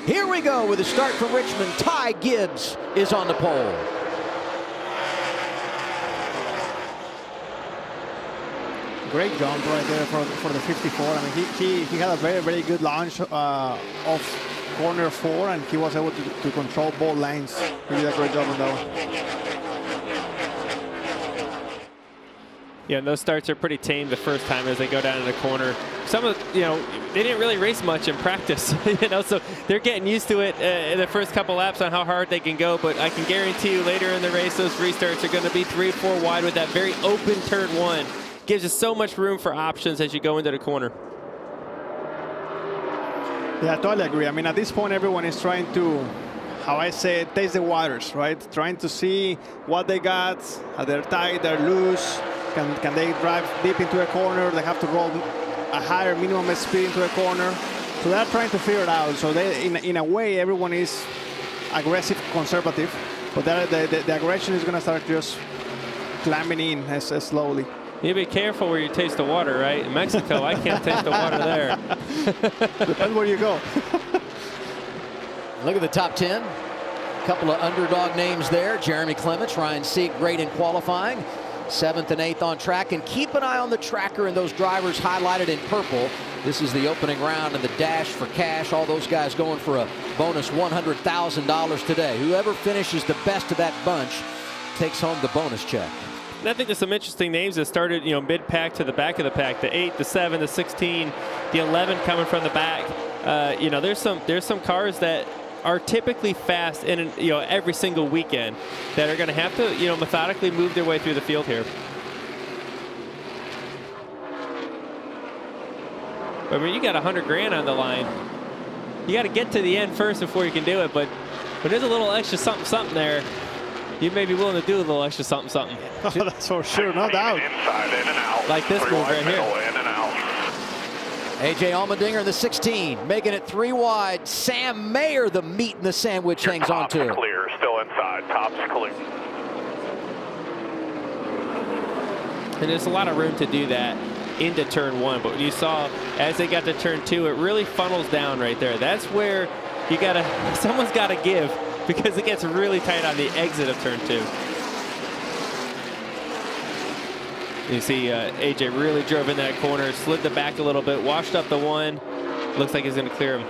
Here we go with a start for Richmond. Ty Gibbs is on the pole. Great jump right there for the 54. I mean, he had a very good launch off corner 4, and he was able to control both lanes. He did a great job on that one. Yeah, and those starts are pretty tame the first time as they go down in the corner. Some of, they didn't really race much in practice, so they're getting used to it in the first couple laps on how hard they can go. But I can guarantee you later in the race, those restarts are going to be 3 or 4 wide with that very open turn 1. Gives you so much room for options as you go into the corner. Yeah, I totally agree. I mean, at this point, everyone is trying to, how I say it, taste the waters, right? Trying to see what they got. Are they tight? They're loose. Can they drive deep into a corner? They have to roll a higher minimum speed into a corner. So they're trying to figure it out. So they, in a way, everyone is aggressive, conservative, but the aggression is going to start just climbing in as slowly. You be careful where you taste the water, right? In Mexico, I can't taste the water there. Depends where you go. Look at the top 10. A couple of underdog names there. Jeremy Clements, Ryan Sieg, great in qualifying. 7th and 8th on track. And keep an eye on the tracker and those drivers highlighted in purple. This is the opening round and the dash for cash. All those guys going for a bonus $100,000 today. Whoever finishes the best of that bunch takes home the bonus check. And I think there's some interesting names that started, mid-pack to the back of the pack. The 8, the 7, the 16, the 11 coming from the back. There's some cars that are typically fast in every single weekend that are going to have to methodically move their way through the field here. I mean, you got $100,000 on the line. You got to get to the end first before you can do it. But there's a little extra something there. You may be willing to do a little extra something. Oh, that's for sure, no doubt. Inside, in and out. Like this move right here. In and out. A.J. Allmendinger in the 16, making it 3 wide. Sam Mayer, the meat in the sandwich, hangs on to. Clear, still inside. Top's clear. And there's a lot of room to do that into turn 1. But you saw as they got to turn 2, it really funnels down right there. That's where someone's got to give, because it gets really tight on the exit of turn 2. You see AJ really drove in that corner, slid the back a little bit, washed up the 1. Looks like he's going to clear him.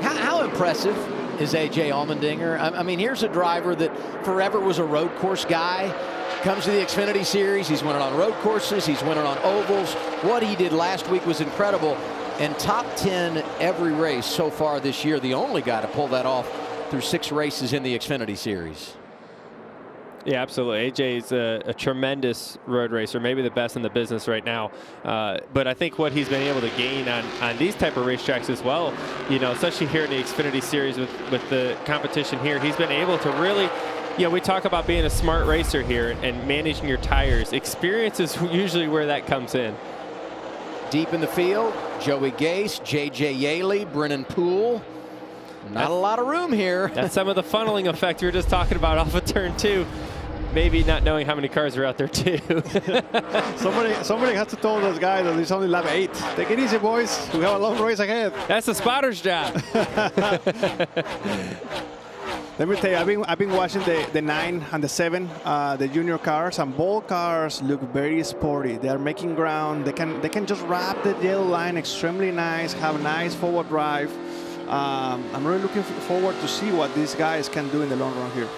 How impressive is AJ Allmendinger? I mean, here's a driver that forever was a road course guy. Comes to the Xfinity Series. He's winning on road courses. He's winning on ovals. What he did last week was incredible. And top 10 every race so far this year. The only guy to pull that off through 6 races in the Xfinity Series. Yeah, absolutely. AJ's a tremendous road racer, maybe the best in the business right now. But I think what he's been able to gain on these type of racetracks as well, especially here in the Xfinity Series with the competition here, he's been able to really, we talk about being a smart racer here and managing your tires. Experience is usually where that comes in. Deep in the field, Joey Gase, J.J. Yaley, Brennan Poole. Not a lot of room here. That's some of the funneling effect we were just talking about off of turn 2. Maybe not knowing how many cars are out there too. somebody has to tell those guys that it's only lap 8. Take it easy, boys. We have a long race ahead. That's the spotter's job. Let me tell you, I've been watching the 9 and the 7, the junior cars, and both cars look very sporty. They are making ground. They can just wrap the yellow line extremely nice, have a nice forward drive. I'm really looking forward to see what these guys can do in the long run here.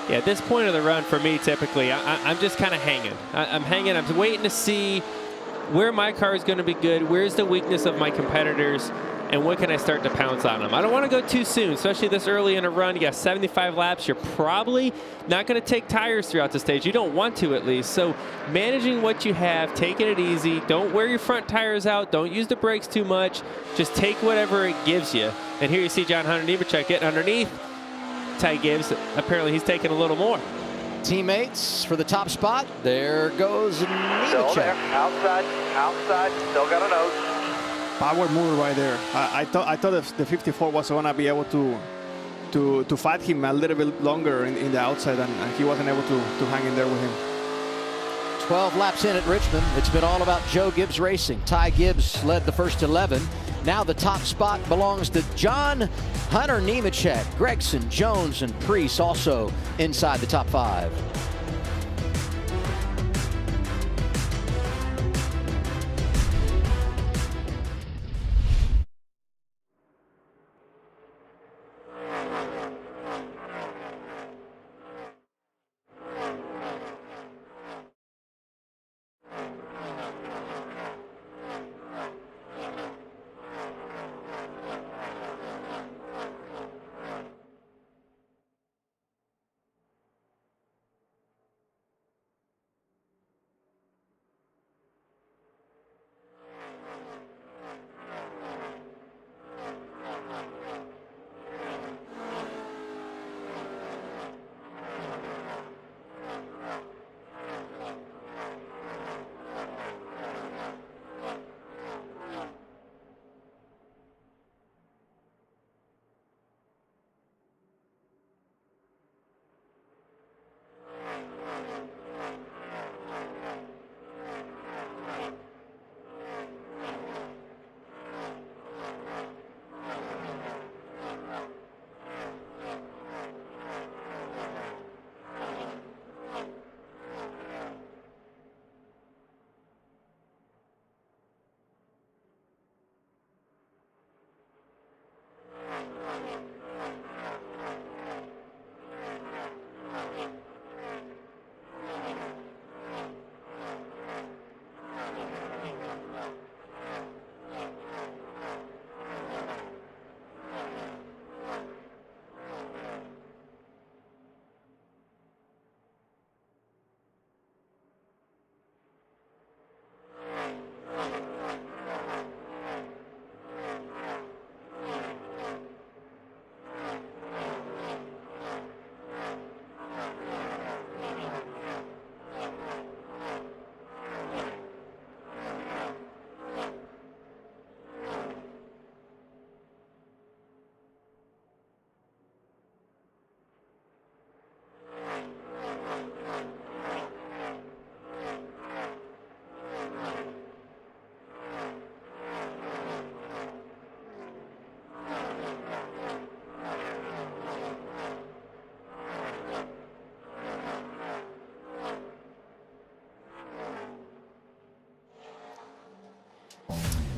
Yeah, at this point of the run for me, typically, I'm just kind of hanging. I'm hanging. I'm waiting to see where my car is going to be good, where's the weakness of my competitors, and when can I start to pounce on them. I don't want to go too soon, especially this early in a run. You got 75 laps. You're probably not going to take tires throughout the stage. You don't want to, at least. So managing what you have, taking it easy. Don't wear your front tires out. Don't use the brakes too much. Just take whatever it gives you. And here you see John Hunter Nemechek getting underneath Ty Gibbs. Apparently he's taking a little more. Teammates for the top spot. There goes Nemechek. Still there. Outside. Still got a nose. Power move right there. I thought the 54 was going to be able to fight him a little bit longer in the outside, and he wasn't able to hang in there with him. 12 laps in at Richmond. It's been all about Joe Gibbs Racing. Ty Gibbs led the first 11. Now the top spot belongs to John, Hunter, Nemechek, Gregson, Jones, and Preece also inside the top 5.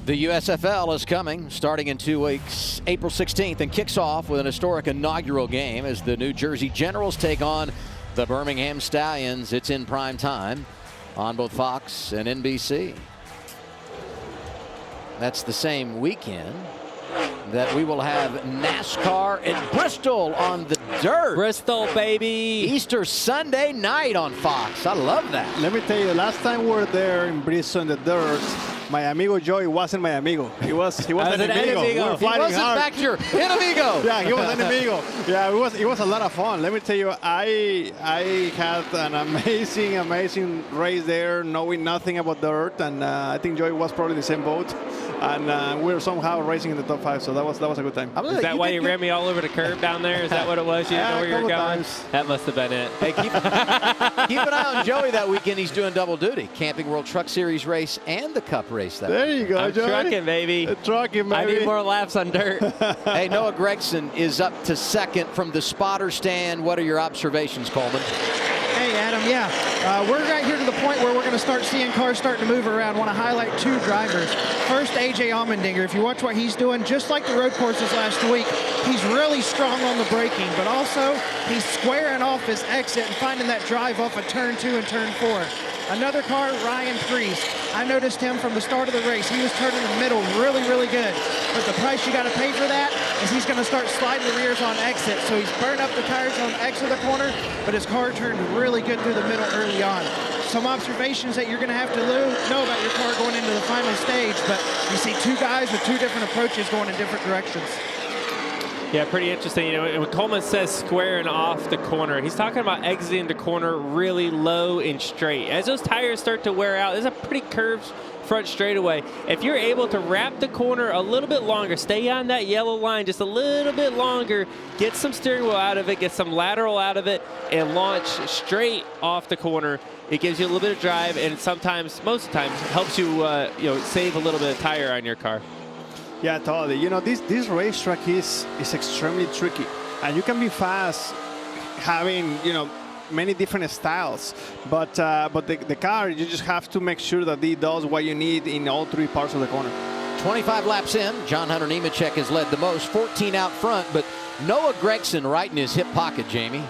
The USFL is coming, starting in 2 weeks, April 16th, and kicks off with an historic inaugural game as the New Jersey Generals take on the Birmingham Stallions. It's in prime time on both Fox and NBC. That's the same weekend that we will have NASCAR in Bristol on the dirt. Bristol, baby. Easter Sunday night on Fox. I love that. Let me tell you, the last time we were there in Bristol in the dirt, my amigo Joey wasn't my amigo. He was an enemigo. We were He fighting wasn't hard. back your enemigo. Yeah, he was an enemigo. Yeah, it was a lot of fun. Let me tell you, I had an amazing race there, knowing nothing about dirt, and I think Joey was probably in the same boat. And we were somehow racing in the top 5, so that was a good time. Is that why you ran me all over the curb down there? Is that what it was? You didn't know where you were going? Times. That must have been it. Hey, keep an eye on Joey that weekend. He's doing double duty. Camping World Truck Series race and the Cup race. That There you go, I'm Joey. trucking, baby. Trucking, baby. I need more laps on dirt. Hey, Noah Gregson is up to second from the spotter stand. What are your observations, Coleman? Hey, Adam, we're right here to the point where we're going to start seeing cars starting to move around. I want to highlight 2 drivers. First, A.J. Allmendinger. If you watch what he's doing, just like the road courses last week, he's really strong on the braking, but also he's squaring off his exit and finding that drive off of turn 2 and turn 4. Another car, Ryan Preece. I noticed him from the start of the race. He was turning the middle really, really good. But the price you got to pay for that is he's going to start sliding the rears on exit. So he's burned up the tires on exit of the corner, but his car turned really good through the middle early on. Some observations that you're going to have to know about your car going into the final stage, but you see 2 guys with 2 different approaches going in different directions. Yeah, pretty interesting. You know, when Coleman says squaring off the corner, he's talking about exiting the corner really low and straight. As those tires start to wear out, there's a pretty curved front straightaway. If you're able to wrap the corner a little bit longer, stay on that yellow line just a little bit longer, get some steering wheel out of it, get some lateral out of it, and launch straight off the corner, it gives you a little bit of drive, and sometimes, most of the time, helps you, save a little bit of tire on your car. Yeah, totally. You know, this racetrack is extremely tricky, and you can be fast having, you know, many different styles, but the car, you just have to make sure that it does what you need in all three parts of the corner. 25 laps in, John Hunter Nemechek has led the most, 14 out front, but Noah Gragson right in his hip pocket, Jamie.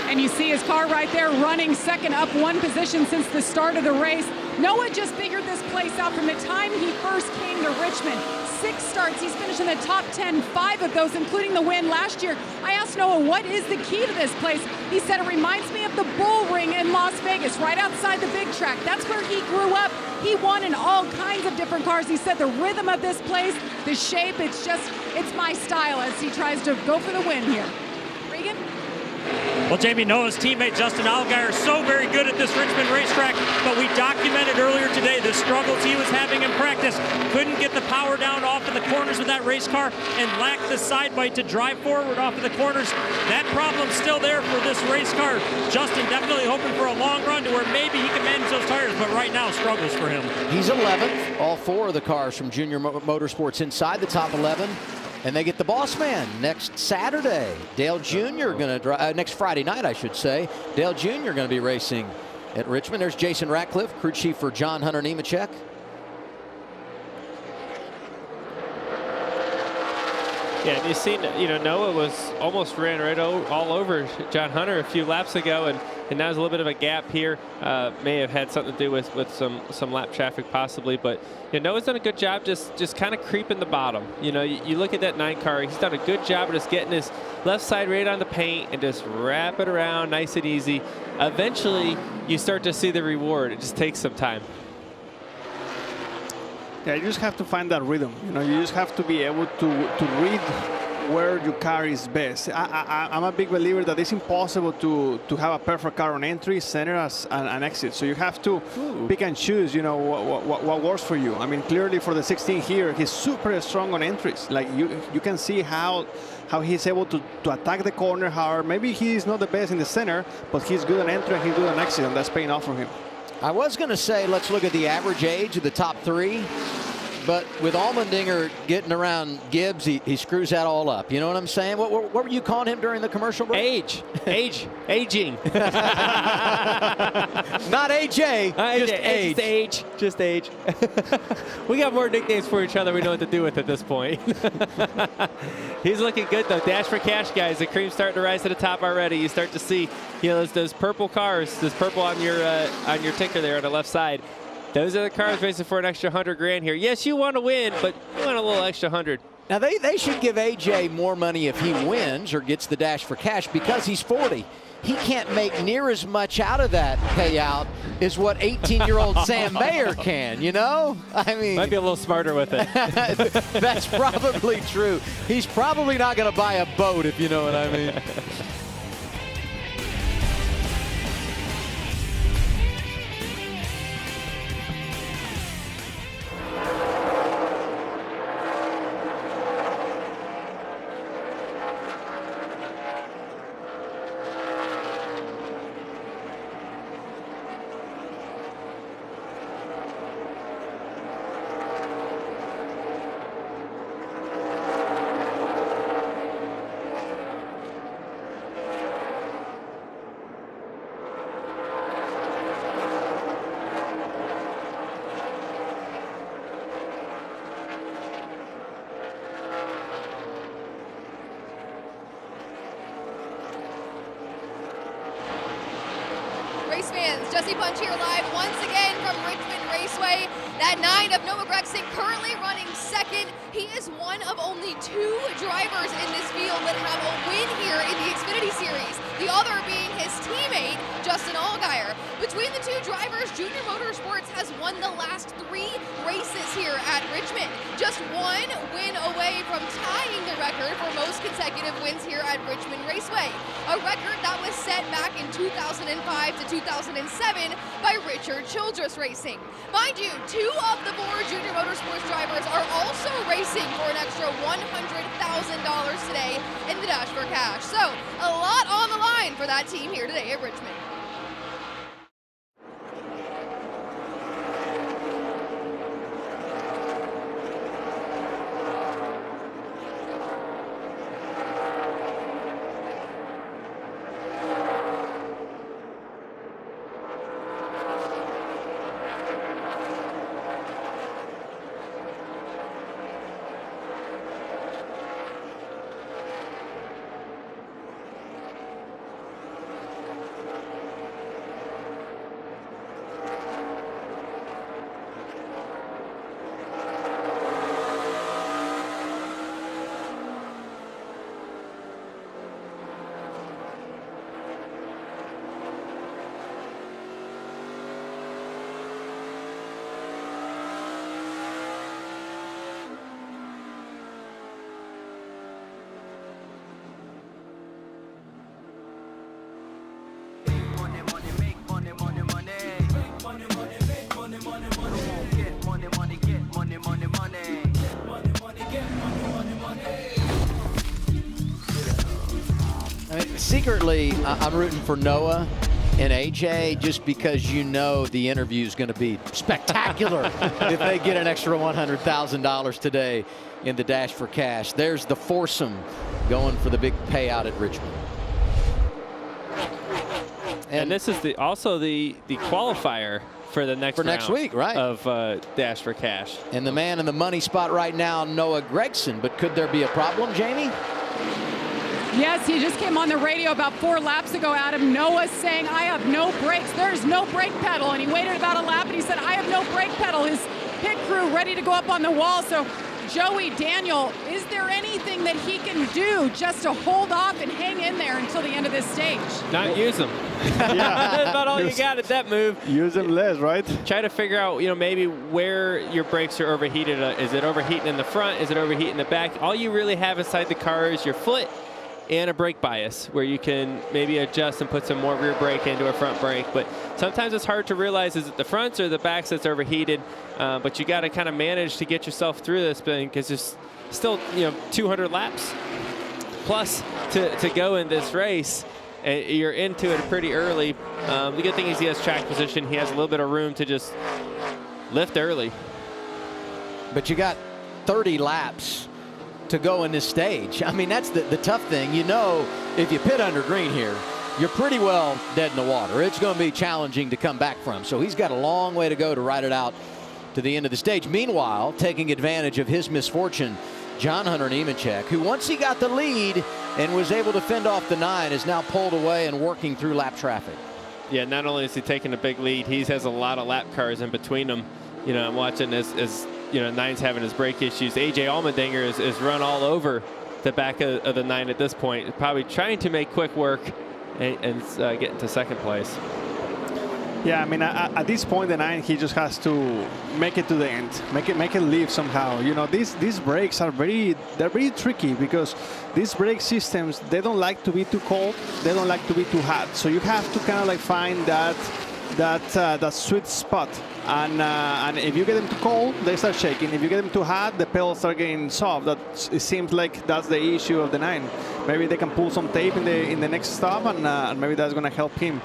And you see his car right there running second, up one position since the start of the race. Noah just figured this place out from the time he first came to Richmond. 6 starts, he's finished in the top 10, 5 of those, including the win last year. I asked Noah, what is the key to this place? He said it reminds me of the Bull Ring in Las Vegas, right outside the big track. That's where he grew up. He won in all kinds of different cars. He said the rhythm of this place, the shape, it's my style as he tries to go for the win here. Regan? Well, Jamie, Noah's teammate Justin Allgaier so very good at this Richmond racetrack, but we documented earlier today the struggles he was having in practice. Couldn't get the power down off of the corners with that race car and lacked the side bite to drive forward off of the corners. That problem's still there for this race car. Justin definitely hoping for a long run to where maybe he can manage those tires, but right now struggles for him. He's 11th. All 4 of the cars from Junior Motorsports inside the top 11. And they get the boss man next Saturday. Dale Jr. going to drive, next Friday night, I should say. Dale Jr. going to be racing at Richmond. There's Jason Ratcliffe, crew chief for John Hunter Nemechek. Yeah, and you've seen, you know, Noah was almost ran right all over John Hunter a few laps ago, and now there's a little bit of a gap here. May have had something to do with some lap traffic possibly, but you know, Noah's done a good job just kind of creeping the bottom. You know, you look at that 9 car, he's done a good job of just getting his left side right on the paint and just wrap it around nice and easy. Eventually, you start to see the reward. It just takes some time. Yeah, you just have to find that rhythm. You know, you just have to be able to read where your car is best. I'm a big believer that it's impossible to have a perfect car on entry, center, and exit. So you have to pick and choose, you know, what works for you. I mean, clearly for the 16 here, he's super strong on entries. Like you can see how he's able to attack the corner hard. Maybe he's not the best in the center, but he's good on entry and he's good on exit, and that's paying off for him. I was going to say, let's look at the average age of the top 3. But with Allmendinger getting around Gibbs, he screws that all up. You know what I'm saying? What were you calling him during the commercial break? Aging. Not AJ, just age. We got more nicknames for each other. We know what to do with at this point. He's looking good though. Dash for cash, guys. The cream's starting to rise to the top already. You start to see, you know, those purple cars, this purple on your ticker there on the left side. Those are the cars racing for an extra $100,000 here. Yes, you want to win, but you want a little extra 100. Now they should give AJ more money if he wins or gets the dash for cash because he's 40. He can't make near as much out of that payout as what 18-year-old Sam Mayer can, you know? I mean, might be a little smarter with it. That's probably true. He's probably not going to buy a boat, if you know what I mean. Race fans, Jesse Punch here live once again from Richmond Raceway. That 9 of Noah Gragson currently running second. He is one of only 2 drivers in this field that have a win here in the Xfinity Series. The other being his teammate, Justin Allgaier. Between the 2 drivers, Junior Motorsports has won the last 3 races here at Richmond. Just 1 win away from tying the record for most consecutive wins here at Richmond Raceway. A record that was set back in 2005 to 2007 by Richard Childress Racing. Mind you, 2 of the 4 Junior Motorsports drivers are also racing for an extra $100,000 today in the Dash for Cash. So, a lot on the line for that team here today at Richmond. I mean, secretly, I'm rooting for Noah and AJ just because you know the interview is going to be spectacular if they get an extra $100,000 today in the Dash for Cash. There's the foursome going for the big payout at Richmond. And this is also the qualifier for the next next week, right? Of Dash for Cash. And the man in the money spot right now, Noah Gragson. But could there be a problem, Jamie? Yes, he just came on the radio about 4 laps ago, Adam. Noah's saying, I have no brakes. There's no brake pedal. And he waited about a lap and he said, I have no brake pedal. His pit crew ready to go up on the wall. So, Joey, Daniel, is there anything that he can do just to hold off and hang in there until the end of this stage? Not use them. Yeah. That's about all you got at that move. Use them less, right? Try to figure out, maybe where your brakes are overheated. Is it overheating in the front? Is it overheating in the back? All you really have inside the car is your foot and a brake bias, where you can maybe adjust and put some more rear brake into a front brake. But sometimes it's hard to realize, is it the fronts or the backs that's overheated? But you got to kind of manage to get yourself through this thing, because there's still 200 laps plus to go in this race. You're into it pretty early. The good thing is he has track position. He has a little bit of room to just lift early. But you got 30 laps to go in this stage. I mean, that's the tough thing. If you pit under green here, you're pretty well dead in the water. It's going to be challenging to come back from. So he's got a long way to go to ride it out to the end of the stage. Meanwhile, taking advantage of his misfortune, John Hunter Nemechek, who once he got the lead and was able to fend off the 9, is now pulled away and working through lap traffic. Yeah, not only is he taking a big lead, he has a lot of lap cars in between them. I'm watching as 9's having his brake issues. AJ Allmendinger is run all over the back of the 9 at this point, probably trying to make quick work and get into second place. Yeah, I mean, at this point, the 9, he just has to make it to the end, make it live somehow. These brakes are very tricky, because these brake systems, they don't like to be too cold, they don't like to be too hot. So you have to kind of like find that sweet spot. And if you get them too cold, they start shaking. If you get them too hot, the pedals start getting soft. It seems like that's the issue of the 9. Maybe they can pull some tape in the next stop, and maybe that's going to help him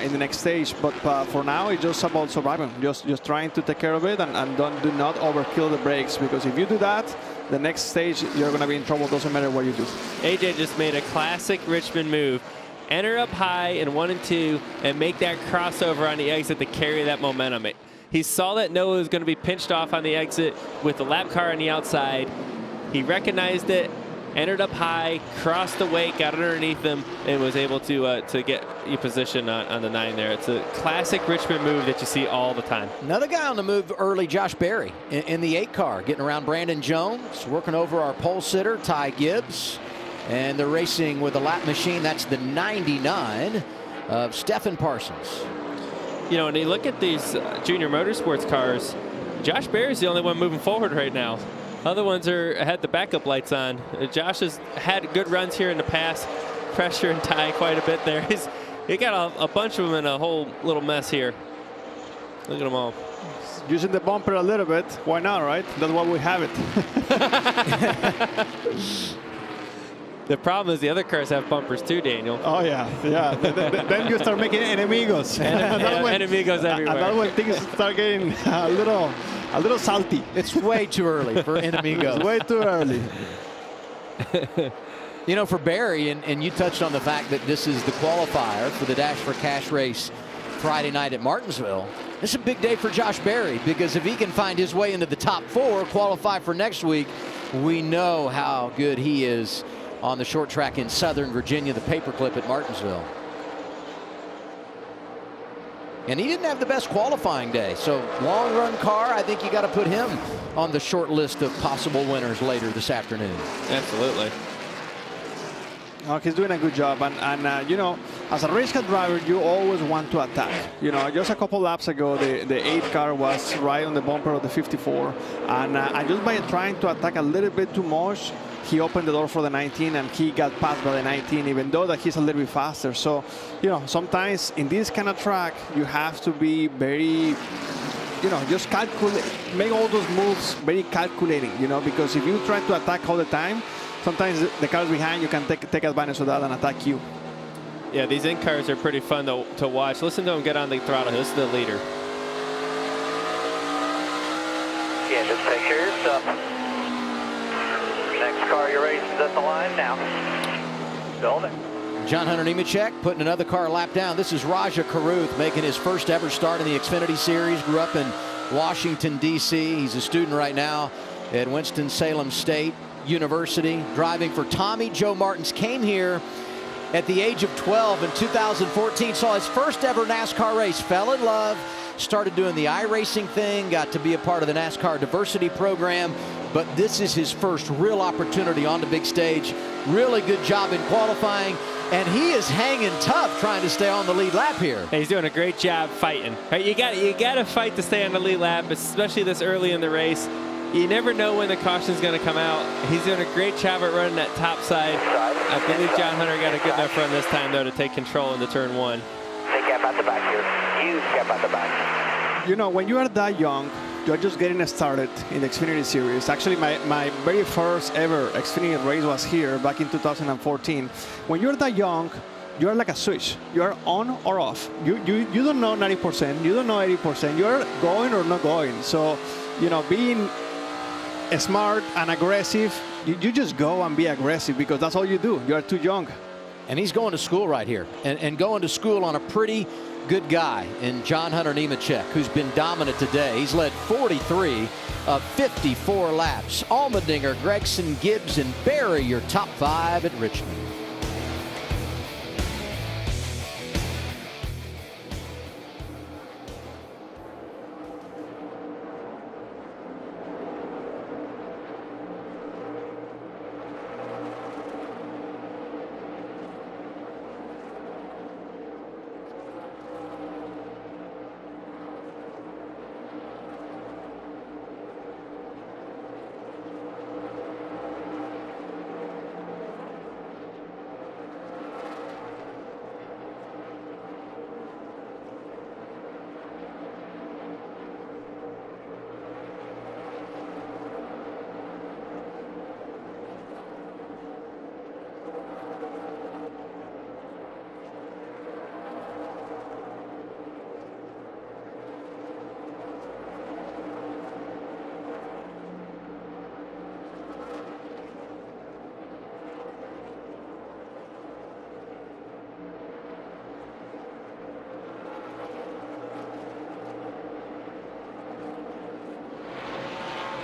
in the next stage. But for now, it's just about surviving, just trying to take care of it, and do not overkill the brakes, because if you do that, the next stage you're going to be in trouble. Doesn't matter what you do. AJ just made a classic Richmond move. Enter up high in 1 and 2 and make that crossover on the exit to carry that momentum. He saw that Noah was going to be pinched off on the exit with the lap car on the outside. He recognized it, entered up high, crossed the wake, got underneath him, and was able to get your position on the 9 there. It's a classic Richmond move that you see all the time. Another guy on the move early, Josh Berry, in the 8 car, getting around Brandon Jones, working over our pole sitter, Ty Gibbs. And they're racing with a lap machine. That's the 99 of Stephen Parsons. When you look at these junior motorsports cars, Josh Berry's the only one moving forward right now. Other ones had the backup lights on. Josh has had good runs here in the past. Pressure and Ty quite a bit there. He got a bunch of them in a whole little mess here. Look at them all. Using the bumper a little bit. Why not, right? That's why we have it. The problem is the other cars have bumpers too, Daniel. Oh, yeah. Then you start making enemigos. Enemigos everywhere. And that's when things start getting a little salty. It's way too early for enemigos. It's way too early. For Barry, and you touched on the fact that this is the qualifier for the Dash for Cash race Friday night at Martinsville. This is a big day for Josh Berry, because if he can find his way into the top 4, qualify for next week, we know how good he is on the short track in Southern Virginia, the paperclip at Martinsville. And he didn't have the best qualifying day. So long run car, I think you got to put him on the short list of possible winners later this afternoon. Absolutely. Oh, he's doing a good job. And as a race car driver, you always want to attack. Just a couple laps ago, the 8 car was right on the bumper of the 54. And just by trying to attack a little bit too much, he opened the door for the 19, and he got passed by the 19, even though that he's a little bit faster. So, sometimes in this kind of track, you have to be very you know, just calculate, make all those moves very calculating, you know, because if you try to attack all the time, sometimes the cars behind you can take advantage of that and attack you. Yeah, these in cars are pretty fun to watch. Listen to him get on the throttle. This is the leader. Yeah, just take care of your stuff. Next car you're racing is at the line now. Building. John Hunter Nemechek putting another car lap down. This is Raja Karuth making his first ever start in the Xfinity Series. Grew up in Washington, D.C. He's a student right now at Winston-Salem State University, driving for Tommy Joe Martins. Came here at the age of 12 in 2014, saw his first ever NASCAR race, fell in love, started doing the iRacing thing, got to be a part of the NASCAR diversity program, but this is his first real opportunity on the big stage. Really good job in qualifying, and he is hanging tough trying to stay on the lead lap here. He's doing a great job fighting. Right, you got to fight to stay on the lead lap, especially this early in the race. You never know when the caution is going to come out. He's doing a great job at running that top side. I believe John Hunter got a good enough run this time, though, to take control into turn one. Take gap out the back here. Huge gap out the back. You know, when you are that young, you're just getting started in the Xfinity Series. Actually, my very first ever Xfinity race was here back in 2014. When you're that young, you're like a switch. You're on or off. You don't know 90%. You don't know 80%. You're going or not going. So, you know, being smart and aggressive, you just go and be aggressive because that's all you do. You are too young. And he's going to school right here and going to school on a pretty good guy in John Hunter Nemechek, who's been dominant today. He's led 43 of 54 laps. Allmendinger, Gregson, Gibbs, and Berry, your top 5 at Richmond.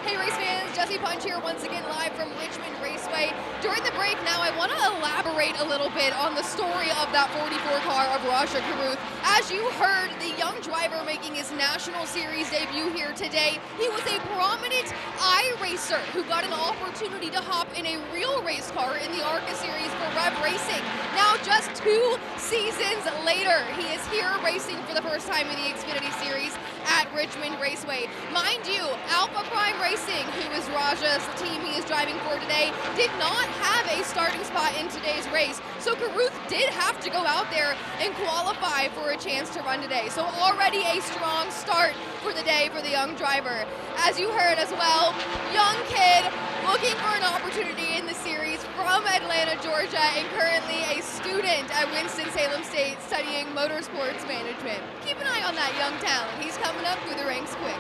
Hey race fans, Jesse Punch here once again live from Richmond Raceway. During the break now, I want to elaborate a little bit on the story of that 44 car of Raja Karuth. As you heard, the young driver making his National Series debut here today, he was a prominent iRacer who got an opportunity to hop in a real race car in the ARCA Series for Rev Racing. Now just 2 seasons later, he is here racing for the first time in the Xfinity Series at Richmond Raceway. Mind you, Alpha Prime Racing, who is Raja's team he is driving for today, did not have a starting spot in today's race. So Karuth did have to go out there and qualify for a chance to run today. So already a strong start for the day for the young driver. As you heard as well, young kid looking for an opportunity in the series from Atlanta, Georgia, and currently a student at Winston-Salem State studying motorsports management. Keep an eye on that young talent. He's coming up through the ranks quick.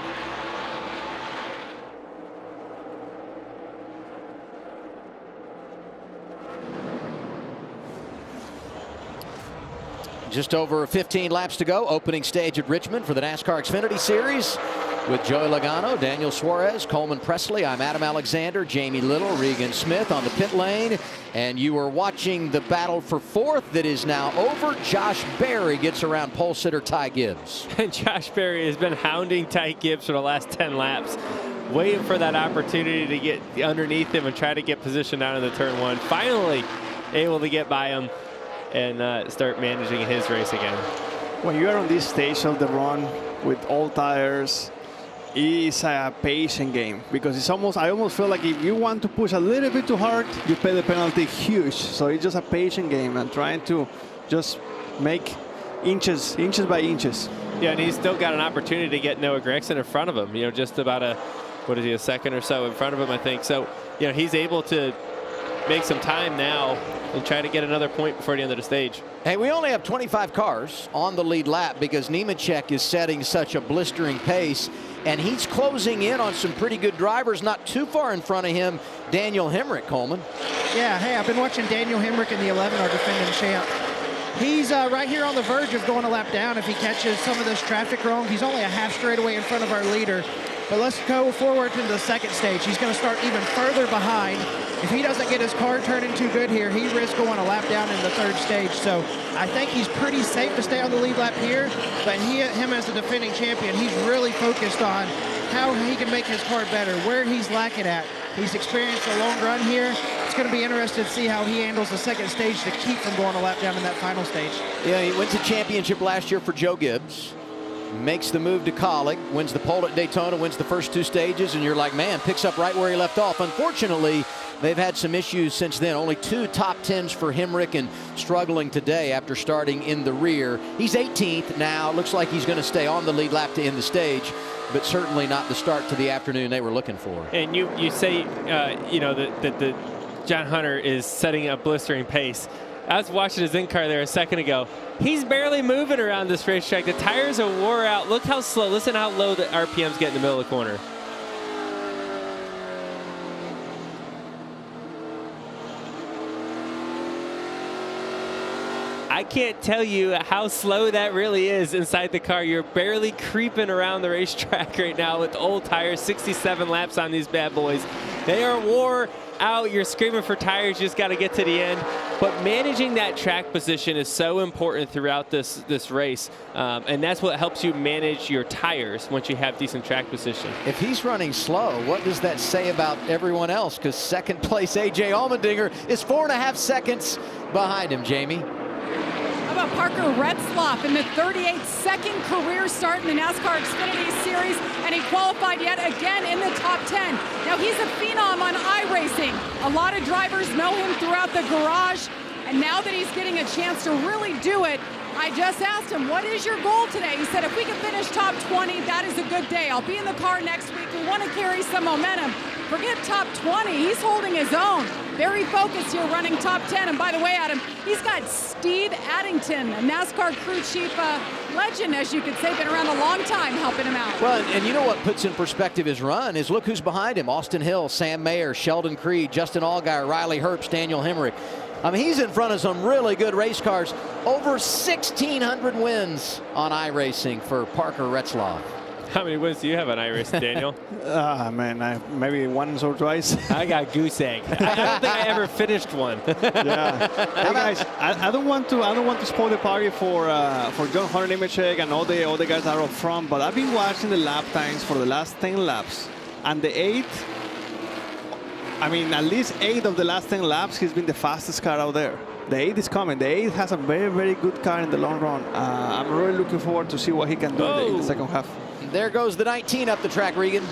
Just over 15 laps to go. Opening stage at Richmond for the NASCAR Xfinity Series with Joey Logano, Daniel Suarez, Coleman Presley. I'm Adam Alexander, Jamie Little, Regan Smith on the pit lane. And you are watching the battle for 4th that is now over. Josh Berry gets around pole sitter Ty Gibbs. And Josh Berry has been hounding Ty Gibbs for the last 10 laps, waiting for that opportunity to get underneath him and try to get positioned down in the turn 1. Finally able to get by him and start managing his race again. When you are on this stage of the run with all tires, it's a patient game because it's almost, I almost feel like if you want to push a little bit too hard, you pay the penalty huge. So it's just a patient game and trying to just make inches by inches. Yeah, and he's still got an opportunity to get Noah Gragson in front of him. You know, just about a second or so in front of him, I think. So, you know, he's able to make some time now and try to get another point before the end of the stage. Hey, we only have 25 cars on the lead lap because Nemechek is setting such a blistering pace, and he's closing in on some pretty good drivers. Not too far in front of him, Daniel Hemrick, Coleman. Yeah, hey, I've been watching Daniel Hemrick in the 11, our defending champ. He's right here on the verge of going a lap down if he catches some of this traffic wrong. He's only a half straightaway in front of our leader. But let's go forward to the second stage. He's going to start even further behind. If he doesn't get his car turning too good here, he risks going a lap down in the third stage. So I think he's pretty safe to stay on the lead lap here. But him as the defending champion, he's really focused on how he can make his car better, where he's lacking at. He's experienced a long run here. It's going to be interesting to see how he handles the second stage to keep from going a lap down in that final stage. Yeah, he wins the championship last year for Joe Gibbs. Makes the move to Colleague, wins the pole at Daytona, wins the first two stages, and you're like, man, picks up right where he left off. Unfortunately, they've had some issues since then. Only 2 top 10s for Hemrick, and struggling today after starting in the rear. He's 18th now. Looks like he's going to stay on the lead lap to end the stage, but certainly not the start to the afternoon they were looking for. And you say, you know, that the John Hunter is setting a blistering pace. I was watching his in-car there a second ago. He's barely moving around this racetrack. The tires are wore out. Look how slow. Listen how low the RPMs get in the middle of the corner. I can't tell you how slow that really is inside the car. You're barely creeping around the racetrack right now with old tires. 67 laps on these bad boys. They are wore out. You're screaming for tires. You just got to get to the end. But managing that track position is so important throughout this race. And that's what helps you manage your tires once you have decent track position. If he's running slow, what does that say about everyone else? Because second place A.J. Allmendinger is 4.5 seconds behind him, Jamie. How about Parker Retsloth in the 38-second career start in the NASCAR Xfinity Series, and he qualified yet again in the top 10. Now he's a phenom on iRacing. A lot of drivers know him throughout the garage, and now that he's getting a chance to really do it, I just asked him, what is your goal today? He said, if we can finish top 20, that is a good day. I'll be in the car next week. We want to carry some momentum. Forget top 20. He's holding his own. Very focused here, running top 10. And by the way, Adam, he's got Steve Addington, a NASCAR crew chief legend, as you could say, been around a long time, helping him out. Well, and you know what puts in perspective his run is look who's behind him. Austin Hill, Sam Mayer, Sheldon Creed, Justin Allgaier, Riley Herbst, Daniel Hemrick. I mean, he's in front of some really good race cars. Over 1,600 wins on iRacing for Parker Retsloth. How many wins do you have on iRacing, Daniel? Man, maybe once or twice. I got goose egg. I don't think I ever finished one. Yeah. Hey guys, I don't want to spoil the party for John Hunter, Nemechek, and all the guys that are up front. But I've been watching the lap times for the last 10 laps, and the 8. I mean, at least 8 of the last 10 laps, he's been the fastest car out there. The 8 is coming. The 8 has a very, very good car in the long run. I'm really looking forward to see what he can do in the second half. There goes the 19 up the track, Regan.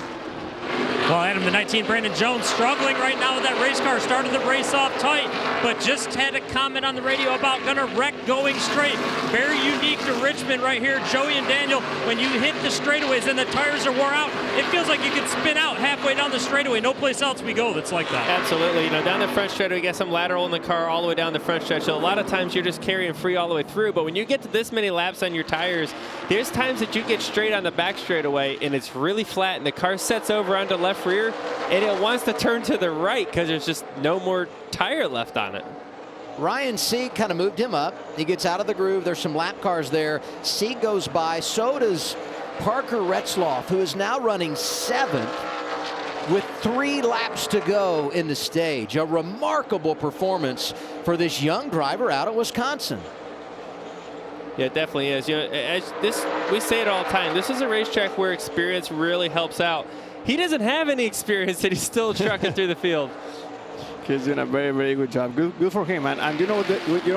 Well, Adam, the 19, Brandon Jones, struggling right now with that race car. Started the race off tight, but just had a comment on the radio about gonna wreck going straight. Very unique to Richmond right here. Joey and Daniel, when you hit the straightaways and the tires are wore out, it feels like you could spin out halfway down the straightaway. No place else we go that's like that. Absolutely. You know, down the front stretch, we get some lateral in the car all the way down the front stretch. So a lot of times you're just carrying free all the way through. But when you get to this many laps on your tires, there's times that you get straight on the back straightaway and it's really flat and the car sets over onto left rear and it wants to turn to the right because there's just no more tire left on it. Ryan Sieg kind of moved him up. He gets out of the groove. There's some lap cars there. Sieg goes by. So does Parker Retsloth, who is now running 7th with 3 laps to go in the stage. A remarkable performance for this young driver out of Wisconsin. Yeah, it definitely is. You know, we say it all the time. This is a racetrack where experience really helps out. He doesn't have any experience, and he's still trucking through the field. He's doing a very, very good job. Good for him, man. And you know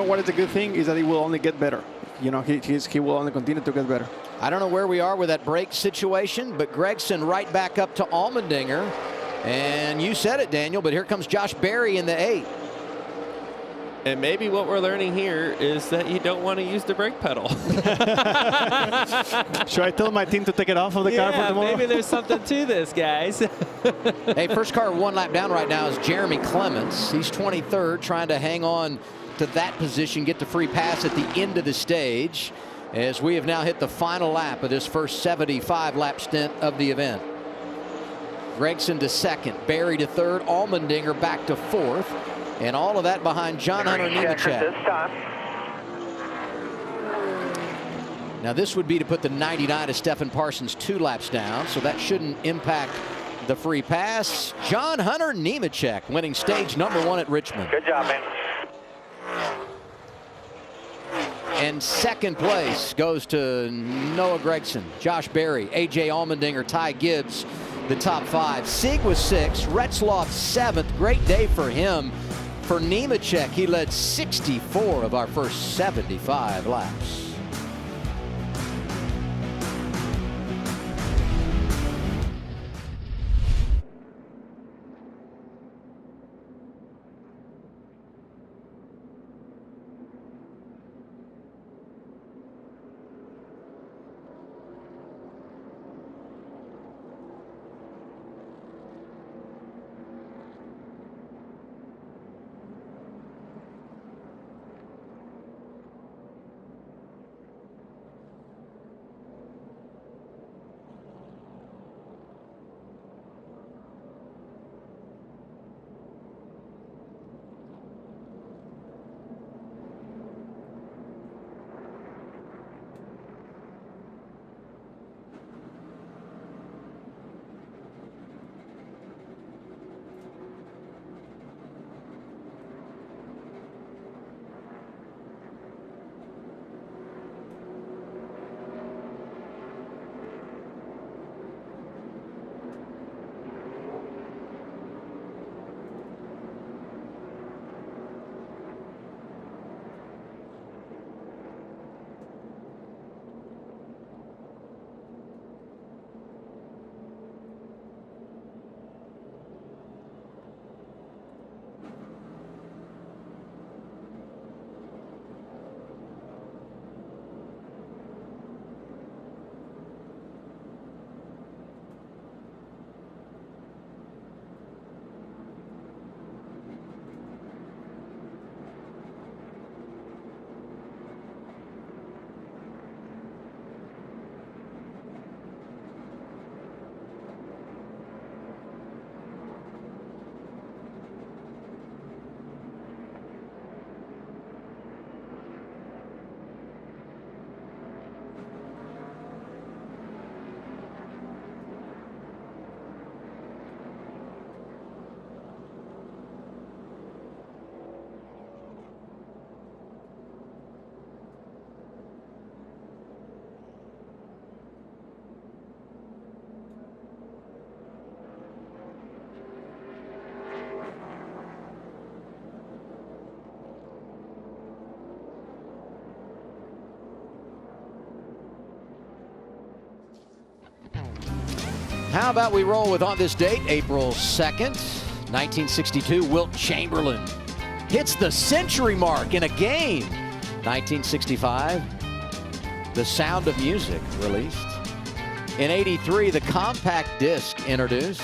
what is a good thing is that he will only get better. You know, he will only continue to get better. I don't know where we are with that brake situation, but Gragson right back up to Allmendinger. And you said it, Daniel, but here comes Josh Berry in the 8. And maybe what we're learning here is that you don't want to use the brake pedal. Should I tell my team to take it off of the car for tomorrow? Maybe there's something to this, guys. Hey, first car 1 lap down right now is Jeremy Clements. He's 23rd, trying to hang on to that position, get the free pass at the end of the stage, as we have now hit the final lap of this first 75-lap stint of the event. Gregson to second, Berry to third, Allmendinger back to fourth, and all of that behind John Hunter Nemechek. Now this would be to put the 99 of Stephen Parsons 2 laps down, so that shouldn't impact the free pass. John Hunter Nemechek winning stage number 1 at Richmond. Good job, man. And second place goes to Noah Gragson, Josh Berry, A.J. Allmendinger, Ty Gibbs, the top 5. Sieg was 6th, Retsloth 7th. Great day for him. For Nemechek, he led 64 of our first 75 laps. How about we roll with on this date, April 2nd, 1962, Wilt Chamberlain hits the century mark in a game. 1965, The Sound of Music released. In 83, the compact disc introduced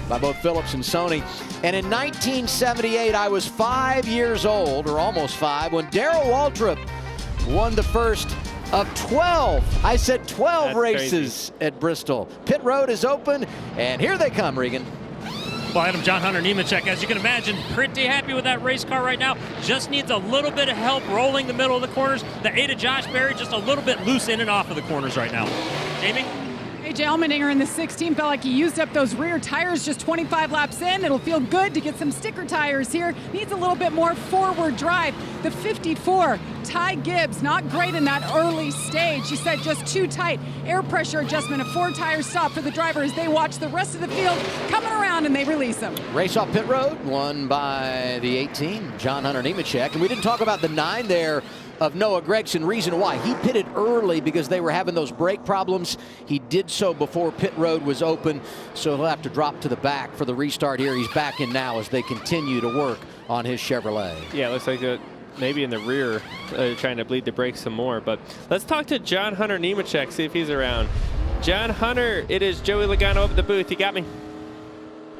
by both Philips and Sony. And in 1978, I was 5 years old, or almost 5, when Darrell Waltrip won the first of 12. I said 12 That's races crazy. at Bristol. Pit road is open, and here they come, Regan. Well, Adam, John Hunter Nemechek, as you can imagine, pretty happy with that race car right now. Just needs a little bit of help rolling the middle of the corners. The 8 of Josh Berry just a little bit loose in and off of the corners right now. Jamie? A.J. Allmendinger in the 16 felt like he used up those rear tires just 25 laps in. It'll feel good to get some sticker tires here. Needs a little bit more forward drive. The 54, Ty Gibbs, not great in that early stage. He said just too tight. Air pressure adjustment, a 4-tire stop for the driver as they watch the rest of the field coming around and they release them. Race off pit road, won by the 18, John Hunter Nemechek. And we didn't talk about the 9 there of Noah Gragson. Reason why, he pitted early because they were having those brake problems. He did so before pit road was open, so he'll have to drop to the back for the restart here. He's back in now as they continue to work on his Chevrolet. Yeah, it looks like maybe in the rear, trying to bleed the brakes some more. But let's talk to John Hunter Nemechek, see if he's around. John Hunter, it is Joey Logano over the booth. You got me?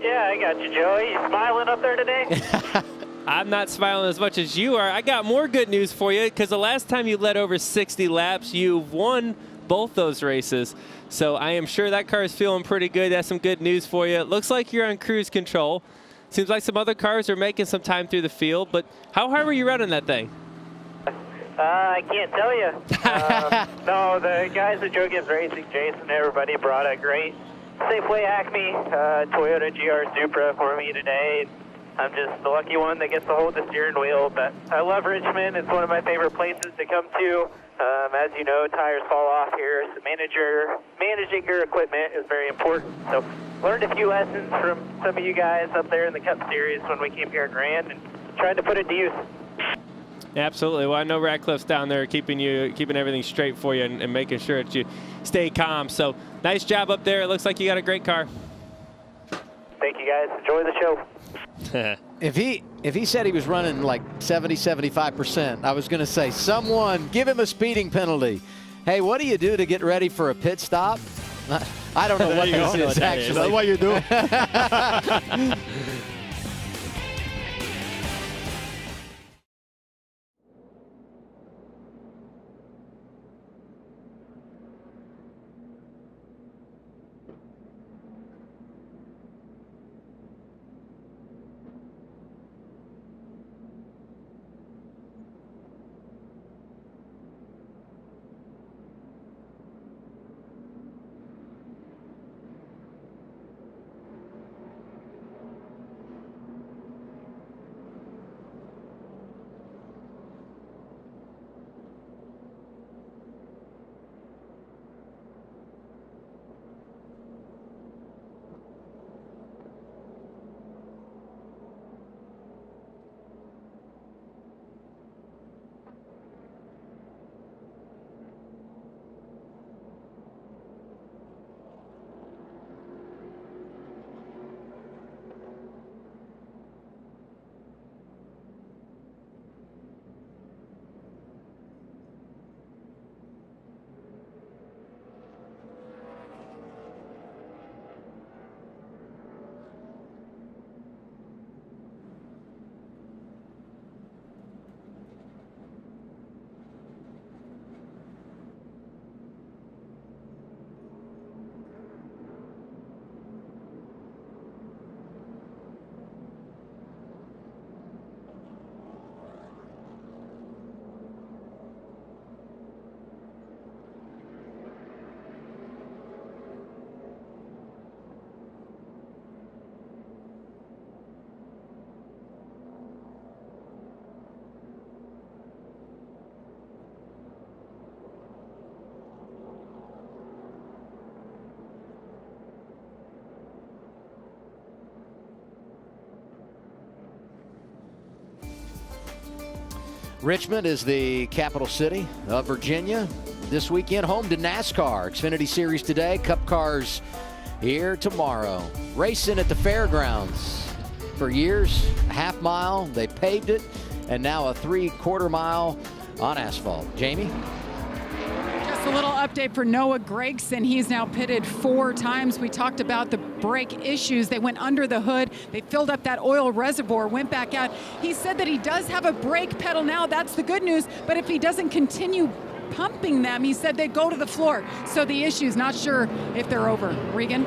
Yeah, I got you, Joey. You smiling up there today? I'm not smiling as much as you are. I got more good news for you, because the last time you led over 60 laps, you won both those races. So I am sure that car is feeling pretty good. That's some good news for you. It looks like you're on cruise control. Seems like some other cars are making some time through the field, but how hard were you running that thing? I can't tell you. No, the guys at Joe Gibbs Racing, Jason, everybody brought a great Safeway Acme Toyota GR Supra for me today. I'm just the lucky one that gets to hold the steering wheel, but I love Richmond. It's one of my favorite places to come to. As you know, tires fall off here, so managing your equipment is very important. So learned a few lessons from some of you guys up there in the Cup Series when we came here in Grand, and tried to put it to use. Absolutely. Well, I know Ratcliffe's down there keeping everything straight for you and making sure that you stay calm. So nice job up there. It looks like you got a great car. Thank you, guys. Enjoy the show. If he said he was running like 70-75%, I was going to say, someone give him a speeding penalty. Hey, what do you do to get ready for a pit stop? I don't know what this is, actually. That's what you do. Richmond is the capital city of Virginia. This weekend, home to NASCAR Xfinity Series today. Cup cars here tomorrow. Racing at the fairgrounds for years. A half mile, they paved it, and now a 3/4 mile on asphalt. Jamie? Just a little update for Noah Gragson. He's now pitted 4 times. We talked about the brake issues. They went under the hood. They filled up that oil reservoir, went back out. He said that he does have a brake pedal now. That's the good news. But if he doesn't continue pumping them, he said they'd go to the floor. So the issue's not sure if they're over. Regan?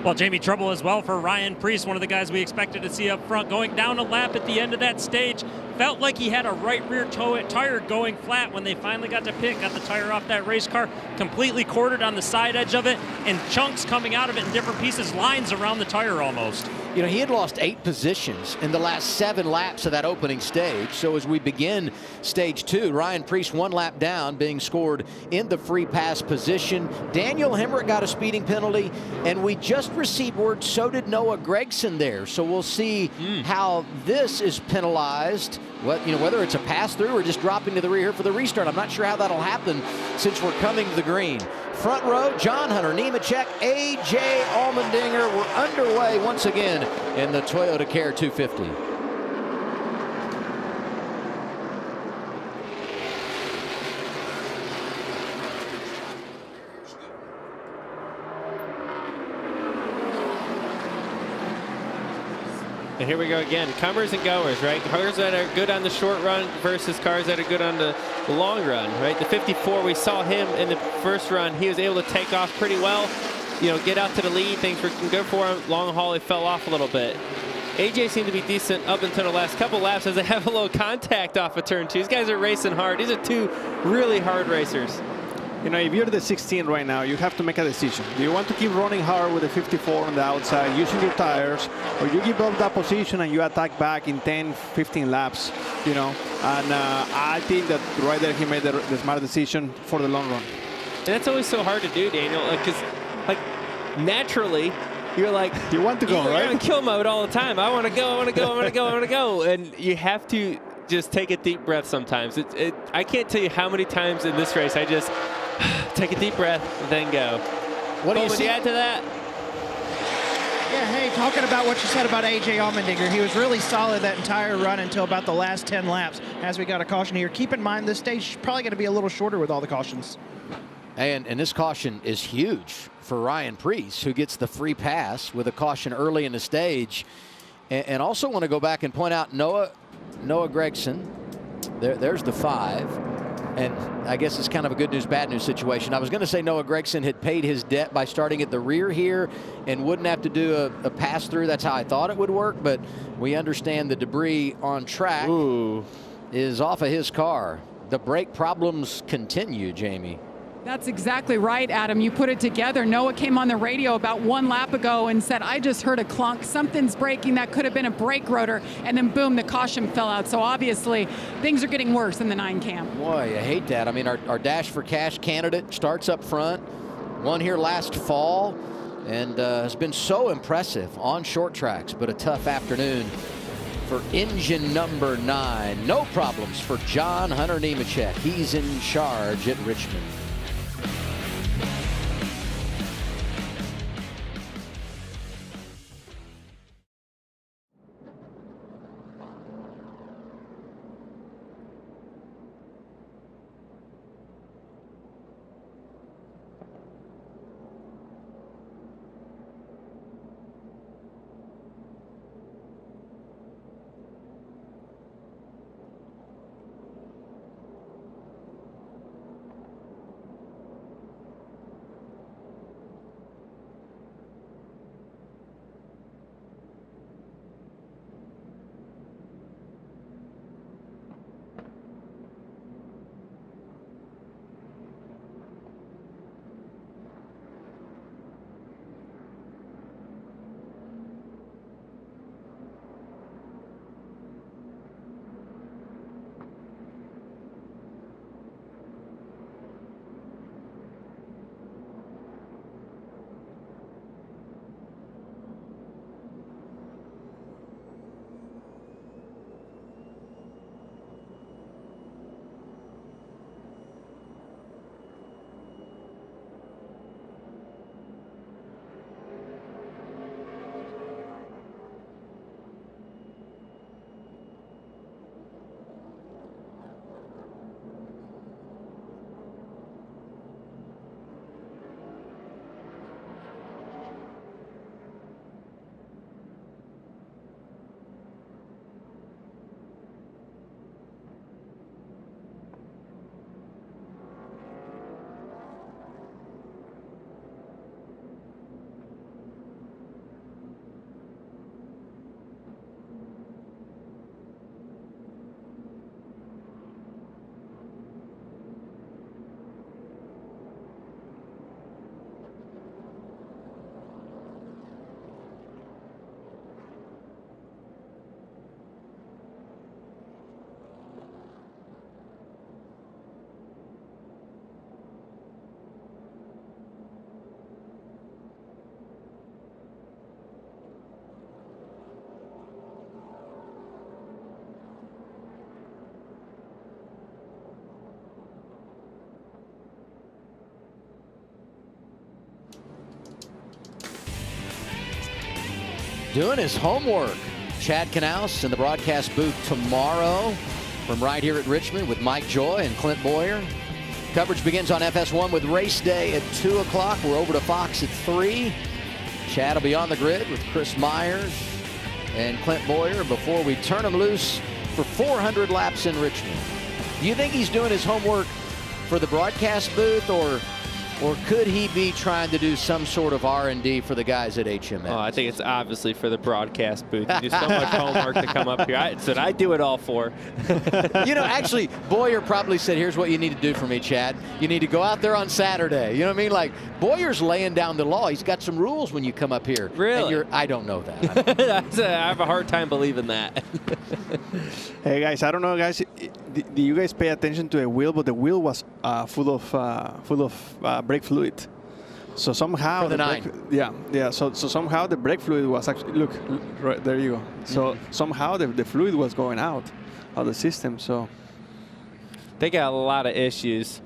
Well, Jamie, trouble as well for Ryan Preece, one of the guys we expected to see up front. Going down a lap at the end of that stage, felt like he had a right rear tire going flat when they finally got to pit, got the tire off that race car, completely quartered on the side edge of it, and chunks coming out of it in different pieces, lines around the tire almost. You know, he had lost 8 positions in the last 7 laps of that opening stage. So as we begin stage 2, Ryan Preece 1 lap down, being scored in the free pass position. Daniel Hemrick got a speeding penalty, and we just received word so did Noah Gragson there. So we'll see how this is penalized. Whether it's a pass-through or just dropping to the rear for the restart. I'm not sure how that'll happen since we're coming to the green. Front row, John Hunter Nemechek, A.J. Allmendinger. We're underway once again in the ToyotaCare 250. And here we go again. Comers and goers, right? Cars that are good on the short run versus cars that are good on the long run, right? The 54, we saw him in the first run. He was able to take off pretty well, you know, get out to the lead. Things were good for him. Long haul, he fell off a little bit. AJ seemed to be decent up until the last couple laps as they have a little contact off of turn 2. These guys are racing hard. These are two really hard racers. You know, if you're the 16 right now, you have to make a decision. Do you want to keep running hard with the 54 on the outside, using your tires, or you give up that position and you attack back in 10, 15 laps, you know? And I think that right there he made the smart decision for the long run. And that's always so hard to do, Daniel, because like naturally, you're like, you want to go, right? You're in kill mode all the time. I want to go, I want to go, I want to go, I want to go. And you have to just take a deep breath sometimes. I can't tell you how many times in this race I just take a deep breath and then go. What do you add to that? Yeah, hey, talking about what you said about A.J. Allmendinger, he was really solid that entire run until about the last 10 laps as we got a caution here. Keep in mind this stage is probably going to be a little shorter with all the cautions. And this caution is huge for Ryan Preece, who gets the free pass with a caution early in the stage. And also want to go back and point out Noah Gragson. There's the 5. And I guess it's kind of a good news, bad news situation. I was going to say Noah Gragson had paid his debt by starting at the rear here and wouldn't have to do a pass through. That's how I thought it would work. But we understand the debris on track is off of his car. The brake problems continue, Jamie. That's exactly right, Adam. You put it together. Noah came on the radio about 1 lap ago and said, I just heard a clunk. Something's breaking. That could have been a brake rotor. And then, boom, the caution fell out. So, obviously, things are getting worse in the 9 cam. Boy, I hate that. I mean, our Dash for Cash candidate starts up front. Won here last fall and has been so impressive on short tracks, but a tough afternoon for engine number 9. No problems for John Hunter Nemechek. He's in charge at Richmond. Doing his homework. Chad Knaus in the broadcast booth tomorrow from right here at Richmond with Mike Joy and Clint Boyer. Coverage begins on FS1 with race day at 2 o'clock. We're over to Fox at 3. Chad will be on the grid with Chris Myers and Clint Boyer before we turn him loose for 400 laps in Richmond. Do you think he's doing his homework for the broadcast booth, or could he be trying to do some sort of R&D for the guys at HMS? Oh, I think it's obviously for the broadcast booth. You do so much homework to come up here. It's what I do it all for. You know, actually, Boyer probably said, here's what you need to do for me, Chad. You need to go out there on Saturday. You know what I mean? Like, Boyer's laying down the law. He's got some rules when you come up here. Really? I don't know that. I have a hard time believing that. Hey, guys, I don't know, guys. Do you guys pay attention to the wheel? But the wheel was full of brake fluid. So somehow For the nine. Yeah. So somehow the brake fluid was actually, look, right there you go. So somehow the fluid was going out of the system. So They got a lot of issues.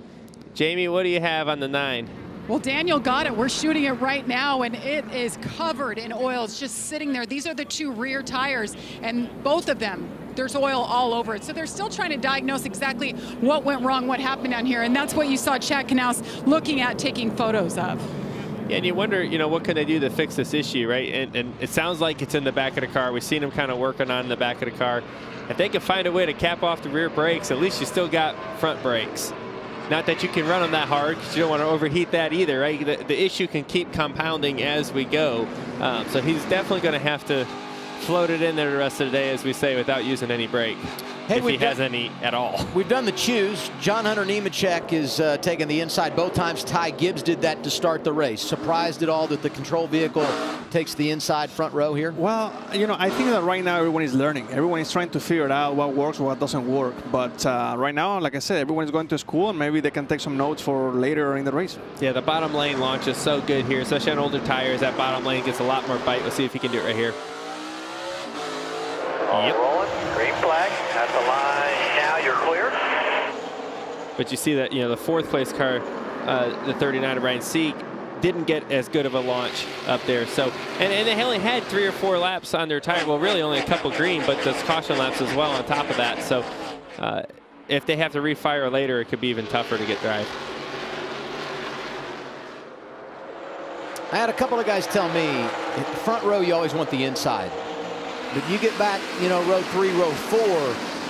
Jamie, what do you have on the 9? Well, Daniel got it. We're shooting it right now, and it is covered in oil. It's just sitting there. These are the 2 rear tires, and both of them, there's oil all over it. So they're still trying to diagnose exactly what went wrong, what happened down here, and that's what you saw Chad Knaus looking at, taking photos of. Yeah, and you wonder, you know, what can they do to fix this issue, right? And it sounds like it's in the back of the car. We've seen them kind of working on in the back of the car. If they can find a way to cap off the rear brakes, at least you still got front brakes. Not that you can run them that hard, because you don't want to overheat that either, right? The issue can keep compounding as we go. So he's definitely going to have to float it in there the rest of the day, as we say, without using any brake, if he has any at all. We've done the choose. John Hunter Nemechek is taking the inside both times. Ty Gibbs did that to start the race. Surprised at all that the control vehicle takes the inside front row here? Well, you know, I think that right now everyone is learning. Everyone is trying to figure out what works, what doesn't work. But right now, like I said, everyone is going to school, and maybe they can take some notes for later in the race. Yeah, the bottom lane launch is so good here, especially on older tires. That bottom lane gets a lot more bite. Let's see if he can do it right here. All rolling. Green flag at the line. Now you're clear. But you see that, you know, the 4th place car, the 39 of Ryan Sieg, didn't get as good of a launch up there. So, and they only had 3 or 4 laps on their tire. Well, really only a couple green, but those caution laps as well on top of that. So if they have to refire later, it could be even tougher to get drive. I had a couple of guys tell me, front row, you always want the inside. But you get back, you know, row 3, row 4,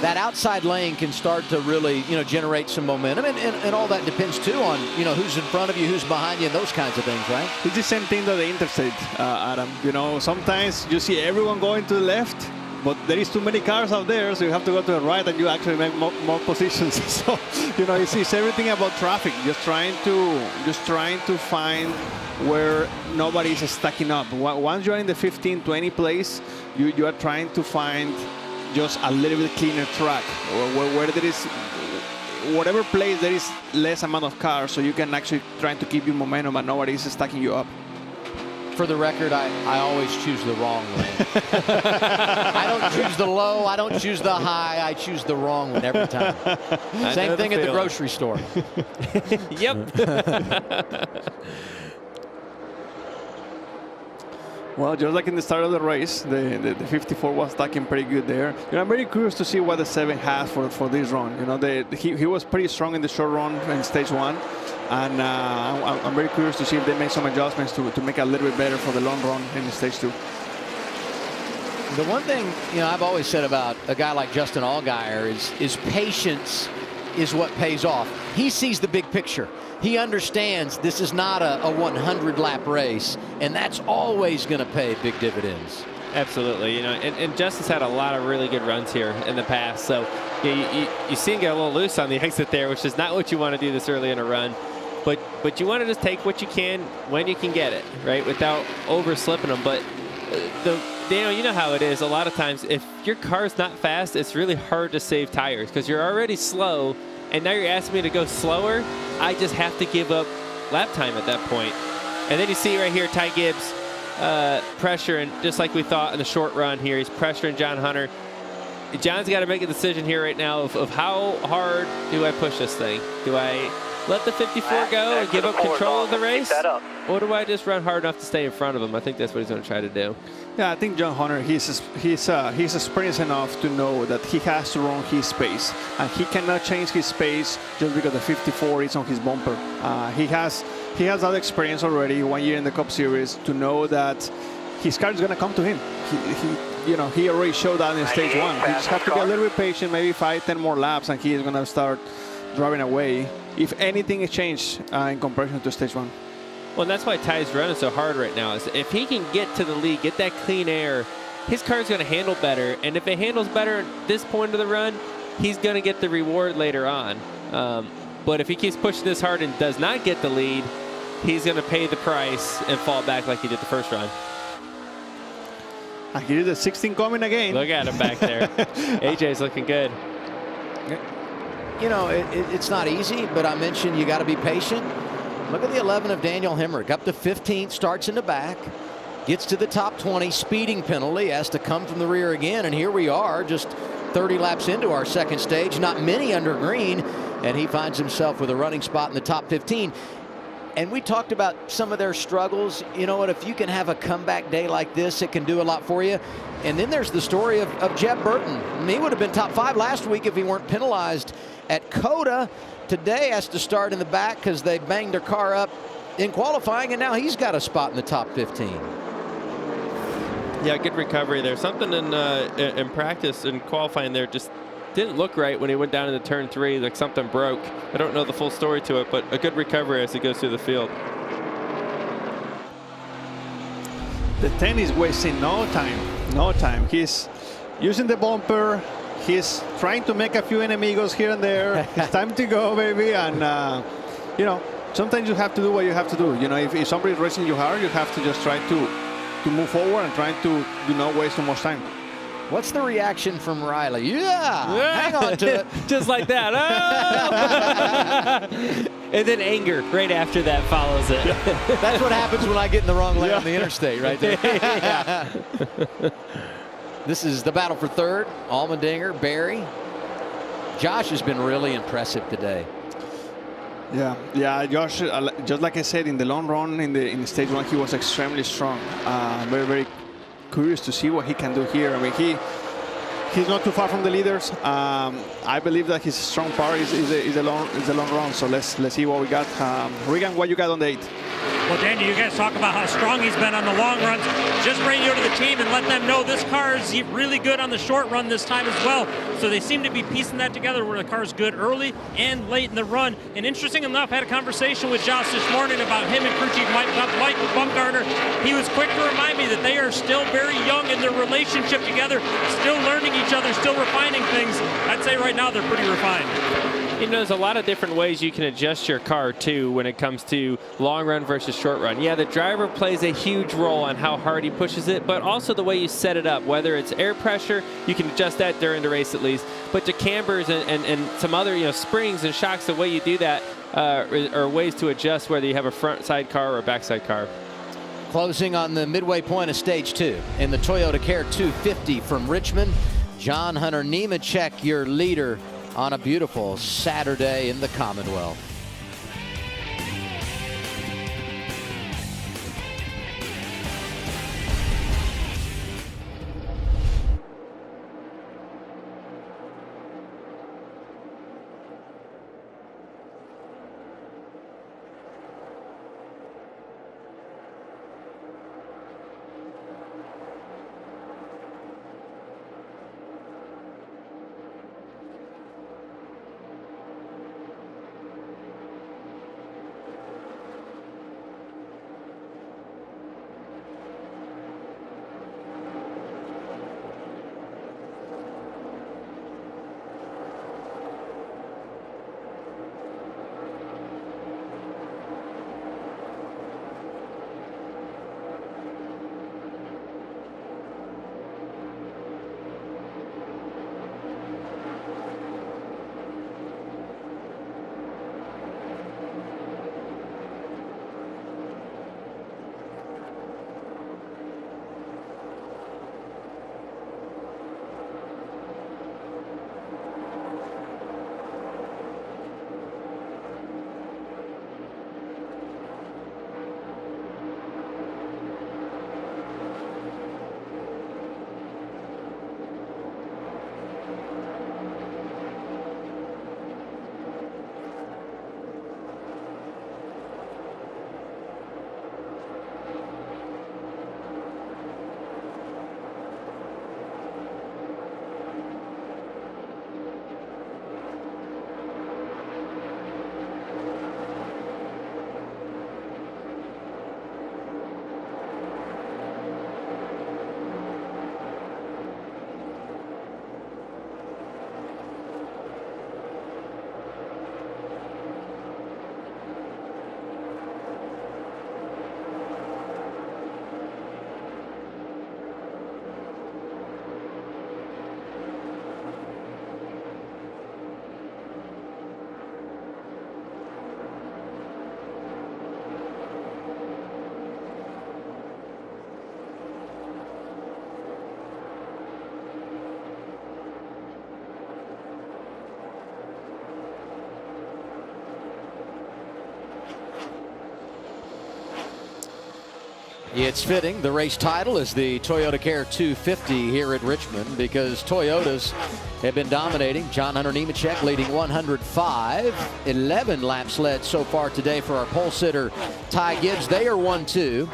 that outside lane can start to really, you know, generate some momentum. And all that depends, too, on, you know, who's in front of you, who's behind you, and those kinds of things, right? It's the same thing that the interstate, Adam. You know, sometimes you see everyone going to the left, but there is too many cars out there, so you have to go to the right, and you actually make more positions. So, you know, it's everything about traffic. Just trying to find where nobody is stacking up. Once you're in the 15, 20 place, you are trying to find just a little bit cleaner track, or where there is, whatever place there is less amount of cars, so you can actually try to keep your momentum and nobody is stacking you up. For the record, I always choose the wrong lane. I don't choose the low, I don't choose the high, I choose the wrong one every time. Same thing at the grocery store. Yep. Well, just like in the start of the race, the 54 was stacking pretty good there. You know, I'm very curious to see what the 7 has for this run. You know, he was pretty strong in the short run in stage 1, and I'm very curious to see if they make some adjustments to make it a little bit better for the long run in stage 2. The one thing, you know, I've always said about a guy like Justin Allgaier is patience is what pays off. He sees the big picture. He understands this is not a 100-lap race, and that's always going to pay big dividends. Absolutely, you know, and Justin's had a lot of really good runs here in the past. So you see him get a little loose on the exit there, which is not what you want to do this early in a run. But you want to just take what you can when you can get it, right, without over-slipping them. But Daniel, you know how it is. A lot of times, if your car's not fast, it's really hard to save tires because you're already slow, and now you're asking me to go slower. I just have to give up lap time at that point. And then you see right here, Ty Gibbs pressuring, just like we thought in the short run here. He's pressuring John Hunter. John's got to make a decision here right now of how hard do I push this thing? Do I let the 54 go and give up control of the race? Or do I just run hard enough to stay in front of him? I think that's what he's going to try to do. Yeah, I think John Hunter, he's experienced enough to know that he has to run his pace, and he cannot change his pace just because the 54 is on his bumper. He has that experience already 1 year in the Cup Series to know that his car is going to come to him. you know, he already showed that in stage 1. You just have to be a little bit patient, maybe 5-10 more laps, and he is going to start driving away. If anything is changed in comparison to stage 1. Well, and that's why Ty's running so hard right now. Is if he can get to the lead, get that clean air, his car's going to handle better. And if it handles better at this point of the run, he's going to get the reward later on. But if he keeps pushing this hard and does not get the lead, he's going to pay the price and fall back like he did the first run. And here's the 16 coming again. Look at him back there. AJ's looking good. You know, it's not easy, but I mentioned you got to be patient. Look at the 11 of Daniel Hemrick, up to 15th, starts in the back, gets to the top 20, speeding penalty, has to come from the rear again, and here we are, just 30 laps into our second stage, not many under green, and he finds himself with a running spot in the top 15. And we talked about some of their struggles. You know what, if you can have a comeback day like this, it can do a lot for you. And then there's the story of Jeb Burton. I mean, he would have been top 5 last week if he weren't penalized at COTA. Today has to start in the back because they banged their car up in qualifying, and now he's got a spot in the top 15. Yeah, good recovery there. Something in practice and qualifying there just didn't look right when he went down into turn 3, like something broke. I don't know the full story to it, but a good recovery as he goes through the field. The 10 is wasting no time. He's using the bumper. He's trying to make a few enemigos here and there. It's time to go, baby. And, you know, sometimes you have to do what you have to do. You know, if somebody's racing you hard, you have to just try to move forward and try to do not waste too much time. What's the reaction from Riley? Yeah, hang on to it. Just like that. Oh! And then anger right after that follows it. That's what happens when I get in the wrong lane on the interstate right there. This is the battle for third. Allmendinger, Barry. Josh has been really impressive today. Yeah, Josh, just like I said, in the long run, in stage 1, he was extremely strong. Very, very curious to see what he can do here. I mean, he's not too far from the leaders. I believe that his strong part is the long run. So let's see what we got. Regan, what you got on the 8? Well, Daniel, you guys talk about how strong he's been on the long runs. Just bring you to the team and let them know this car is really good on the short run this time as well. So they seem to be piecing that together where the car's good early and late in the run. And interesting enough, I had a conversation with Josh this morning about him and crew chief Mike Bumgarner. He was quick to remind me that they are still very young in their relationship together, still learning each other, still refining things. I'd say right now they're pretty refined. You know, there's a lot of different ways you can adjust your car, too, when it comes to long run versus short run. Yeah, the driver plays a huge role on how hard he pushes it, but also the way you set it up. Whether it's air pressure, you can adjust that during the race at least. But the cambers and some other, you know, springs and shocks, the way you do that are ways to adjust whether you have a front side car or a backside car. Closing on the midway point of stage 2 in the ToyotaCare 250 from Richmond. John Hunter Nemechek, your leader on a beautiful Saturday in the Commonwealth. It's fitting the race title is the ToyotaCare 250 here at Richmond because Toyotas have been dominating. John Hunter Nemechek leading 105. 11 laps led so far today for our pole sitter Ty Gibbs. They are 1-2.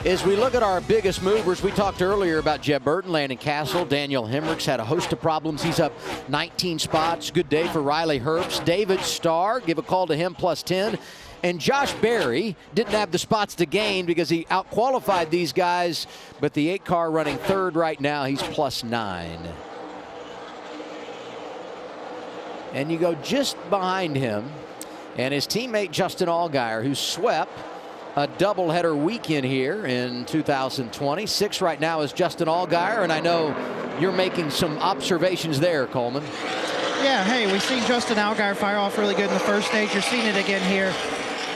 As we look at our biggest movers, we talked earlier about Jeb Burton, Landon Castle. Daniel Hemrick's had a host of problems. He's up 19 spots. Good day for Riley Herbst. David Starr, give a call to him, plus 10. And Josh Berry didn't have the spots to gain because he outqualified these guys, but the 8 car running third right now, he's plus 9. And you go just behind him, and his teammate Justin Allgaier, who swept a doubleheader weekend here in 2020. 6 right now is Justin Allgaier, and I know you're making some observations there, Coleman. Yeah, hey, we've seen Justin Allgaier fire off really good in the first stage. You're seeing it again here.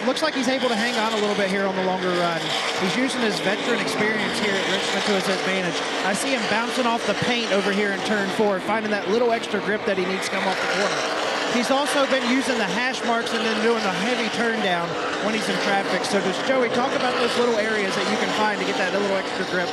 Looks like he's able to hang on a little bit here on the longer run. He's using his veteran experience here at Richmond to his advantage. I see him bouncing off the paint over here in turn 4, finding that little extra grip that he needs to come off the corner. He's also been using the hash marks and then doing a heavy turn down when he's in traffic. So does Joey talk about those little areas that you can find to get that little extra grip?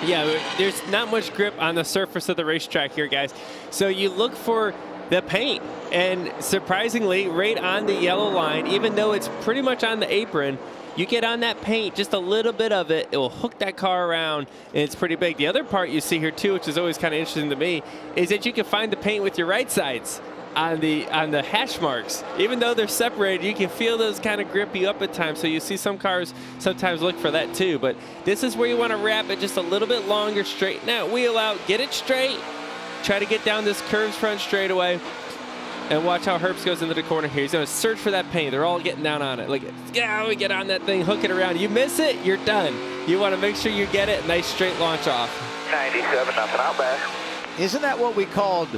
Yeah, there's not much grip on the surface of the racetrack here, guys. So you look for the paint, and surprisingly, right on the yellow line, even though it's pretty much on the apron, you get on that paint, just a little bit of it, it will hook that car around, and it's pretty big. The other part you see here too, which is always kind of interesting to me, is that you can find the paint with your right sides on the hash marks. Even though they're separated, you can feel those kind of grip you up at times. So you see some cars sometimes look for that too. But this is where you want to wrap it just a little bit longer, straighten that wheel out, get it straight, try to get down this curved front straightaway, and watch how Herbst goes into the corner here. He's going to search for that paint. They're all getting down on it. Look, yeah, we get on that thing, hook it around. You miss it, you're done. You want to make sure you get it. Nice straight launch off. 97, nothing out back. Isn't that what we called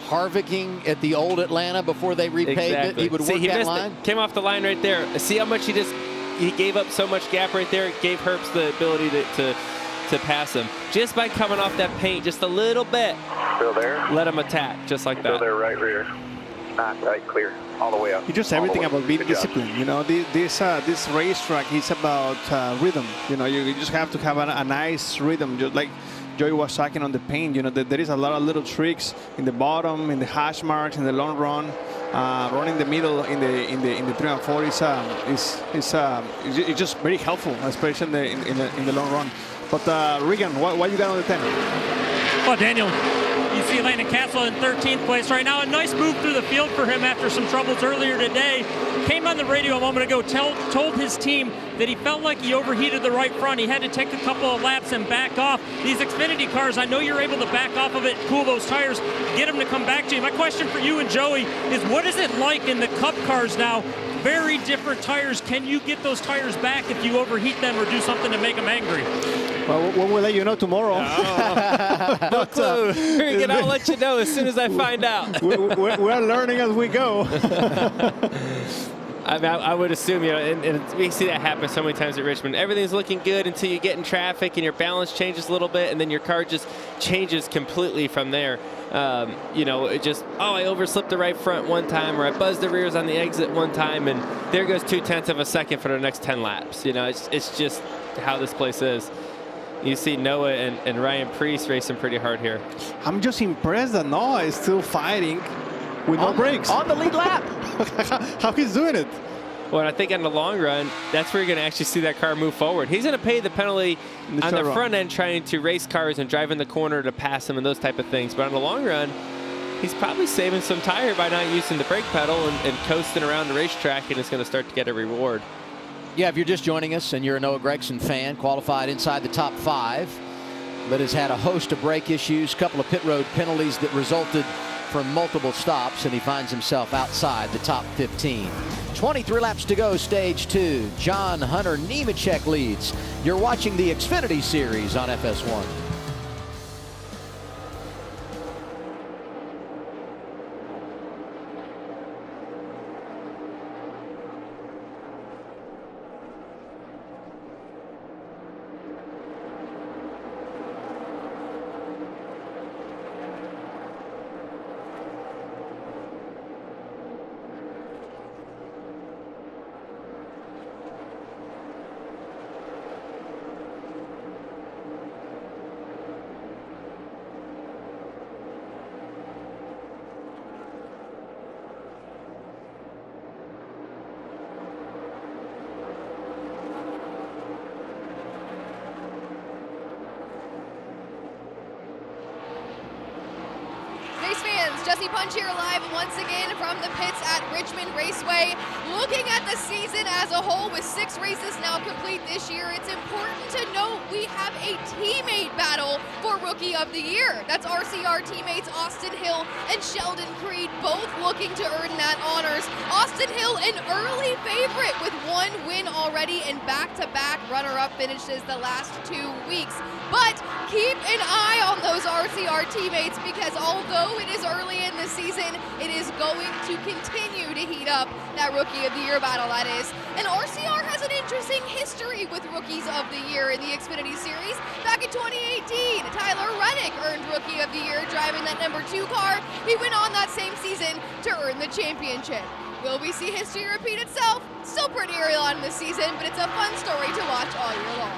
Harvicking at the old Atlanta before they repaved Exactly. it? He would See, work he that missed line? it. Came off the line right there. See how much he gave up so much gap right there? It gave Herbst the ability to pass him. Just by coming off that paint just a little bit. Still there? Let him attack, just like Still that. there, right rear. Not tight, clear. All the way up. It's just everything about being disciplined. You know, this racetrack is about rhythm. You know, you just have to have a nice rhythm, just like Joey was talking on the paint. You know, there is a lot of little tricks in the bottom, in the hash marks, in the long run. Running the middle in the 3 and 4 is just very helpful, especially in the long run. But Regan, what you got on the 10? Well, Daniel, you see Landon Castle in 13th place right now. A nice move through the field for him after some troubles earlier today. Came on the radio a moment ago, told his team that he felt like he overheated the right front. He had to take a couple of laps and back off. These Xfinity cars, I know you're able to back off of it, cool those tires, get them to come back to you. My question for you and Joey is, what is it like in the Cup cars now? Very different tires. Can you get those tires back if you overheat them or do something to make them angry? Well, we'll let you know tomorrow. No clue. I'll let you know as soon as I find out. We're learning as we go. I would assume, you know, and we see that happen so many times at Richmond. Everything's looking good until you get in traffic and your balance changes a little bit, and then your car just changes completely from there. You know, it just, I overslipped the right front one time, or I buzzed the rears on the exit one time, and there goes 0.2 of a second for the next 10 laps. You know, it's just how this place is. You see Noah and Ryan Preece racing pretty hard here. I'm just impressed that Noah is still fighting with no brakes. On the lead lap. How he's doing it. Well, I think in the long run, that's where you're going to actually see that car move forward. He's going to pay the penalty on the front end trying to race cars and drive in the corner to pass them and those type of things. But on the long run, he's probably saving some tire by not using the brake pedal and coasting around the racetrack, and it's going to start to get a reward. Yeah, if you're just joining us and you're a Noah Gragson fan, qualified inside the top 5, but has had a host of brake issues, couple of pit road penalties that resulted from multiple stops, and he finds himself outside the top 15. 23 laps to go, stage 2. John Hunter Nemechek leads. You're watching the Xfinity Series on FS1. Punch here live once again from the pits at Richmond Raceway. Looking at the season as a whole with 6 races now complete this year, it's important to note we have a teammate battle for Rookie of the Year. That's RCR teammates Austin Hill and Sheldon Creed, both looking to earn that honors. Austin Hill, an early favorite with 1 win already and back-to-back runner-up finishes the last 2 weeks. But keep an eye on those RCR teammates because although it is early in the season, it is going to continue to heat up that Rookie of the Year battle, that is. And RCR has an interesting history with Rookies of the Year in the Xfinity Series. Back in 2018, Tyler Reddick earned Rookie of the Year driving that number 2 car. He went on that same season to earn the championship. Will we see history repeat itself? Still pretty early on in the season, but it's a fun story to watch all year long.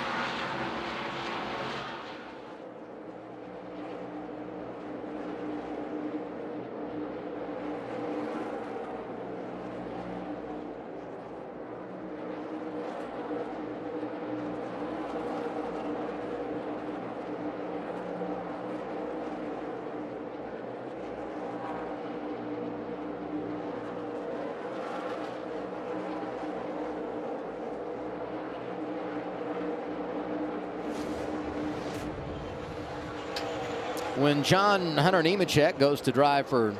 When John Hunter Nemechek goes to drive for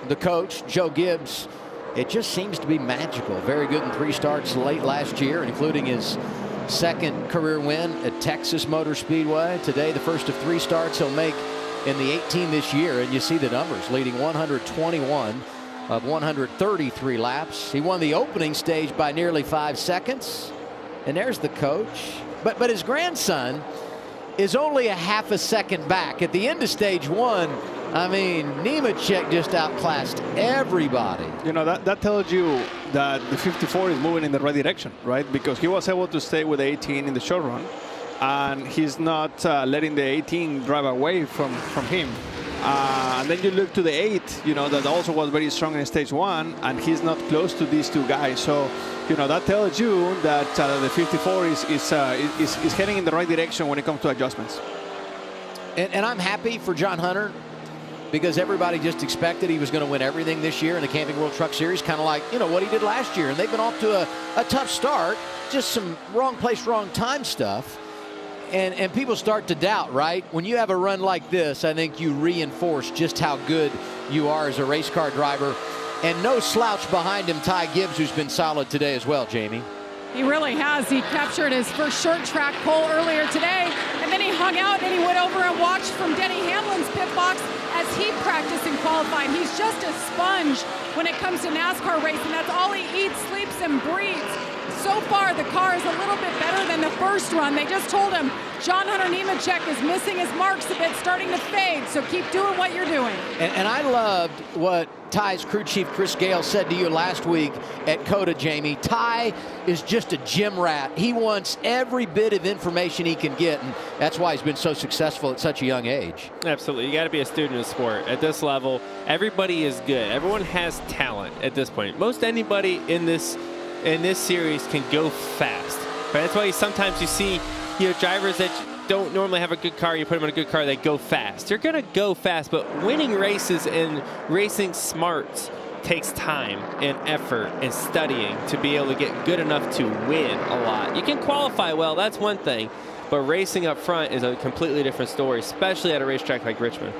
the coach, Joe Gibbs, it just seems to be magical. Very good in 3 starts late last year, including his 2nd career win at Texas Motor Speedway. Today, the first of 3 starts he'll make in the 18 this year, and you see the numbers, leading 121 of 133 laps. He won the opening stage by nearly 5 seconds, and there's the coach. But his grandson is only a half a second back. At the end of stage 1, I mean, Nemechek just outclassed everybody. You know, that tells you that the 54 is moving in the right direction, right? Because he was able to stay with the 18 in the short run, and he's not letting the 18 drive away from him. And then you look to the 8, you know, that also was very strong in stage 1, and he's not close to these 2 guys. So, you know, that tells you that the 54 is heading in the right direction when it comes to adjustments. And I'm happy for John Hunter because everybody just expected he was going to win everything this year in the Camping World Truck Series, kind of like, you know, what he did last year. And they've been off to a tough start, just some wrong place, wrong time stuff. And people start to doubt, right? When you have a run like this, I think you reinforce just how good you are as a race car driver. And no slouch behind him, Ty Gibbs, who's been solid today as well, Jamie. He really has. He captured his first short track pole earlier today, and then he hung out and he went over and watched from Denny Hamlin's pit box as he practiced and qualified. He's just a sponge when it comes to NASCAR racing. That's all he eats, sleeps, and breathes. So far, the car is a little bit better than the first run. They just told him John Hunter Nemechek is missing his marks a bit, starting to fade, so keep doing what you're doing. And I loved what Ty's crew chief Chris Gale said to you last week at COTA, Jamie. Ty is just a gym rat. He wants every bit of information he can get, and that's why he's been so successful at such a young age. Absolutely. You got to be a student of sport. At this level, everybody is good. Everyone has talent at this point. Most anybody in this series can go fast. Right? That's why sometimes you see, you know, drivers that don't normally have a good car, you put them in a good car, they go fast. They're going to go fast, but winning races and racing smarts takes time and effort and studying to be able to get good enough to win a lot. You can qualify well, that's one thing, but racing up front is a completely different story, especially at a racetrack like Richmond.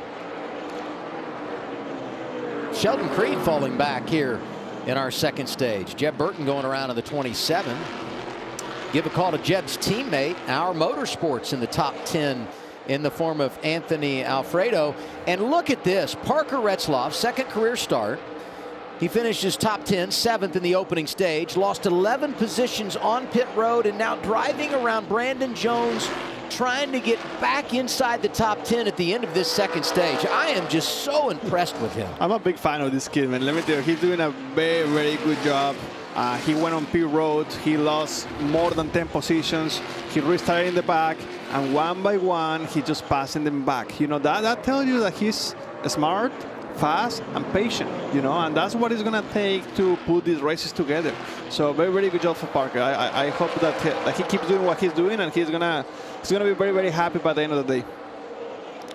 Sheldon Creed falling back here in our 2nd stage. Jeb Burton going around in the 27. Give a call to Jeb's teammate, Our Motorsports, in the top 10 in the form of Anthony Alfredo. And look at this, Parker Retsloth, 2nd career start. He finished his top 10, 7th in the opening stage, lost 11 positions on pit road, and now driving around Brandon Jones, trying to get back inside the top 10 at the end of this 2nd stage. I am just so impressed with him. I'm a big fan of this kid, man. Let me tell you, he's doing a very, very good job. He went on pit road. He lost more than 10 positions. He restarted in the back, and one by one, he just passing them back. You know, that tells you that he's smart, fast, and patient, you know, and that's what it's going to take to put these races together. So very, very good job for Parker. I hope that he keeps doing what he's doing, and he's gonna be very, very happy by the end of the day.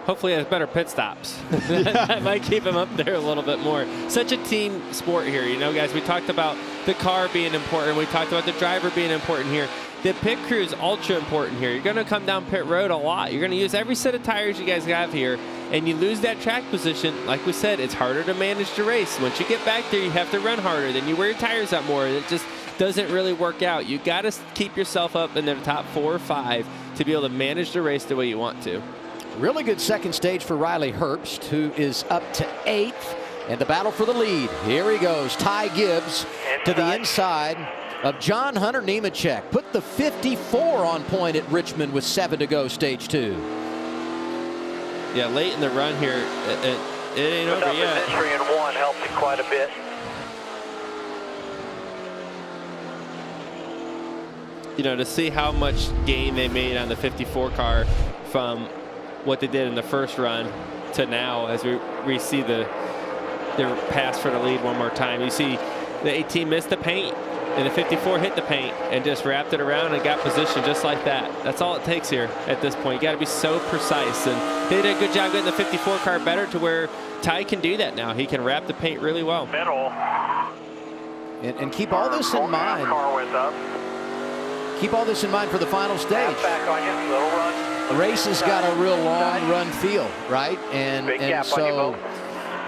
Hopefully he has better pit stops. That might keep him up there a little bit more. Such a team sport here, you know, guys. We talked about the car being important. We talked about the driver being important here. The pit crew is ultra important here. You're going to come down pit road a lot. You're going to use every set of tires you guys have here, and you lose that track position. Like we said, it's harder to manage the race. Once you get back there, you have to run harder. Then you wear your tires out more. It just doesn't really work out. You got to keep yourself up in the top 4 or 5 to be able to manage the race the way you want to. Really good second stage for Riley Herbst, who is up to 8th. And the battle for the lead. Here he goes. Ty Gibbs to the inside of John Hunter Nemechek. Put the 54 on point at Richmond with 7 to go, stage 2. Yeah, late in the run here, it ain't over yet. Entry in 1 helped it quite a bit. You know, to see how much gain they made on the 54 car from what they did in the first run to now, as we see their pass for the lead one more time. You see the 18 missed the paint, and the 54 hit the paint and just wrapped it around and got position just like that. That's all it takes here at this point. You got to be so precise, and they did a good job getting the 54 car better to where Ty can do that now. He can wrap the paint really well. Middle. And keep all this in mind. Car went up. Keep all this in mind for the final stage. Back on you, little run. The race has got a real long run feel, right? And so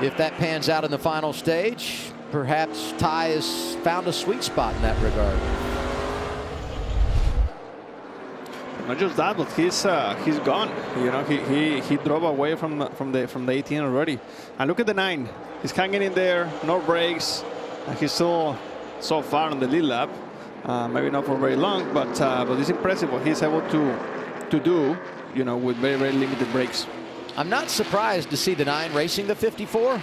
if that pans out in the final stage, perhaps Ty has found a sweet spot in that regard. Not just that, but he's gone. You know, he drove away from the 18 already. And look at the 9. He's hanging in there, no brakes, and he's so far on the lead lap. Maybe not for very long, but it's impressive what he's able to do, you know, with very, very limited brakes. I'm not surprised to see the 9 racing the 54.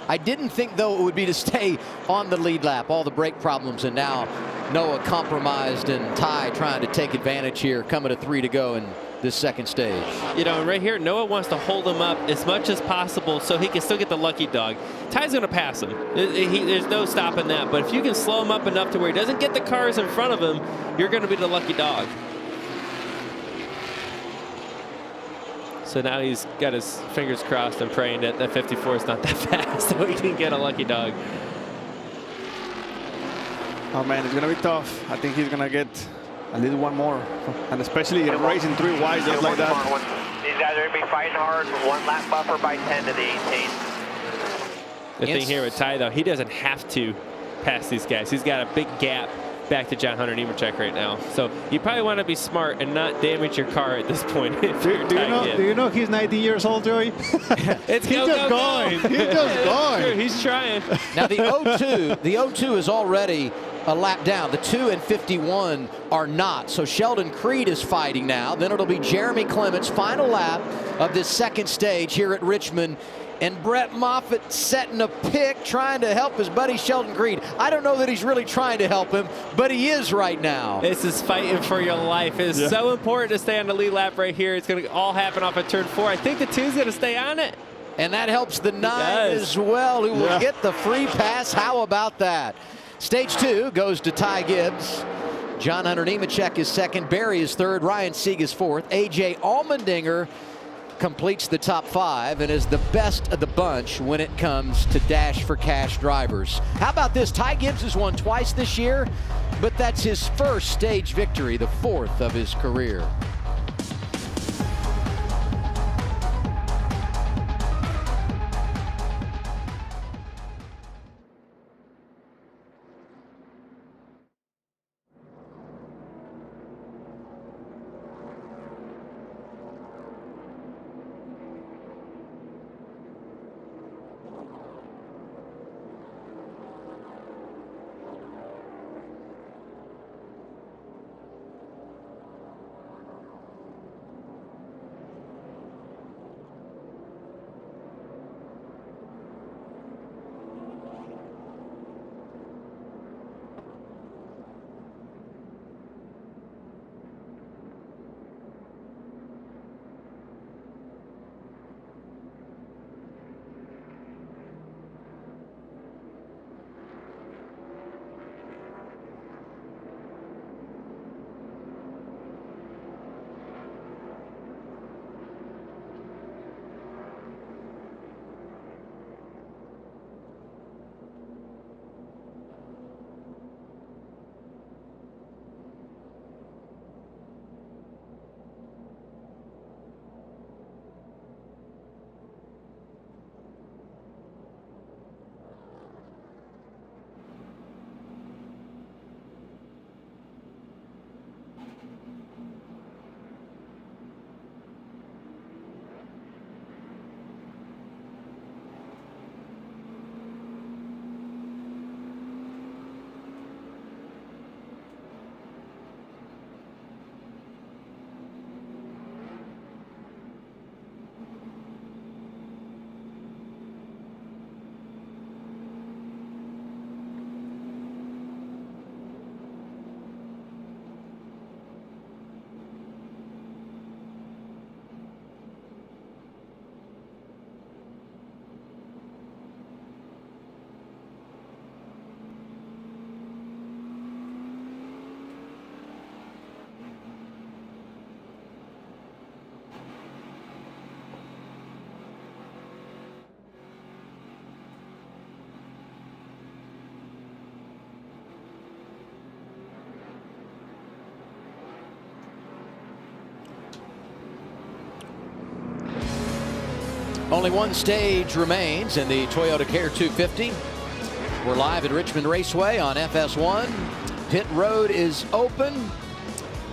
I didn't think, though, it would be to stay on the lead lap, all the brake problems, and now Noah compromised and Ty trying to take advantage here, coming to 3 to go in this second stage. You know, right here, Noah wants to hold him up as much as possible so he can still get the lucky dog. Ty's going to pass him. There's no stopping that. But if you can slow him up enough to where he doesn't get the cars in front of him, you're going to be the lucky dog. So now he's got his fingers crossed and praying that that 54 is not that fast so he can get a lucky dog. Oh man, it's gonna be tough. I think he's gonna get at least one more, and especially racing 3 wide just like that. These guys are gonna be fighting hard. 1 lap buffer by 10 to the 18. The thing here with Ty, though, he doesn't have to pass these guys. He's got a big gap back to John Hunter Nemechek right now. So you probably want to be smart and not damage your car at this point. Do you know he's 19 years old, Joey? He's just going. He's just going. He's trying. Now the 02 is already a lap down. The 2 and 51 are not. So Sheldon Creed is fighting now. Then it'll be Jeremy Clements' final lap of this second stage here at Richmond. And Brett Moffitt setting a pick, trying to help his buddy Sheldon Creed. I don't know that he's really trying to help him, but he is right now. This is fighting for your life. It is so important to stay on the lead lap right here. It's going to all happen off of turn 4. I think the 2's going to stay on it. And that helps the 9 as well, who will get the free pass. How about that? Stage 2 goes to Ty Gibbs. John Hunter Nemechek is second. Barry is third. Ryan Sieg is fourth. A.J. Allmendinger completes the top 5 and is the best of the bunch when it comes to Dash for Cash drivers. How about this? Ty Gibbs has won twice this year, but that's his first stage victory, the 4th of his career. Only one stage remains in the ToyotaCare 250. We're live at Richmond Raceway on FS1. Pit road is open,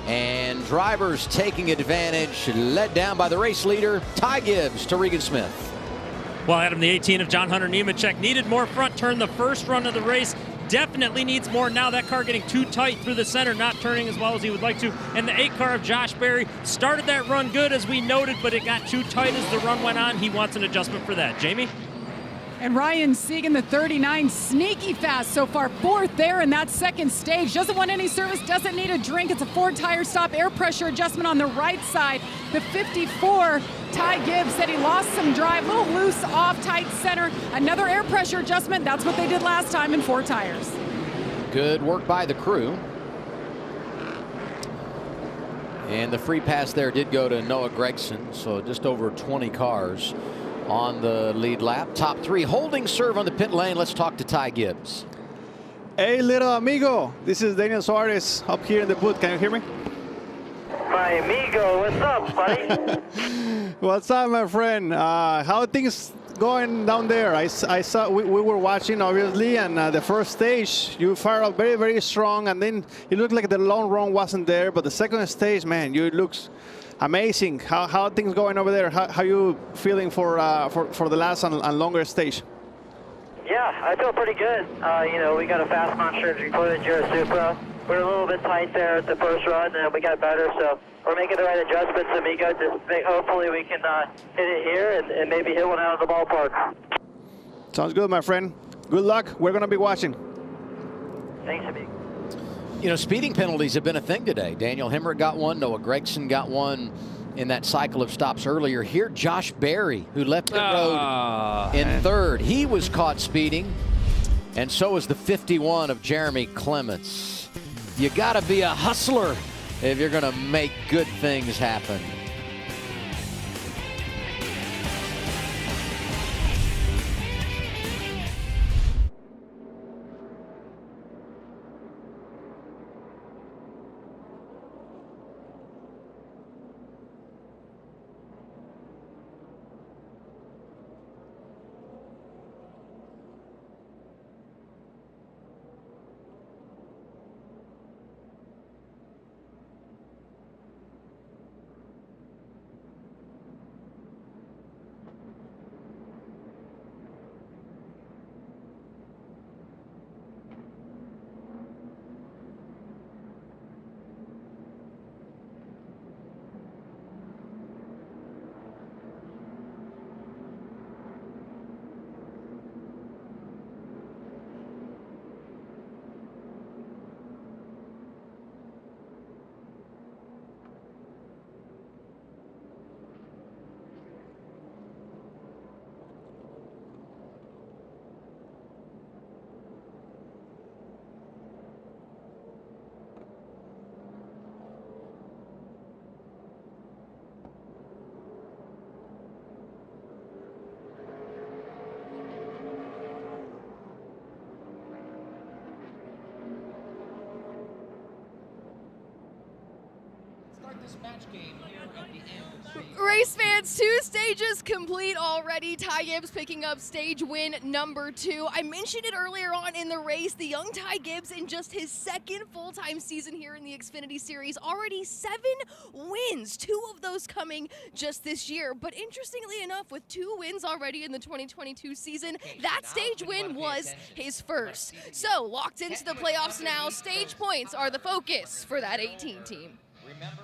and drivers taking advantage, led down by the race leader, Ty Gibbs to Regan Smith. Well, Adam, the 18 of John Hunter Nemechek needed more front turn the first run of the race. Definitely needs more now. That car getting too tight through the center, not turning as well as he would like to. And the 8 car of Josh Berry started that run good, as we noted, but it got too tight as the run went on. He wants an adjustment for that. Jamie? And Ryan Segan, the 39, sneaky fast so far. 4th there in that second stage. Doesn't want any service, doesn't need a drink. It's a 4-tire stop, air pressure adjustment on the right side. The 54, Ty Gibbs, said he lost some drive, a little loose off tight center. Another air pressure adjustment. That's what they did last time in 4 tires. Good work by the crew. And the free pass there did go to Noah Gragson, so just over 20 cars on the lead lap. Top 3 holding serve on the pit lane. Let's talk to Ty Gibbs. Hey, little amigo. This is Daniel Suarez up here in the booth. Can you hear me? My amigo, what's up, buddy? What's up, my friend? How are things going down there? I saw we were watching, obviously, and the first stage you fired up very, very strong, and then it looked like the long run wasn't there. But the second stage, man, it looks amazing. How are things going over there? How you feeling for the last and longer stage? Yeah, I feel pretty good. You know, we got a fast monster Toyota GR Supra. We're a little bit tight there at the first run, and we got better, so we're making the right adjustments, amigo. Hopefully we can hit it here and maybe hit one out of the ballpark. Sounds good, my friend. Good luck. We're going to be watching. Thanks, amigo. You know, speeding penalties have been a thing today. Daniel Hemrick got one. Noah Gragson got one in that cycle of stops earlier. Here, Josh Berry, who left the road in 3rd. He was caught speeding, and so was the 51 of Jeremy Clements. You got to be a hustler if you're going to make good things happen. Race fans, 2 stages complete already. Ty Gibbs picking up stage win number 2. I mentioned it earlier on in the race. The young Ty Gibbs, in just his 2nd full-time season here in the Xfinity Series, already 7 wins, 2 of those coming just this year. But interestingly enough, with 2 wins already in the 2022 season, that stage win was his first. So locked into the playoffs now. Stage points are the focus for that 18 team. Remember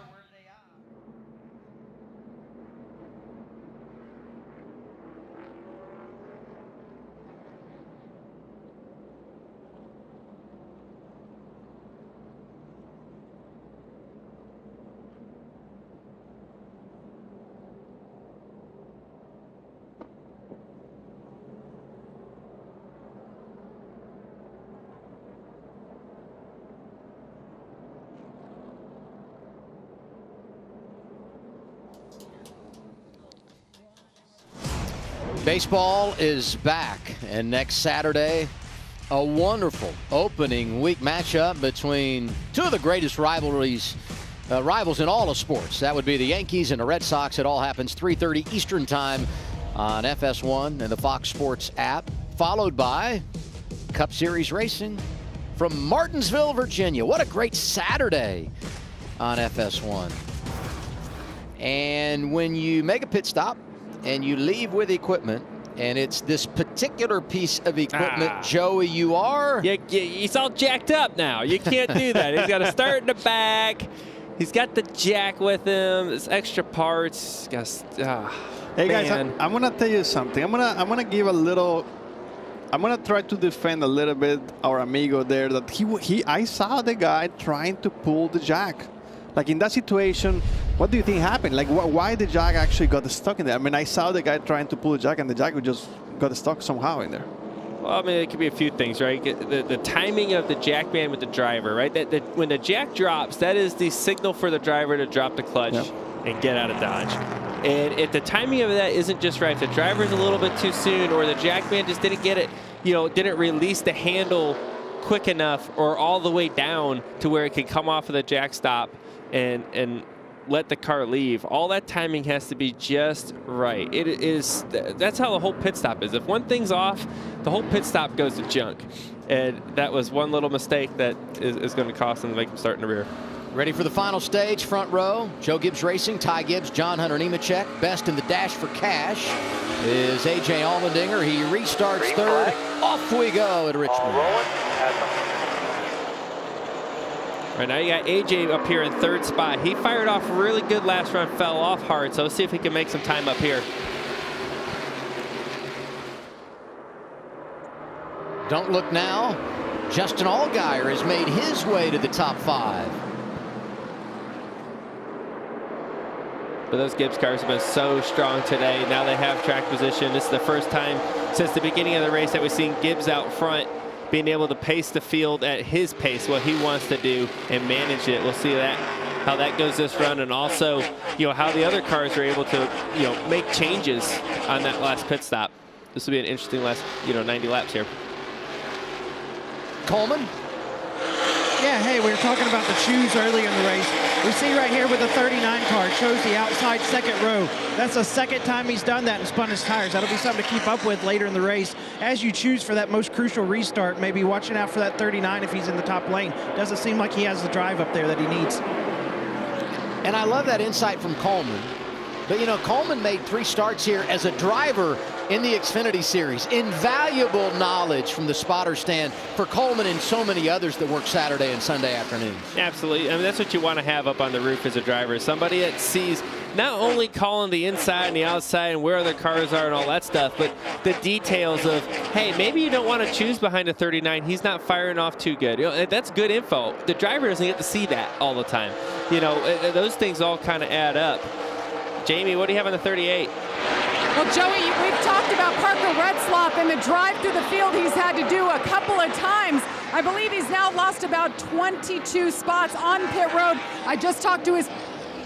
Baseball is back, and next Saturday, a wonderful opening week matchup between 2 of the greatest rivals in all of sports. That would be the Yankees and the Red Sox. It all happens 3:30 Eastern time on FS1 and the Fox Sports app, followed by Cup Series racing from Martinsville, Virginia. What a great Saturday on FS1. And when you make a pit stop and you leave with equipment, and it's this particular piece of equipment, Joey, you are? Yeah, he's all jacked up now. You can't do that. He's got to start in the back. He's got the jack with him. There's extra parts. Hey guys, I'm gonna tell you something. I'm gonna give a little. I'm gonna try to defend a little bit our amigo there. That I saw the guy trying to pull the jack. Like in that situation, what do you think happened? Like why the jack actually got stuck in there? I mean, I saw the guy trying to pull the jack, and the jack just got stuck somehow in there. Well, I mean, it could be a few things, right? The timing of the jack band with the driver, right? That when the jack drops, that is the signal for the driver to drop the clutch and get out of Dodge. And if the timing of that isn't just right, if the driver's a little bit too soon, or the jack band just didn't get it, didn't release the handle quick enough or all the way down to where it could come off of the jack stop and let the car leave. All that timing has to be just right. That's how the whole pit stop is. If one thing's off, the whole pit stop goes to junk. And that was one little mistake that is going to cost them to make them start in the rear. Ready for the final stage, front row. Joe Gibbs Racing, Ty Gibbs, John Hunter Nemechek. Best in the dash for cash is A.J. Allmendinger. He restarts third. Off we go at Richmond. Right now you got AJ up here in third spot. He fired off really good last run, fell off hard. So let's see if he can make some time up here. Don't look now. Justin Allgaier has made his way to the top 5. But those Gibbs cars have been so strong today. Now they have track position. This is the first time since the beginning of the race that we've seen Gibbs out front, being able to pace the field at his pace, what he wants to do, and manage it. We'll see how that goes this run, and also, how the other cars are able to, make changes on that last pit stop. This will be an interesting last, 90 laps here. Coleman? Yeah, hey, we were talking about the choose early in the race. We see right here with the 39 car, chose the outside second row. That's the second time he's done that and spun his tires. That'll be something to keep up with later in the race. As you choose for that most crucial restart, maybe watching out for that 39 if he's in the top lane. Doesn't seem like he has the drive up there that he needs. And I love that insight from Coleman. But, Coleman made 3 starts here as a driver in the Xfinity Series. Invaluable knowledge from the spotter stand for Coleman and so many others that work Saturday and Sunday afternoons. Absolutely. I mean, that's what you want to have up on the roof as a driver. Somebody that sees not only calling the inside and the outside and where other cars are and all that stuff, but the details of, hey, maybe you don't want to choose behind a 39. He's not firing off too good. That's good info. The driver doesn't get to see that all the time. Those things all kind of add up. Jamie, what do you have on the 38? Well, Joey, we've talked about Parker Retsloth and the drive through the field he's had to do a couple of times. I believe he's now lost about 22 spots on pit road. I just talked to his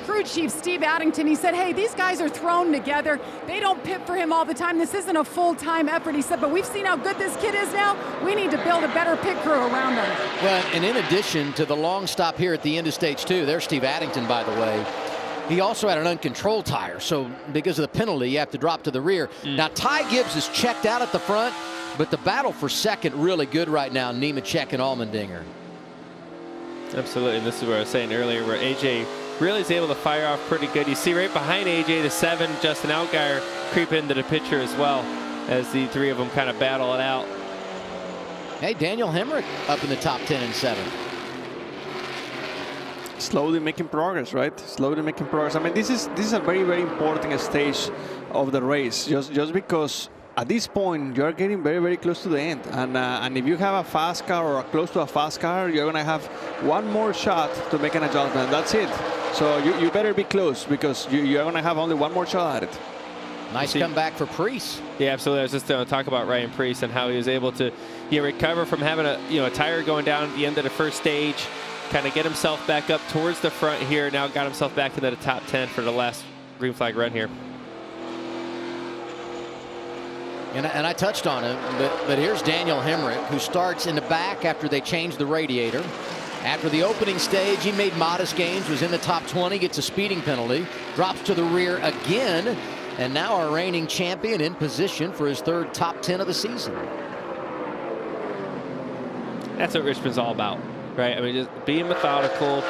crew chief, Steve Addington. He said, hey, these guys are thrown together. They don't pit for him all the time. This isn't a full-time effort. He said, but we've seen how good this kid is now. We need to build a better pit crew around him. Well, and in addition to the long stop here at the end of stage 2, there's Steve Addington, by the way. He also had an uncontrolled tire, so because of the penalty, you have to drop to the rear. Now, Ty Gibbs is checked out at the front, but the battle for second really good right now, Nemechek and Allmendinger. Absolutely, and this is what I was saying earlier, where AJ really is able to fire off pretty good. You see right behind AJ, the 7, Justin Allgaier, creep into the picture as well, as the 3 of them kind of battle it out. Hey, Daniel Hemrick up in the top 10 and 7. Slowly making progress, right? Slowly making progress. I mean, this is a very, very important stage of the race, just because at this point you're getting very, very close to the end, and if you have a fast car or close to a fast car, you're gonna have one more shot to make an adjustment. That's it. So you better be close, because you're gonna have only one more shot at it. Nice comeback for Preece. Yeah, absolutely. I was just going to talk about Ryan Preece and how he was able to recover from having a tire going down at the end of the first stage, kind of get himself back up towards the front here. Now got himself back into the top 10 for the last green flag run here. And I touched on it, but here's Daniel Hemrick, who starts in the back after they changed the radiator. After the opening stage, he made modest gains, was in the top 20, gets a speeding penalty, drops to the rear again, And now our reigning champion in position for his third top 10 of the season. That's what Richmond's all about, right? I mean, just being methodical.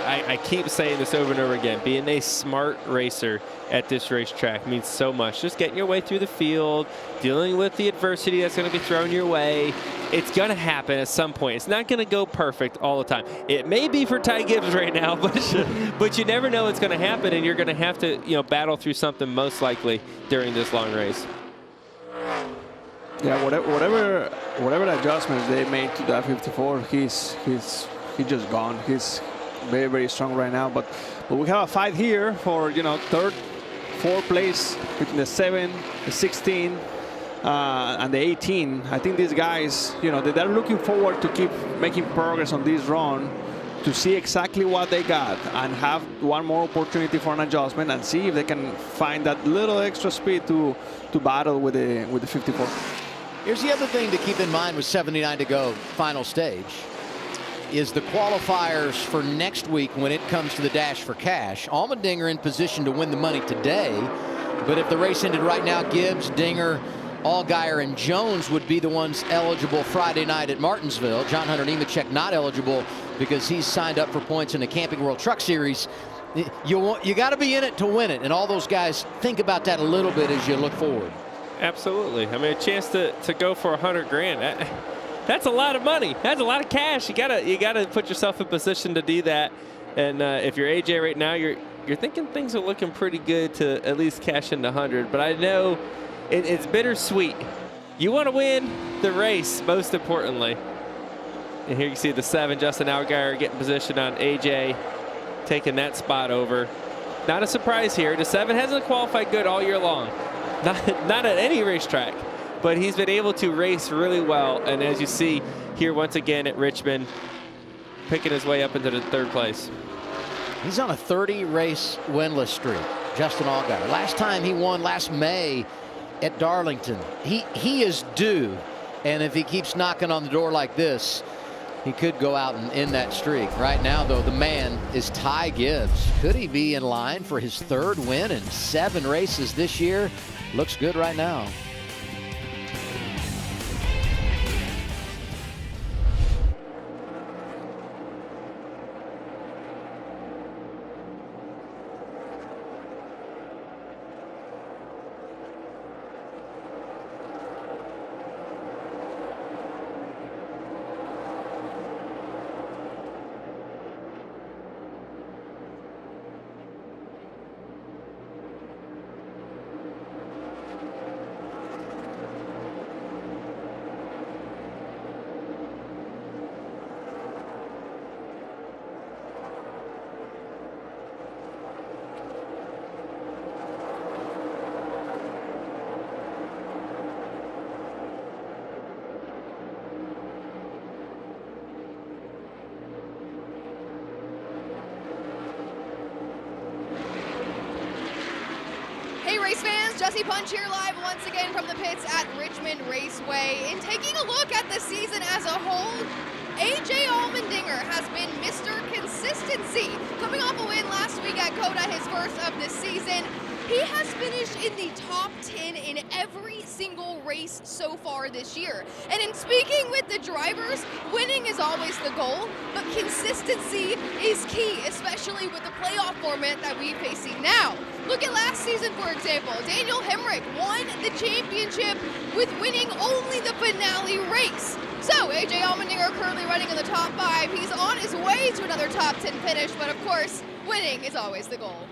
I keep saying this over and over again. Being a smart racer at this racetrack means so much. Just getting your way through the field, dealing with the adversity that's going to be thrown your way. It's going to happen at some point. It's not going to go perfect all the time. It may be for Ty Gibbs right now, but you never know what's going to happen, and you're going to have to, battle through something most likely during this long race. Yeah, whatever adjustments they made to that 54, he's just gone. He's very, very strong right now. But we have a fight here for third, fourth place between the 7, the 16, and the 18. I think these guys, they're looking forward to keep making progress on this run, to see exactly what they got and have one more opportunity for an adjustment and see if they can find that little extra speed to battle with the 54. Here's the other thing to keep in mind with 79 to go, final stage, is the qualifiers for next week when it comes to the Dash for Cash. Allmendinger in position to win the money today, but if the race ended right now, Gibbs, Dinger, Allgaier, and Jones would be the ones eligible Friday night at Martinsville. John Hunter Nemechek not eligible because he's signed up for points in the Camping World Truck Series. You got to be in it to win it, and all those guys think about that a little bit as you look forward. Absolutely. I mean, a chance to go for $100 grand. That's a lot of money. That's a lot of cash. You gotta put yourself in position to do that. And if you're AJ right now, you're thinking things are looking pretty good to at least cash into 100. But I know it's bittersweet. You want to win the race, most importantly. And here you see the 7, Justin Allgaier, getting position on AJ, taking that spot over. Not a surprise here. The 7 hasn't qualified good all year long. Not at any racetrack, but he's been able to race really well. And as you see here once again at Richmond, picking his way up into the 3rd place. He's on a 30-race winless streak, Justin Allgaier. Last time he won last May at Darlington. He is due, and if he keeps knocking on the door like this, he could go out and end that streak. Right now, though, the man is Ty Gibbs. Could he be in line for his 3rd win in 7 races this year? Looks good right now. Race fans, Jesse Punch here live once again from the pits at Richmond Raceway. In taking a look at the season as a whole, AJ Allmendinger has been Mr. Consistency. Coming off a win last week at COTA, his first of the season, he has finished in the top 10 in every single race so far this year. And in speaking with the drivers, winning is always the goal, but consistency is key, especially with the playoff format that we're facing now. Look at last season, for example. Daniel Hemrick won the championship with winning only the finale race. So AJ Allmendinger currently running in the top 5. He's on his way to another top 10 finish, but of course, winning is always the goal.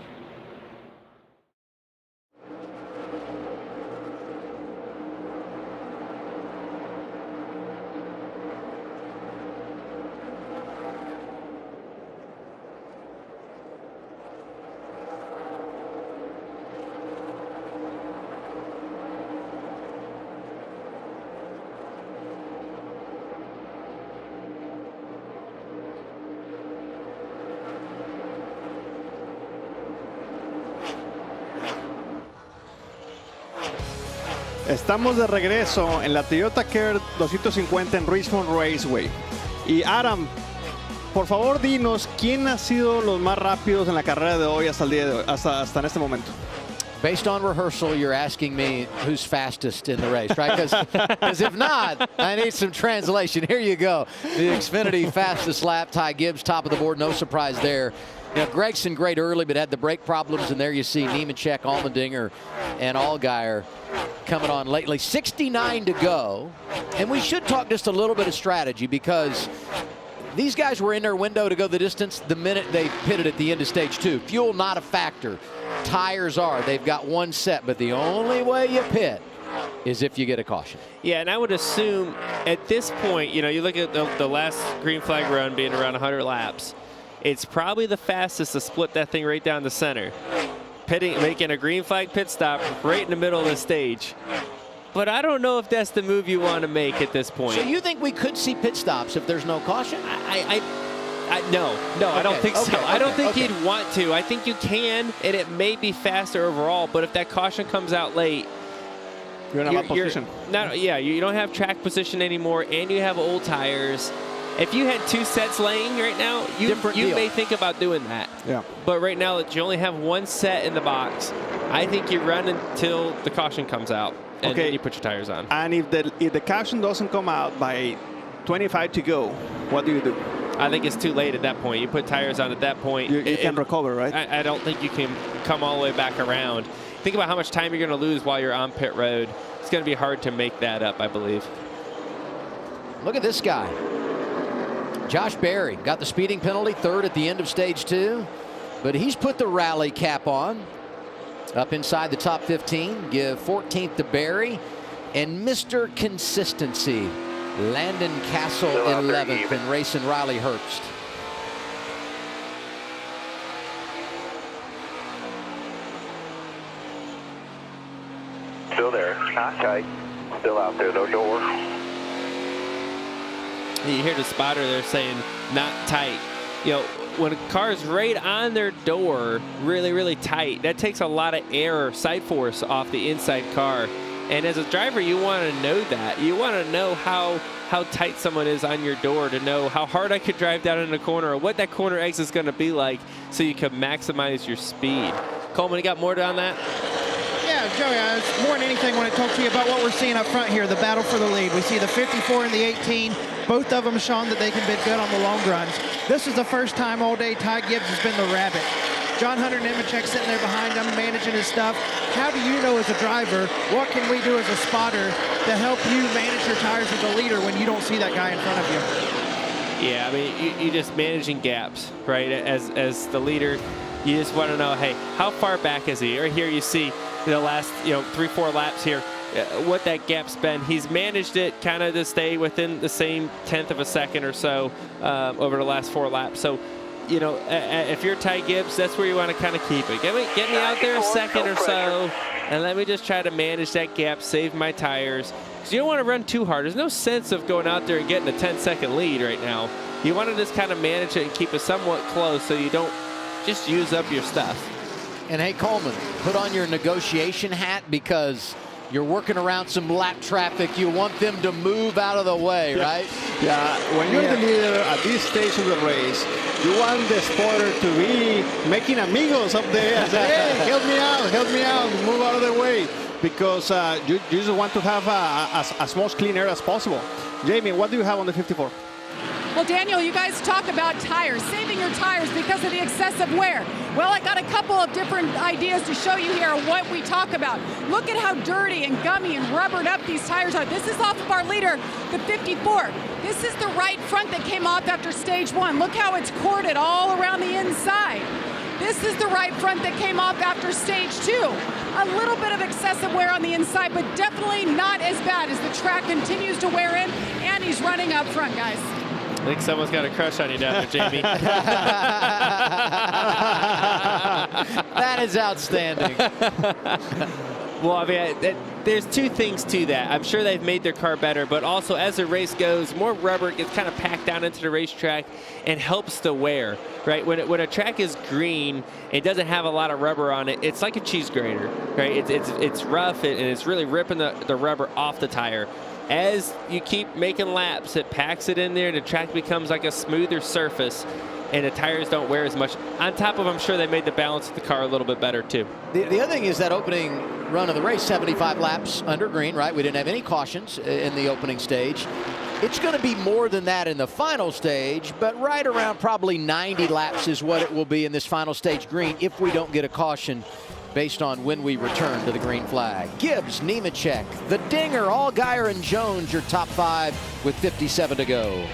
Estamos de regreso en la ToyotaCare 250 en Richmond Raceway. Y Adam, por favor dinos quién ha sido los más rápidos en la carrera de hoy hasta el día de hoy, hasta en este momento. Based on rehearsal, you're asking me who's fastest in the race, right? Because if not, I need some translation. Here you go. The Xfinity Fastest Lap. Ty Gibbs, top of the board. No surprise there. You know, Gregson great early, but had the brake problems, and there you see Nemechek, Allmendinger, and Allgaier coming on lately. 69 to go, and we should talk just a little bit of strategy because these guys were in their window to go the distance the minute they pitted at the end of stage 2. Fuel not a factor. Tires are. They've got one set, but the only way you pit is if you get a caution. Yeah, and I would assume at this point, you know, you look at the last green flag run being around 100 laps, it's probably the fastest to split that thing right down the center. Making a green flag pit stop right in the middle of the stage. But I don't know if that's the move you want to make at this point. So you think we could see pit stops if there's no caution? No, okay, I don't think so. I don't think you'd want to. I think you can, and it may be faster overall, but if that caution comes out late, you're in a bad position. You don't have track position anymore, and you have old tires. If you had 2 sets laying right now, you may think about doing that. Yeah. But right now that you only have 1 set in the box, I think you run until the caution comes out, and then you put your tires on. And if the caution doesn't come out by 25 to go, what do you do? I think it's too late at that point. You put tires on at that point. You can recover, right? I don't think you can come all the way back around. Think about how much time you're going to lose while you're on pit road. It's going to be hard to make that up, I believe. Look at this guy. Josh Berry got the speeding penalty, 3rd at the end of stage 2, but he's put the rally cap on. Up inside the top 15, give 14th to Berry, and Mr. Consistency, Landon Castle 11th, and racing Riley Herbst. Still there, not tight, still out there, no door. You hear the spotter there saying not tight. You know, when a car is right on their door, really, really tight, that takes a lot of air or side force off the inside car. And as a driver, you want to know that. You want to know how tight someone is on your door, to know how hard I could drive down in the corner or what that corner exit is going to be like, so you can maximize your speed. Coleman, you got more on that? Yeah, Joey, more than anything, I want to talk to you about what we're seeing up front here, the battle for the lead. We see the 54 and the 18. Both of them shown that they can be good on the long runs. This is the first time all day Ty Gibbs has been the rabbit. John Hunter Nemechek sitting there behind him, managing his stuff. How do you know as a driver, what can we do as a spotter to help you manage your tires as a leader when you don't see that guy in front of you? Yeah, I mean, you're just managing gaps, right? As the leader, you just want to know, hey, how far back is he? Or here you see the last, 3-4 laps here, what that gap's been. He's managed it kind of to stay within the same 1/10 of a second or so over the last 4 laps. So, if you're Ty Gibbs, that's where you want to kind of keep it. Get me out there a second or so, and let me just try to manage that gap, save my tires. Because you don't want to run too hard. There's no sense of going out there and getting a 10-second lead right now. You want to just kind of manage it and keep it somewhat close so you don't just use up your stuff. And hey, Coleman, put on your negotiation hat because you're working around some lap traffic. You want them to move out of the way, right? Yeah, when you're the leader at this stage of the race, you want the spotter to be making amigos up there and say, hey, help me out, move out of the way. Because you just want to have as much clean air as possible. Jamie, what do you have on the 54? Well, Daniel, you guys talk about tires, saving your tires because of the excessive wear. Well, I got a couple of different ideas to show you here what we talk about. Look at how dirty and gummy and rubbered up these tires are. This is off of our leader, the 54. This is the right front that came off after stage 1. Look how it's corded all around the inside. This is the right front that came off after stage 2. A little bit of excessive wear on the inside, but definitely not as bad as the track continues to wear in, and he's running up front, guys. I think someone's got a crush on you down there, Jamie. That is outstanding. Well, I mean, there's 2 things to that. I'm sure they've made their car better, but also as the race goes, more rubber gets kind of packed down into the racetrack and helps the wear, right? When a track is green, it doesn't have a lot of rubber on it. It's like a cheese grater, right? It's rough and it's really ripping the rubber off the tire. As you keep making laps, it packs it in there and the track becomes like a smoother surface. and the tires don't wear as much. On top of, I'm sure they made the balance of the car a little bit better too. The other thing is that opening run of the race, 75 laps under green, right? We didn't have any cautions in the opening stage. It's going to be more than that in the final stage, but right around probably 90 laps is what it will be in this final stage green if we don't get a caution based on when we return to the green flag. Gibbs, Nemechek, the Dinger, Allgaier and Jones, your top 5 with 57 to go.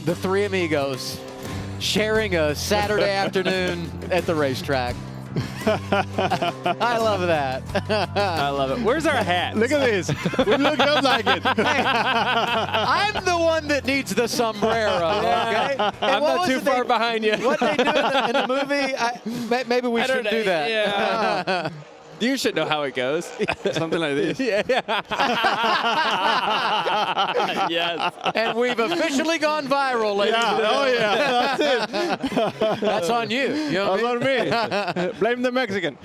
The three amigos sharing a Saturday afternoon at the racetrack. I love that. I love it. Where's our hat? Look at this. We look just like it. Hey, I'm the one that needs the sombrero, okay? I'm not too far behind you. What they do in the movie, maybe we should do that. Yeah. You should know how it goes. Something like this. Yeah. Yes. And we've officially gone viral, ladies and gentlemen. Oh, yeah. That's it. That's on you. You know what That's on me. Blame the Mexican.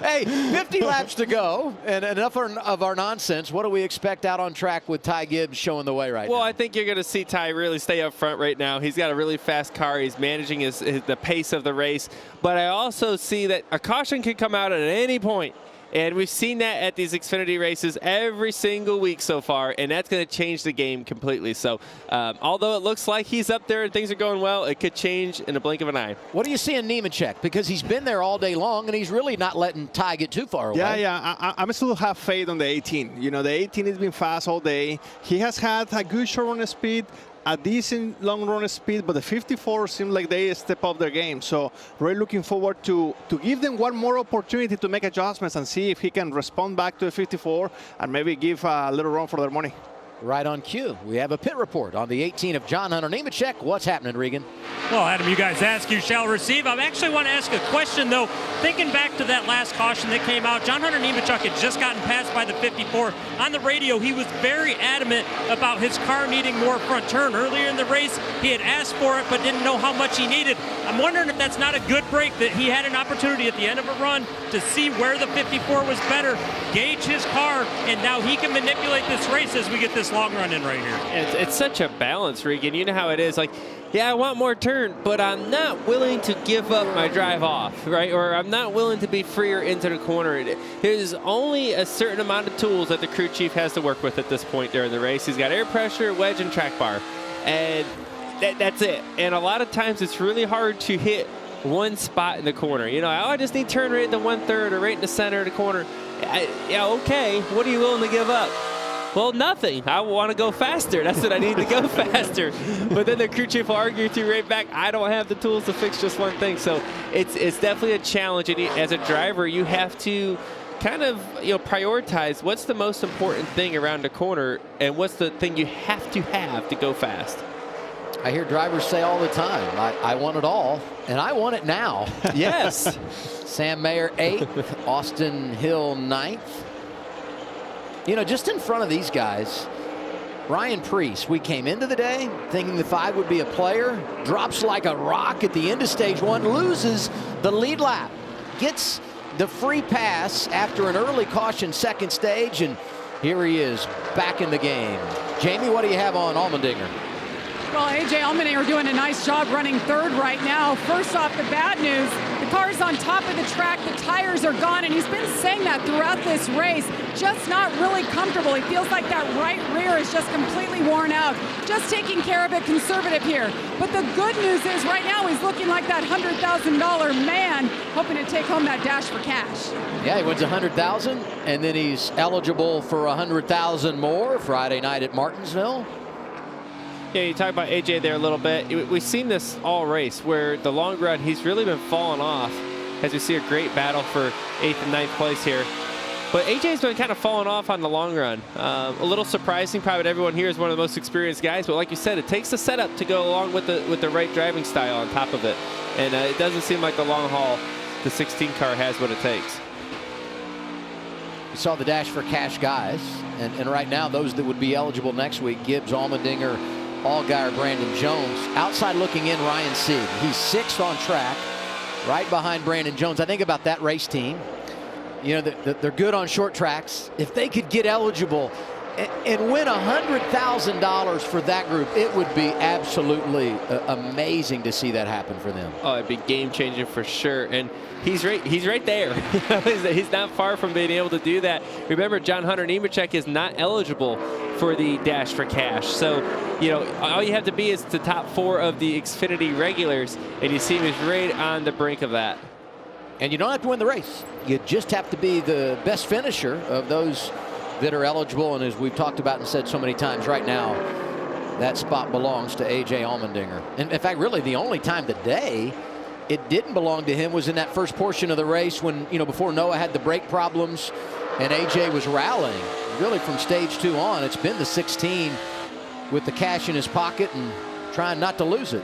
Hey, 50 laps to go, and enough of our nonsense. What do we expect out on track with Ty Gibbs showing the way right now? Well, I think you're going to see Ty really stay up front right now. He's got a really fast car. He's managing the pace of the race. But I also see that a caution can come out at any point. And we've seen that at these Xfinity races every single week so far, and that's going to change the game completely. So although it looks like he's up there and things are going well, it could change in a blink of an eye. What do you see in Nemechek? Because he's been there all day long, and he's really not letting Ty get too far away. Yeah. I still have faith on the 18. You know, the 18 has been fast all day. He has had a good short run speed, a decent long run speed, but the 54 seems like they step up their game. So really looking forward to give them one more opportunity to make adjustments and see if he can respond back to the 54 and maybe give a little run for their money. Right on cue. We have a pit report on the 18 of John Hunter Nemechek. What's happening, Regan? Well, Adam, you guys ask, you shall receive. I actually want to ask a question, though. Thinking back to that last caution that came out, John Hunter Nemechek had just gotten passed by the 54. On the radio, he was very adamant about his car needing more front turn. Earlier in the race, he had asked for it, but didn't know how much he needed. I'm wondering if that's not a good break, that he had an opportunity at the end of a run to see where the 54 was better, gauge his car, and now he can manipulate this race as we get this long run in right here. It's such a balance, Regan. You know how it is. Like, yeah, I want more turn, but I'm not willing to give up my drive off, right? Or I'm not willing to be freer into the corner. There's only a certain amount of tools that the crew chief has to work with at this point during the race. He's got air pressure, wedge, and track bar. And that's it. And a lot of times it's really hard to hit one spot in the corner. You know, I just need turn right in the 1/3 or right in the center of the corner. Yeah, okay. What are you willing to give up? Well, nothing. I want to go faster. That's what I need to go faster. But then the crew chief will argue with you right back. I don't have the tools to fix just one thing. So it's definitely a challenge. And as a driver, you have to kind of prioritize what's the most important thing around the corner and what's the thing you have to go fast. I hear drivers say all the time, I want it all, and I want it now. Yes. Sam Mayer 8th, Austin Hill 9th. You know, just in front of these guys, Ryan Preece, we came into the day thinking the 5 would be a player, drops like a rock at the end of stage 1, loses the lead lap, gets the free pass after an early caution second stage, and here he is back in the game. Jamie, what do you have on Allmendinger? Well, A.J. Allmendinger doing a nice job running 3rd right now. First off, the bad news, the car's on top of the track, the tires are gone, and he's been saying that throughout this race, just not really comfortable. He feels like that right rear is just completely worn out. Just taking care of it conservative here. But the good news is right now he's looking like that $100,000 man, hoping to take home that dash for cash. Yeah, he wins $100,000, and then he's eligible for $100,000 more Friday night at Martinsville. Yeah, you talk about AJ there a little bit. We've seen this all race where the long run, he's really been falling off as we see a great battle for 8th and 9th place here. But AJ's been kind of falling off on the long run. A little surprising, probably everyone here is one of the most experienced guys, but like you said, it takes a setup to go along with the right driving style on top of it. And it doesn't seem like the long haul, the 16 car has what it takes. You saw the dash for cash guys, and right now those that would be eligible next week, Gibbs, Allmendinger, Allgaier, Brandon Jones. Outside looking in, Ryan Sieg. He's 6th on track, right behind Brandon Jones. I think about that race team. You know, they're good on short tracks. If they could get eligible and win $100,000 for that group, it would be absolutely amazing to see that happen for them. Oh, it'd be game-changing for sure. And he's right there. He's not far from being able to do that. Remember, John Hunter Nemechek is not eligible for the dash for cash. So, you know, all you have to be is the top 4 of the Xfinity regulars, and you see him is right on the brink of that. And you don't have to win the race. You just have to be the best finisher of those that are eligible. And as we've talked about and said so many times, right now, that spot belongs to A.J. Allmendinger. And in fact, really the only time today it didn't belong to him was in that first portion of the race when, you know, before Noah had the brake problems and A.J. was rallying. Really from stage 2 on, it's been the 16 with the cash in his pocket and trying not to lose it.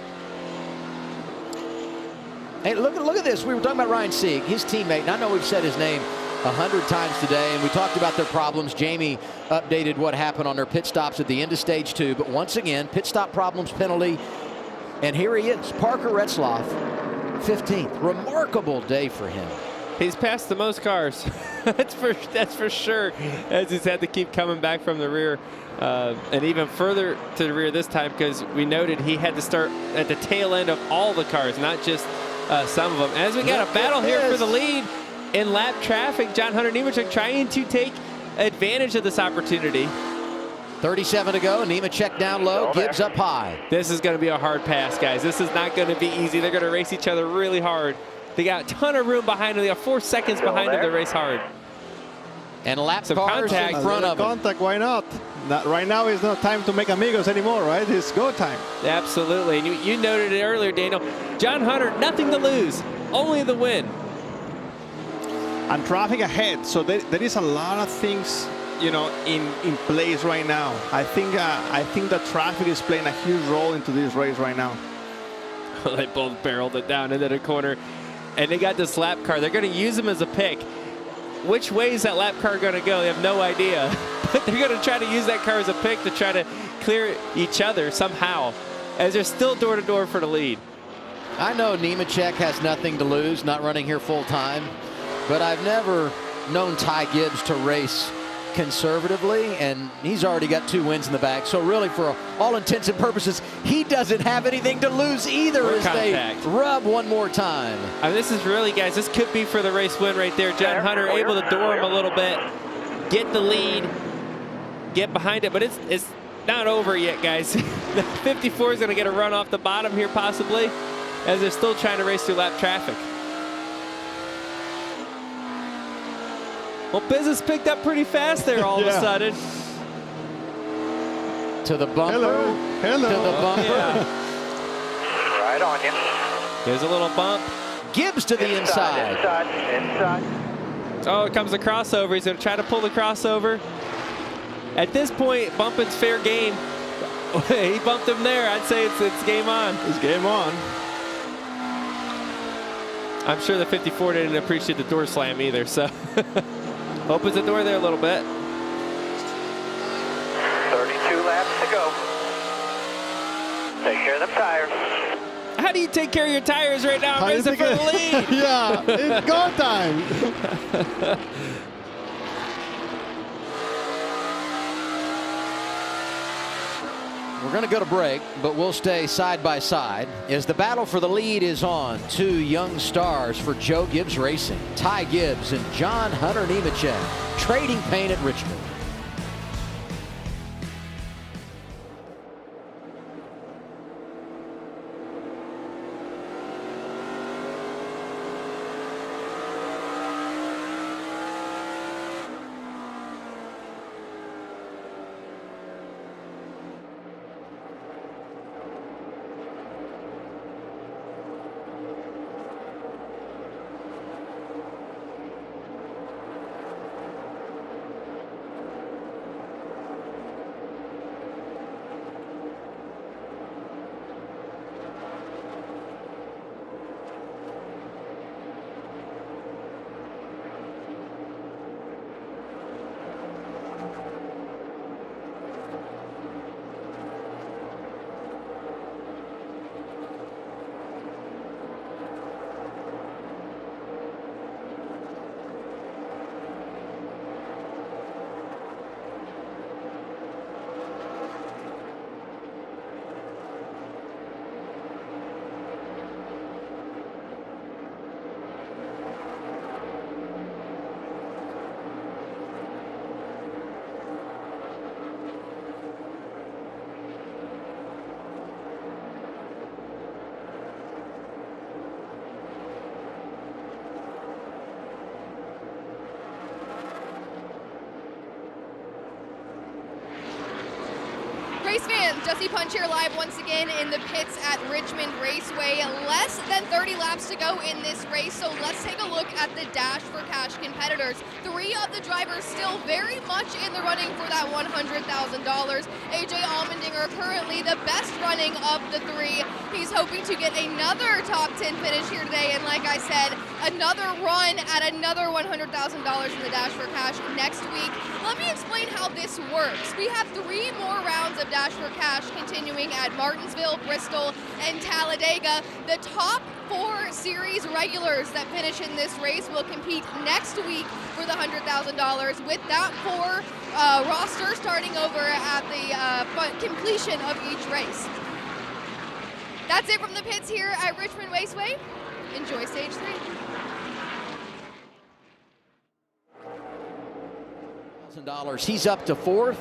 Hey, look at this. We were talking about Ryan Sieg, his teammate, and I know we've said his name 100 times today, and we talked about their problems. Jamie updated what happened on their pit stops at the end of stage 2, but once again, pit stop problems, penalty, and here he is, Parker Retsloth, 15th. Remarkable day for him. He's passed the most cars. that's for sure, as he's had to keep coming back from the rear, and even further to the rear this time, because we noted he had to start at the tail end of all the cars, not just some of them. As we got a battle here for the lead in lap traffic, John Hunter Nemechek trying to take advantage of this opportunity. 37 to go. Nemechek down low, Gibbs up high. This is going to be a hard pass, guys. This is not going to be easy. They're going to race each other really hard. They got a ton of room behind them. They got 4 seconds behind them to race hard. And lap cars in front of them. Contact, why not? Right now is not time to make amigos anymore, right? It's go time. Absolutely. And you noted it earlier, Daniel. John Hunter, nothing to lose, only the win. And traffic ahead, so there is a lot of things, you know, in place right now. I think the traffic is playing a huge role into this race right now. They both barreled it down into the corner, and they got this lap car. They're going to use them as a pick. Which way is that lap car going to go? They have no idea, but they're going to try to use that car as a pick to try to clear each other somehow, as they're still door to door for the lead. I know Nemechek has nothing to lose, not running here full time, but I've never known Ty Gibbs to race conservatively, and he's already got 2 wins in the bag. So really, for all intents and purposes, he doesn't have anything to lose either as contact. they rub one more time. I mean, this is really, guys, this could be for the race win right there. John Hunter able to door him a little bit, get the lead, get behind it, but it's not over yet, guys. The 54 is going to get a run off the bottom here possibly, as they're still trying to race through lap traffic. Well, business picked up pretty fast there all of a sudden. To the bumper. Hello. To the bumper. Yeah. Right on you. There's a little bump. Gibbs to the inside. Inside. Oh, it comes a crossover. He's going to try to pull the crossover. At this point, bumping's fair game. He bumped him there. I'd say it's game on. It's game on. I'm sure the 54 didn't appreciate the door slam either, so opens the door there a little bit. 32 laps to go. Take care of the tires. How do you take care of your tires right now? I'm racing for the lead. Yeah, it's go time. We're going to go to break, but we'll stay side by side as the battle for the lead is on. 2 young stars for Joe Gibbs Racing. Ty Gibbs and John Hunter Nemechek trading paint at Richmond. Race fans, Jesse Punch here live once again in the pits at Richmond Raceway. Less than 30 laps to go in this race, so let's take a look at the Dash for Cash competitors. 3 of the drivers still very much in the running for that $100,000. AJ Allmendinger currently the best running of the 3. He's hoping to get another top 10 finish here today, and like I said, another run at another $100,000 in the Dash for Cash next week. Let me explain how this works. We have 3 more rounds of Dash for Cash continuing at Martinsville, Bristol, and Talladega. The top 4 series regulars that finish in this race will compete next week for the $100,000 with that 4 roster starting over at the completion of each race. That's it from the pits here at Richmond Raceway. Enjoy stage 3. He's up to 4th.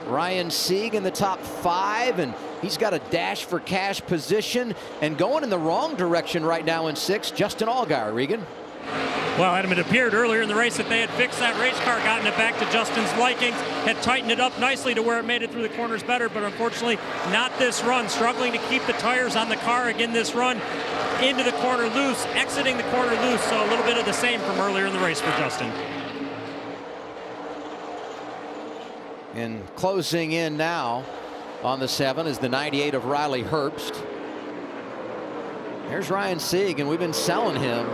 Ryan Sieg in the top 5, and he's got a Dash for Cash position and going in the wrong direction right now in 6th. Justin Allgaier, Regan. Well, Adam, it appeared earlier in the race that they had fixed that race car, gotten it back to Justin's likings, had tightened it up nicely to where it made it through the corners better, but unfortunately not this run. Struggling to keep the tires on the car again this run. Into the corner loose, exiting the corner loose, so a little bit of the same from earlier in the race for Justin. And closing in now on the 7 is the 98 of Riley Herbst. There's Ryan Sieg, and we've been selling him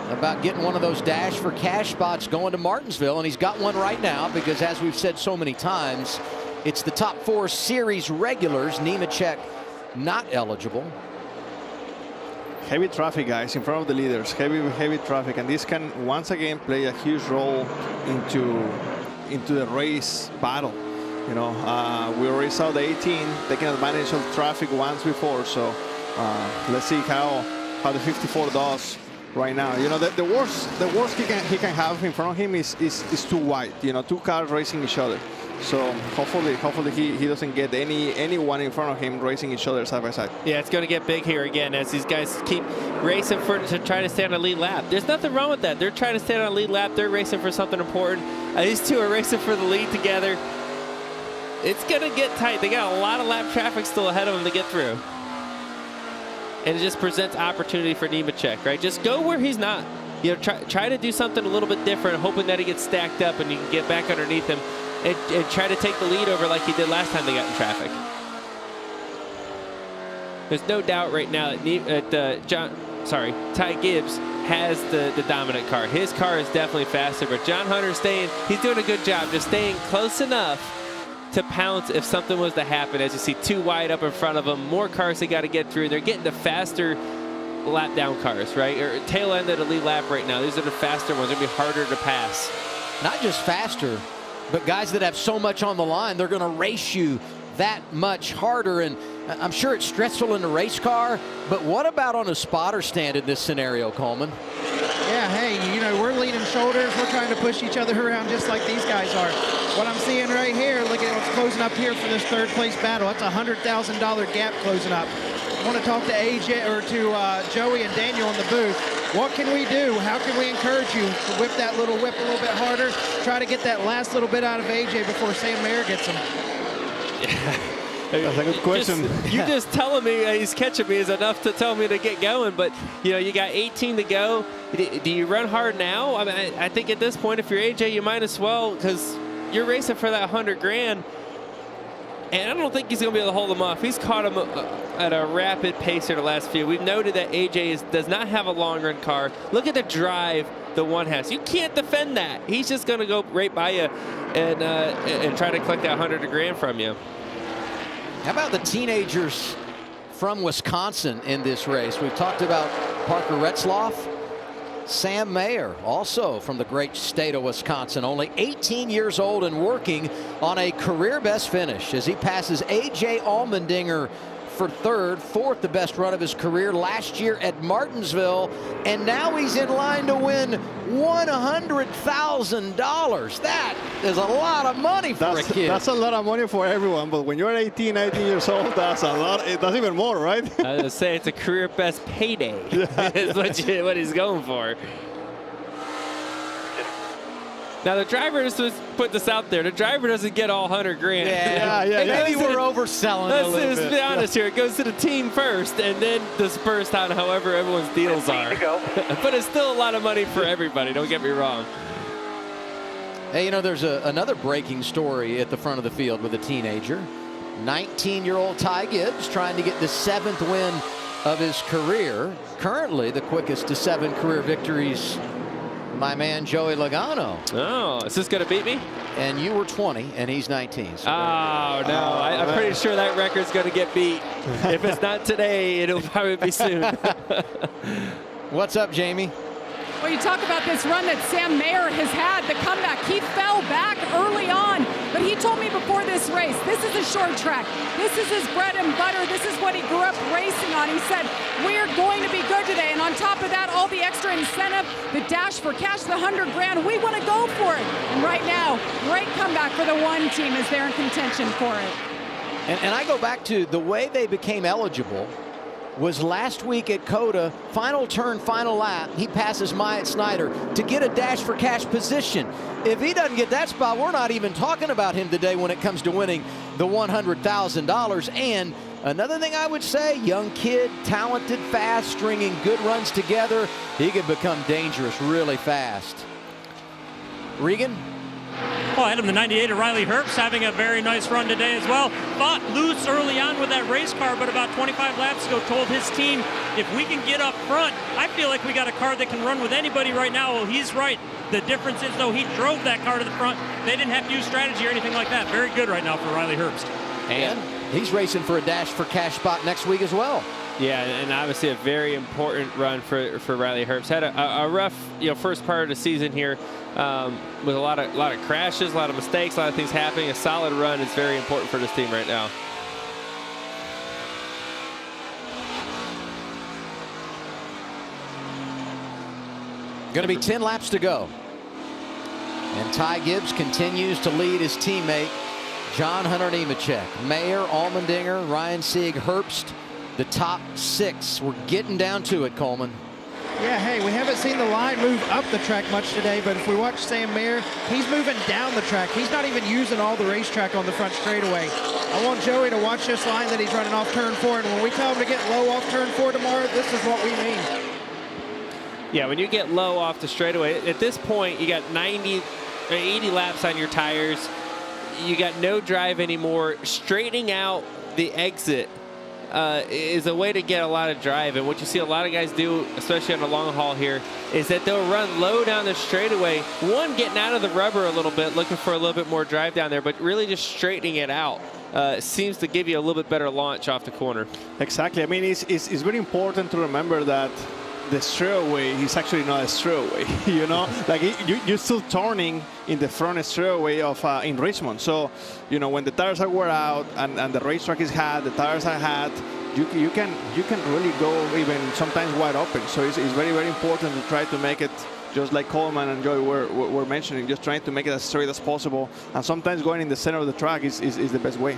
about getting one of those Dash for Cash spots going to Martinsville, and he's got one right now because, as we've said so many times, it's the top 4 series regulars. Nemechek not eligible. heavy traffic, guys, in front of the leaders. Heavy traffic, and this can once again play a huge role into the race battle. You know, we already saw the 18 taking advantage of traffic once before, so let's see how the 54 does right now. You know, the worst he can have in front of him is too wide. You know, two cars racing each other. So hopefully he doesn't get anyone in front of him racing each other side by side. Yeah, it's going to get big here again as these guys keep racing to try to stay on a lead lap. There's nothing wrong with that. They're trying to stay on a lead lap. They're racing for something important. These two are racing for the lead together. It's going to get tight. They got a lot of lap traffic still ahead of them to get through. And it just presents opportunity for Nemechek, right? Just go where he's not. You know, try to do something a little bit different, hoping that he gets stacked up and you can get back underneath him and try to take the lead over like he did last time they got in traffic. There's no doubt right now that Ty Gibbs has the dominant car. His car is definitely faster, but John Hunter's he's doing a good job just staying close enough to pounce if something was to happen. As you see, two wide up in front of them, more cars they got to get through. They're getting the faster lap down cars, right? Or tail end of the lead lap right now. These are the faster ones. They'll be harder to pass. Not just faster, but guys that have so much on the line, they're going to race you that much harder. And I'm sure it's stressful in the race car, but what about on a spotter stand in this scenario, Coleman? Yeah, hey, you know, we're leaning shoulders. We're trying to push each other around just like these guys are. What I'm seeing right here, look at what's closing up here for this third place battle. That's a $100,000 gap closing up. I want to talk to AJ or to Joey and Daniel in the booth. What can we do? How can we encourage you to whip that little whip a little bit harder? Try to get that last little bit out of AJ before Sam Mayer gets him. That's a good question. You just telling me he's catching me is enough to tell me to get going. But, you know, you got 18 to go. Do you run hard now? I mean, I think at this point, if you're AJ, you might as well, because you're racing for that $100,000. And I don't think he's going to be able to hold him off. He's caught him at a rapid pace here the last few. We've noted that AJ does not have a long run car. Look at the drive the one has. You can't defend that. He's just going to go right by you and try to collect that $100,000 from you. How about the teenagers from Wisconsin in this race? We've talked about Parker Retsloth. Sam Mayer, also from the great state of Wisconsin, only 18 years old and working on a career best finish as he passes A.J. Allmendinger for fourth, the best run of his career last year at Martinsville, and now he's in line to win $100,000. That is a lot of money for a kid. That's a lot of money for everyone, but when you're 18, 19 years old, that's a lot. That's even more, right? I was going to say it's a career best payday is what he's going for. Now the driver just put this out there. The driver doesn't get all $100,000. Yeah. Maybe we're overselling it a little bit. Let's be honest here. It goes to the team first, and then dispersed on however everyone's deals are. But it's still a lot of money for everybody. Don't get me wrong. Hey, you know, there's another breaking story at the front of the field with a teenager. 19-year-old Ty Gibbs trying to get the 7th win of his career. Currently the quickest to 7 career victories. My man Joey Logano. Oh, is this going to beat me? And you were 20, and he's 19. So oh, no. I'm pretty sure that record's going to get beat. If it's not today, it'll probably be soon. What's up, Jamie? Well, you talk about this run that Sam Mayer has had, the comeback. He fell back early on, but he told me before this race, this is a short track. This is his bread and butter. This is what he grew up racing on. He said, we're going to be good today. And on top of that, all the extra incentive, the dash for cash, the $100,000, we want to go for it. And right now, great comeback for the one team as they're in contention for it. And I go back to the way they became eligible was last week at COTA, final turn, final lap. He passes Myatt Snyder to get a dash for cash position. If he doesn't get that spot, we're not even talking about him today when it comes to winning the $100,000. And another thing I would say, young kid, talented, fast, stringing good runs together. He could become dangerous really fast. Regan? Oh, ahead of the 98 of Riley Herbst, having a very nice run today as well. Fought loose early on with that race car, but about 25 laps ago told his team, if we can get up front, I feel like we got a car that can run with anybody right now. Well, he's right. The difference is, though, he drove that car to the front. They didn't have to use strategy or anything like that. Very good right now for Riley Herbst. And he's racing for a dash for cash spot next week as well. Yeah, and obviously a very important run for Riley Herbst. Had a rough first part of the season here with a lot of crashes, a lot of mistakes, a lot of things happening. A solid run is very important for this team right now. Going to be 10 laps to go. And Ty Gibbs continues to lead his teammate, John Hunter Nemechek. Mayer, Allmendinger, Ryan Sieg, Herbst, the top 6. We're getting down to it, Coleman. Yeah, hey, we haven't seen the line move up the track much today, but if we watch Sam Mayer, he's moving down the track. He's not even using all the racetrack on the front straightaway. I want Joey to watch this line that he's running off turn 4, and when we tell him to get low off turn 4 tomorrow, this is what we mean. Yeah, when you get low off the straightaway, at this point, you got 90 or 80 laps on your tires. You got no drive anymore. Straightening out the exit is a way to get a lot of drive. And what you see a lot of guys do, especially on the long haul here, is that they'll run low down the straightaway. One, getting out of the rubber a little bit, looking for a little bit more drive down there, but really just straightening it out seems to give you a little bit better launch off the corner. Exactly. I mean, it's very important to remember that the straightaway is actually not a straightaway, you know? Like, you're still turning in the front straightaway of in Richmond. So, you know, when the tires are wore out and the racetrack is hot, the tires are hot, you can really go even sometimes wide open. So it's very, very important to try to make it, just like Coleman and Joey were mentioning, just trying to make it as straight as possible. And sometimes going in the center of the track is the best way.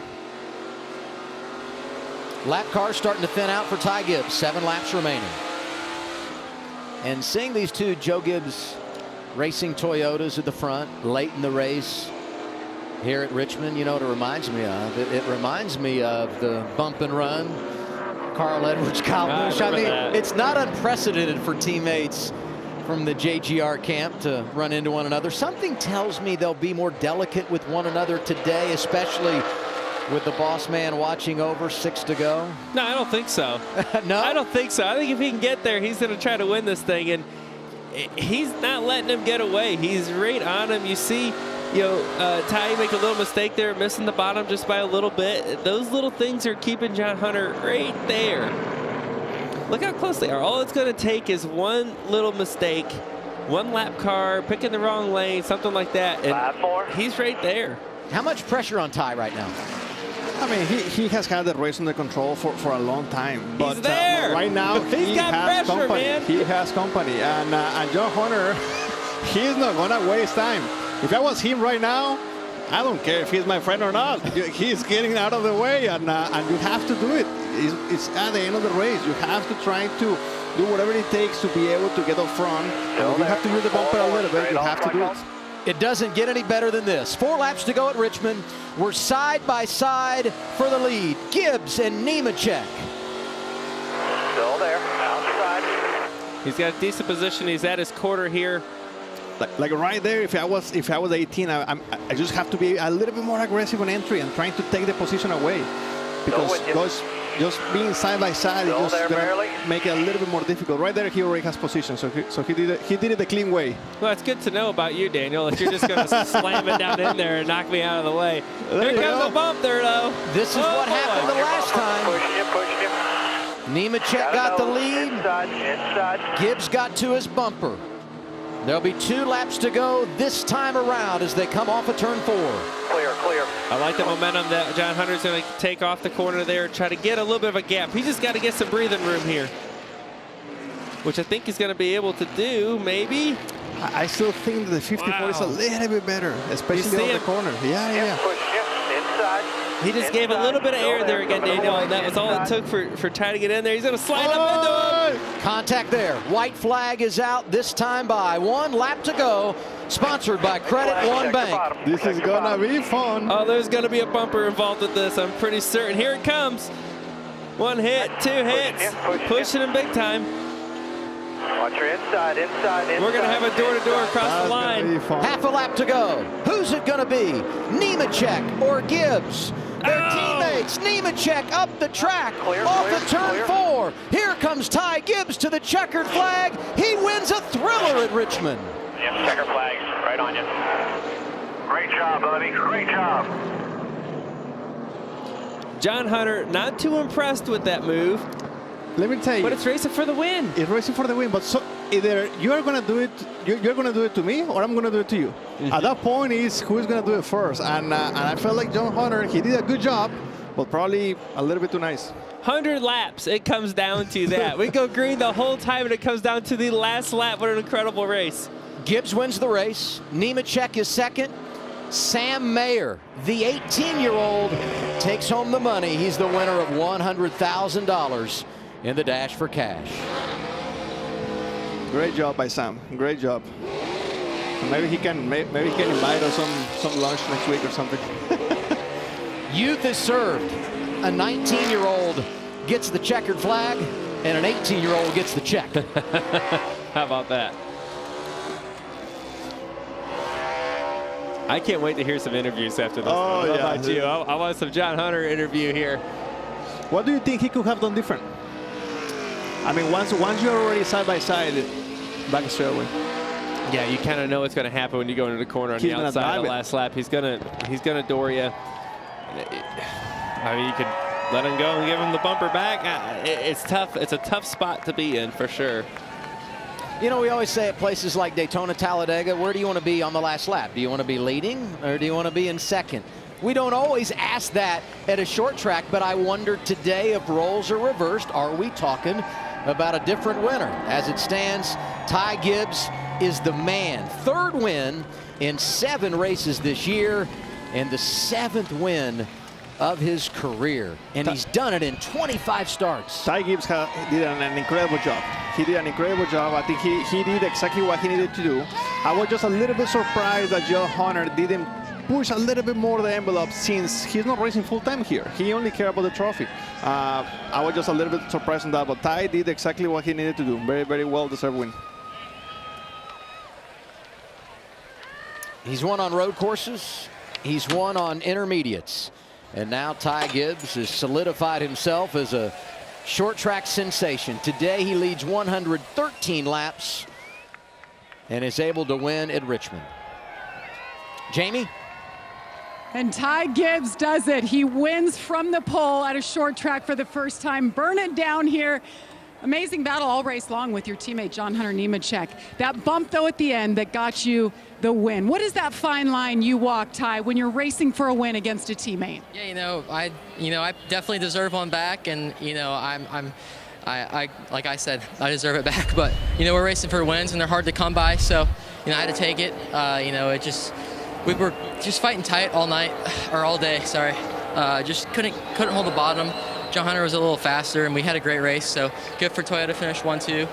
Lap cars starting to thin out for Ty Gibbs. 7 laps remaining. And seeing these two Joe Gibbs Racing Toyotas at the front late in the race here at Richmond, you know what it reminds me of? It reminds me of the bump and run, Carl Edwards, Kyle Busch. I mean, it's not unprecedented for teammates from the JGR camp to run into one another. Something tells me they'll be more delicate with one another today, especially with the boss man watching over, 6 to go. No, I don't think so. No? I don't think so. I think if he can get there, he's going to try to win this thing, and he's not letting him get away. He's right on him. You see, Ty make a little mistake there, missing the bottom just by a little bit. Those little things are keeping John Hunter right there. Look how close they are. All it's going to take is one little mistake, one lap car, picking the wrong lane, something like that, and he's right there. How much pressure on Ty right now? I mean, he has had the race under control for a long time. But he's there. Right now, he has got pressure, company. man. He has company. And John Hunter, he's not going to waste time. If I was him right now, I don't care if he's my friend or not. He's getting out of the way, and you have to do it. It's at the end of the race. You have to try to do whatever it takes to be able to get up front. And you have to use the bumper a little bit. You have to do it. It doesn't get any better than this. 4 laps to go at Richmond. We're side by side for the lead. Gibbs and Nemechek. Still there, outside. He's got a decent position. He's at his quarter here. Like right there, if I was 18, I just have to be a little bit more aggressive on entry and trying to take the position away. Because just being side by side is just going to make it a little bit more difficult. Right there, he already has position, so he did it the clean way. Well, that's good to know about you, Daniel. If you're just going to slam it down in there and knock me out of the way. There comes a bump there, though. This is what happened the last time. Pushing him. Nemechek got the lead. Inside. Gibbs got to his bumper. There'll be 2 laps to go this time around as they come off of turn 4. Clear. I like the momentum that John Hunter's going to take off the corner there, try to get a little bit of a gap. He just got to get some breathing room here, which I think he's going to be able to do, maybe. I still think that the 54 is a little bit better, especially on the corner. Yeah. Push him inside. He just gave a little bit of air there again, Daniel, and that was all it took for Ty to get in there. He's going to slide up into him. Contact there. White flag is out this time by 1 lap to go. Sponsored by Credit One Bank. This is going to be fun. Oh, there's going to be a bumper involved with this. I'm pretty certain. Here it comes. 1 hit, 2 hits. Pushing him big time. Watch your inside. We're going to have a door-to-door across the line. Half a lap to go. Who's it going to be? Nemechek or Gibbs? Their teammates. Nemechek up the track. Off the turn 4. Here comes Ty Gibbs to the checkered flag. He wins a thriller at Richmond. Yep, checker flag. Right on you. Great job, buddy. Great job. John Hunter not too impressed with that move. let me tell you. But it's racing for the win. It's racing for the win. But so either you're gonna do it, you're gonna do it to me, or I'm gonna do it to you. At that point, is who's gonna do it first. And I felt like John Hunter, he did a good job, but probably a little bit too nice. 100 laps, it comes down to that. We go green the whole time, and it comes down to the last lap. What an incredible race. Gibbs wins the race. Nemechek is second. Sam Mayer, the 18-year-old, takes home the money. He's the winner of $100,000 in the Dash for Cash. Great job by Sam. Great job. Maybe he can invite us some lunch next week or something. Youth is served. A 19-year-old gets the checkered flag, and an 18-year-old gets the check. How about that? I can't wait to hear some interviews after this. Oh, How yeah. about you? I want some John Hunter interview here. What do you think he could have done different? I mean, once you're already side by side, back straight away. Yeah, you kind of know what's going to happen when you go into the corner on the outside of the last lap. He's gonna door you. I mean, you could let him go and give him the bumper back. It's tough. It's a tough spot to be in for sure. You know, we always say at places like Daytona, Talladega, where do you want to be on the last lap? Do you want to be leading, or do you want to be in second? We don't always ask that at a short track, but I wonder today, if roles are reversed, are we talking about a different winner? As it stands, Ty Gibbs is the man. Third win in 7 races this year, and the 7th win of his career. And he's done it in 25 starts. Ty Gibbs did an incredible job. He did an incredible job. I think he did exactly what he needed to do. I was just a little bit surprised that John Hunter didn't push a little bit more the envelope, since he's not racing full-time here. He only cares about the trophy. I was just a little bit surprised on that, but Ty did exactly what he needed to do. Very, very well-deserved win. He's won on road courses. He's won on intermediates. And now Ty Gibbs has solidified himself as a short track sensation. Today he leads 113 laps and is able to win at Richmond. Jamie? And Ty Gibbs does it. He wins from the pole at a short track for the first time. Burn it down here. Amazing battle all race long with your teammate John Hunter Nemechek. That bump though at the end that got you the win. What is that fine line you walk, Ty, when you're racing for a win against a teammate? Yeah, I definitely deserve one back, and I like I said, I deserve it back. But we're racing for wins, and they're hard to come by. So I had to take it. We were just fighting tight all night, or all day. Sorry, just couldn't hold the bottom. John Hunter was a little faster, and we had a great race. So good for Toyota. Finished 1-2.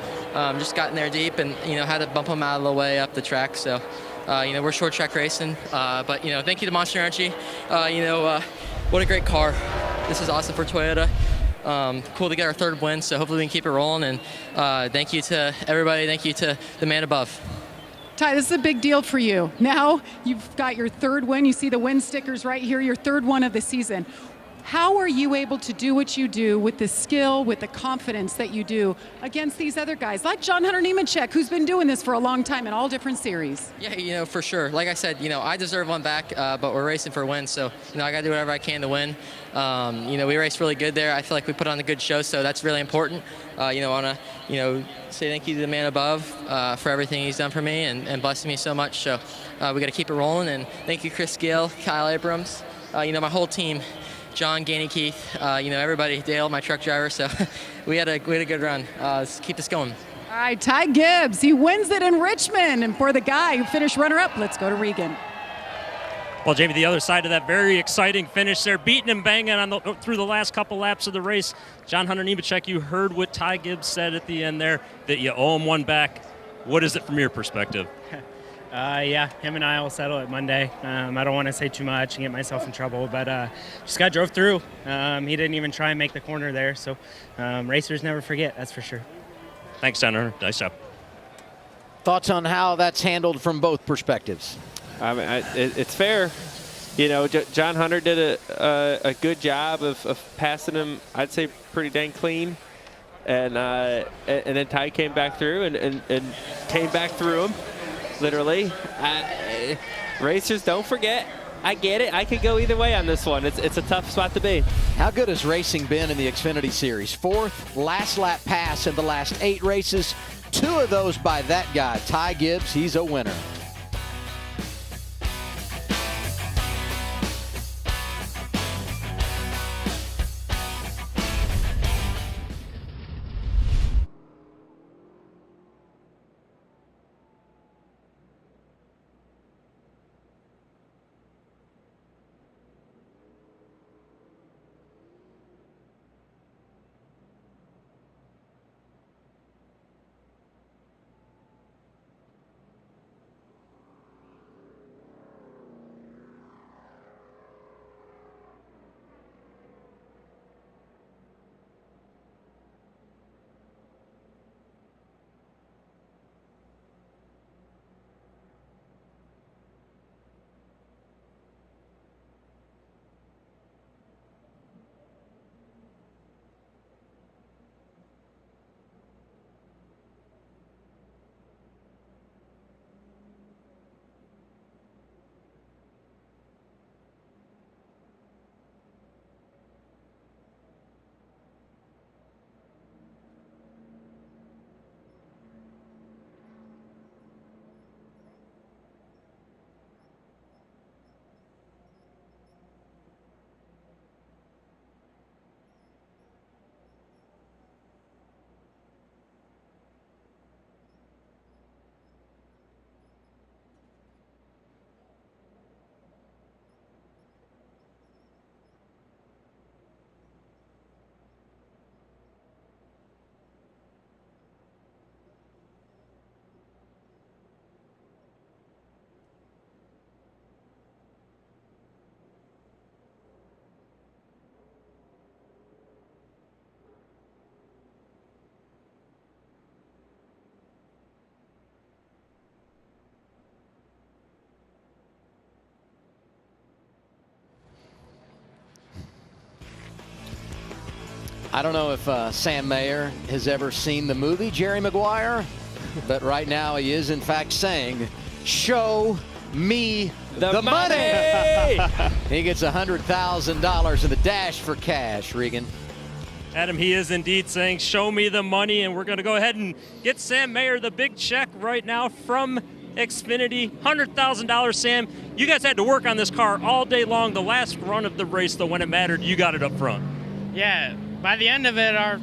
Just got in there deep, and had to bump him out of the way up the track. So we're short track racing. But thank you to Monster Energy. What a great car. This is awesome for Toyota. Cool to get our 3rd win. So hopefully we can keep it rolling. And thank you to everybody. Thank you to the man above. Ty, this is a big deal for you. Now you've got your 3rd win. You see the win stickers right here, your 3rd one of the season. How are you able to do what you do with the skill, with the confidence that you do against these other guys, like John Hunter Nemechek, who's been doing this for a long time in all different series? Yeah, for sure. Like I said, I deserve one back, but we're racing for wins. So, I got to do whatever I can to win. We raced really good there. I feel like we put on a good show, so that's really important. I want to, say thank you to the man above for everything he's done for me and blessing me so much. So we got to keep it rolling. And thank you, Chris Gill, Kyle Abrams, my whole team. John, Gainey, Keith, everybody, Dale, my truck driver. So we had a good run. Let's keep this going. All right, Ty Gibbs, he wins it in Richmond. And for the guy who finished runner-up, let's go to Regan. Well, Jamie, the other side of that very exciting finish there, beating and banging through the last couple laps of the race. John Hunter Nemechek, you heard what Ty Gibbs said at the end there, that you owe him one back. What is it from your perspective? Yeah, him and I will settle it Monday. I don't want to say too much and get myself in trouble, but just got drove through. He didn't even try and make the corner there, so racers never forget, that's for sure. Thanks, John Hunter. Nice job. Thoughts on how that's handled from both perspectives? I mean, it's fair. John Hunter did a good job of passing him, I'd say, pretty dang clean. And then Ty came back through and came back through him. Literally. Racers, don't forget, I get it. I could go either way on this one. It's a tough spot to be. How good has racing been in the Xfinity Series? 4th last lap pass in the last 8 races. 2 of those by that guy, Ty Gibbs. He's a winner. I don't know if Sam Mayer has ever seen the movie Jerry Maguire, but right now he is in fact saying, "Show me the money." He gets $100,000 in the dash for cash, Regan. Adam, he is indeed saying, "Show me the money," and we're going to go ahead and get Sam Mayer the big check right now from Xfinity. $100,000, Sam. You guys had to work on this car all day long. The last run of the race, though, when it mattered, you got it up front. Yeah, by the end of it, our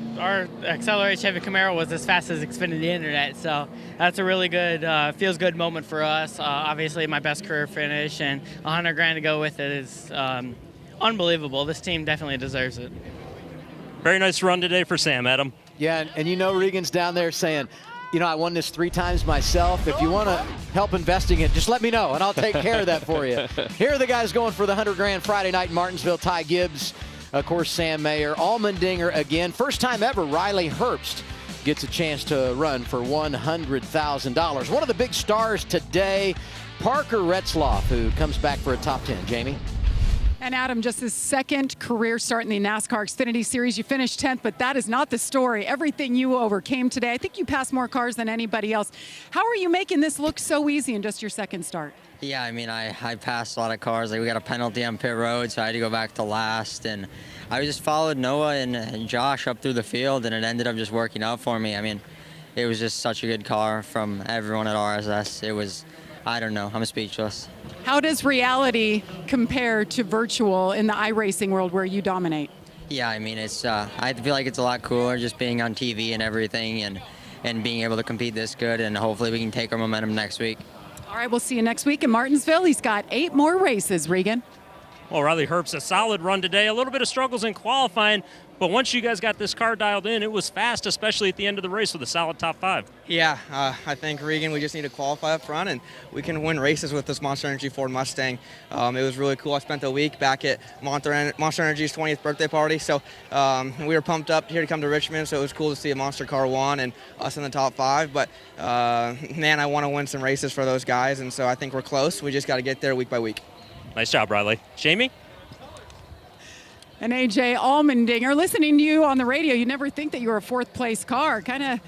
accelerated Chevy Camaro was as fast as Xfinity Internet, so that's a really good, feels good moment for us. Obviously, my best career finish, and $100,000 to go with it is unbelievable. This team definitely deserves it. Very nice run today for Sam, Adam. Yeah, and you know Regan's down there saying, you know, I won this 3 times myself. If you want to help investing it, just let me know, and I'll take care of that for you. Here are the guys going for the $100,000 Friday night in Martinsville. Ty Gibbs, of course, Sam Mayer, Allmendinger again. First time ever, Riley Herbst gets a chance to run for $100,000. One of the big stars today, Parker Retsloth, who comes back for a top 10. Jamie? And Adam, just his second career start in the NASCAR Xfinity Series. You finished 10th, but that is not the story. Everything you overcame today, I think you passed more cars than anybody else. How are you making this look so easy in just your second start? Yeah, I mean, I passed a lot of cars. Like, we got a penalty on pit road, so I had to go back to last. And I just followed Noah and Josh up through the field, and it ended up just working out for me. I mean, it was just such a good car from everyone at RSS. It was, I don't know, I'm speechless. How does reality compare to virtual in the iRacing world where you dominate? Yeah, I mean, it's I feel like it's a lot cooler just being on TV and everything, and being able to compete this good, and hopefully we can take our momentum next week. All right, we'll see you next week in Martinsville. He's got 8 more races, Regan. Well, Riley Herbst, a solid run today. A little bit of struggles in qualifying, but once you guys got this car dialed in, it was fast, especially at the end of the race with a solid top 5. Yeah, I think, Regan, we just need to qualify up front, and we can win races with this Monster Energy Ford Mustang. It was really cool. I spent a week back at Monster Energy's 20th birthday party, so we were pumped up here to come to Richmond, so it was cool to see a Monster car won and us in the top 5. But, man, I want to win some races for those guys, and so I think we're close. We just got to get there week by week. Nice job, Riley. Jamie? And A.J. Allmendinger, listening to you on the radio, you never think that you were a 4th place car. Kind of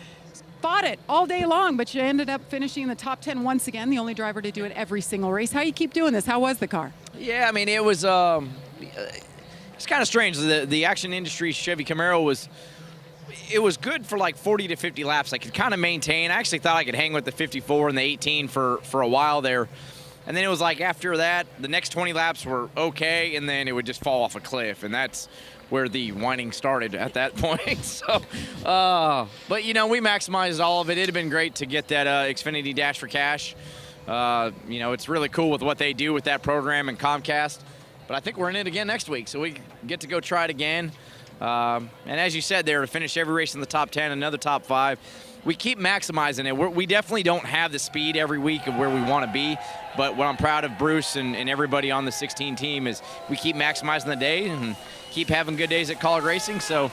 fought it all day long, but you ended up finishing in the top 10 once again, the only driver to do it every single race. How you keep doing this? How was the car? Yeah, I mean, it was it's kind of strange. The action industry Chevy Camaro was good for like 40 to 50 laps. I could kind of maintain. I actually thought I could hang with the 54 and the 18 for a while there. And then it was like after that, the next 20 laps were okay, and then it would just fall off a cliff. And that's where the whining started at that point. So, but, you know, we maximized all of it. It had been great to get that Xfinity Dash for Cash. You know, it's really cool with what they do with that program and Comcast. But I think we're in it again next week, so we get to go try it again. And as you said there, to finish every race in the top 10, another top 5. We keep maximizing it. We definitely don't have the speed every week of where we want to be, but what I'm proud of Bruce and everybody on the 16 team is we keep maximizing the day and keep having good days at College Racing. So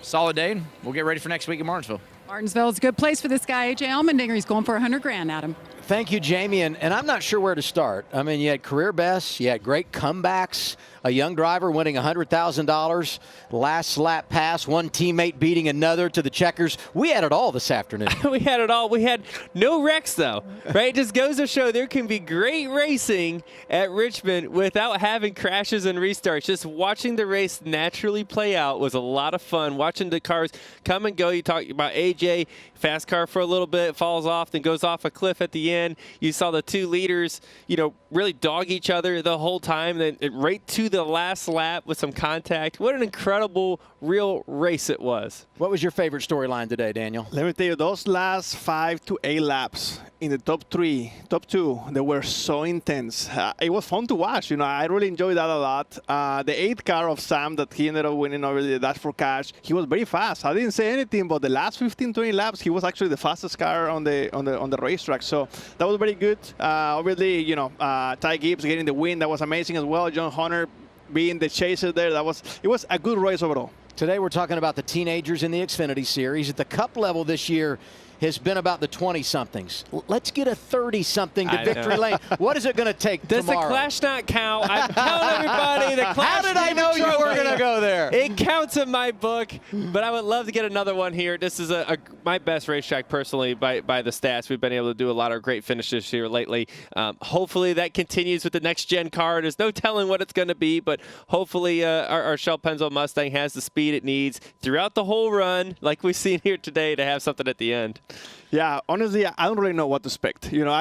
solid day, and we'll get ready for next week in Martinsville. Martinsville is a good place for this guy, A.J. Allmendinger. He's going for $100,000, Adam. Thank you, Jamie. And I'm not sure where to start. I mean, you had career bests, you had great comebacks, a young driver winning $100,000, last lap pass, one teammate beating another to the checkers. We had it all this afternoon. We had it all. We had no wrecks, though, right? It just goes to show there can be great racing at Richmond without having crashes and restarts. Just watching the race naturally play out was a lot of fun. Watching the cars come and go. You talked about AJ, fast car for a little bit, falls off, then goes off a cliff at the end. You saw the two leaders, you know, really dog each other the whole time, then right to the last lap with some contact. What an incredible, real race it was. What was your favorite storyline today, Daniel? Let me tell you, those last 5 to 8 laps in the top 3, top 2, they were so intense. It was fun to watch. You know, I really enjoyed that a lot. The 8th car of Sam that he ended up winning over the Dash for Cash, he was very fast. I didn't say anything, but the last 15, 20 laps, he was actually the fastest car on the racetrack. So that was very good. Obviously, you know, Ty Gibbs getting the win, that was amazing as well. John Hunter being the chaser there, it was a good race overall. Today we're talking about the teenagers in the Xfinity Series. At the Cup level this year has been about the 20-somethings. Let's get a 30-something to victory lane. What is it going to take Does tomorrow? the Clash not count? I'm telling everybody the Clash. How did I know you were going to go there? It counts in my book, but I would love to get another one here. This is my best racetrack personally by the stats. We've been able to do a lot of great finishes here lately. Hopefully that continues with the next-gen car. There's no telling what it's going to be, but hopefully our Shell Pennzoil Mustang has the speed it needs throughout the whole run, like we've seen here today, to have something at the end. Yeah, honestly, I don't really know what to expect. You know,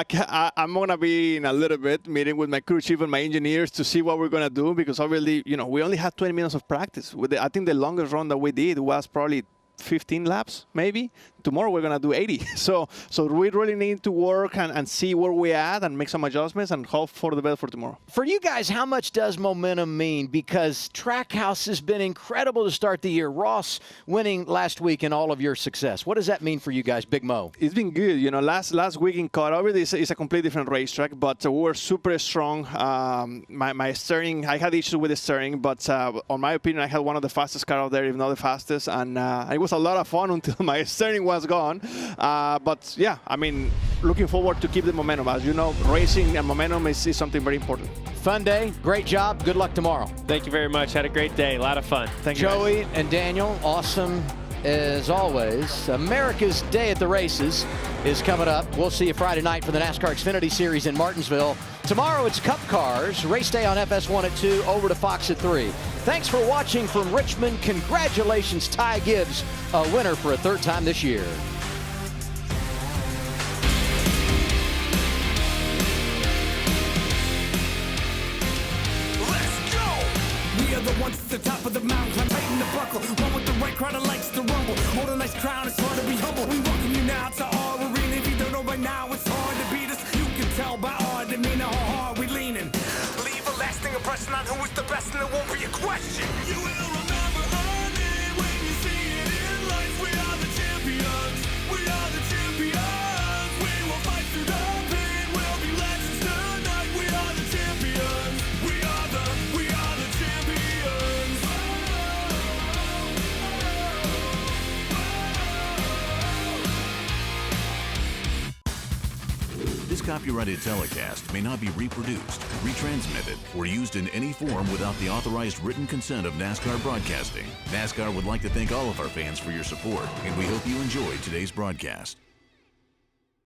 I'm going to be in a little bit meeting with my crew chief and my engineers to see what we're going to do, because obviously, you know, we only had 20 minutes of practice. I think the longest run that we did was probably 15 laps, maybe. Tomorrow we're going to do 80. So we really need to work and see where we're at and make some adjustments and hope for the best for tomorrow. For you guys, how much does momentum mean? Because Trackhouse has been incredible to start the year. Ross winning last week in all of your success. What does that mean for you guys, Big Mo? It's been good. You know, last week in Colorado, it's a completely different racetrack, but we were super strong. My steering, I had issues with the steering, but on my opinion, I had one of the fastest cars out there, if not the fastest, and it was a lot of fun until my steering was gone. But yeah, I mean, looking forward to keep the momentum. As you know, racing and momentum is something very important. Fun day, great job, good luck tomorrow. Thank you very much. Had a great day, a lot of fun. Thank you, Joey and Daniel, awesome as always. America's Day at the Races is coming up. We'll see you Friday night for the NASCAR Xfinity Series in Martinsville. Tomorrow it's Cup Cars, race day on FS1 at 2, over to Fox at 3. Thanks for watching from Richmond. Congratulations, Ty Gibbs, a winner for a 3rd time this year. The ones at the top of the mountain, climb tighten the buckle. One with the right crowd that likes to rumble. Hold a nice crown, it's hard to be humble. We welcome you now to our arena. If you don't know by now, it's hard to beat us. You can tell by our demeanor how hard we leaning. Leave a lasting impression on who is the best, and it won't be a question. You will remember our name when you see it in lights. We are the champions. We are the champions. We will fight through the pain. We'll be legends tonight. We are the champions. We are the champions. This copyrighted telecast may not be reproduced, retransmitted, or used in any form without the authorized written consent of NASCAR Broadcasting. NASCAR would like to thank all of our fans for your support, and we hope you enjoyed today's broadcast.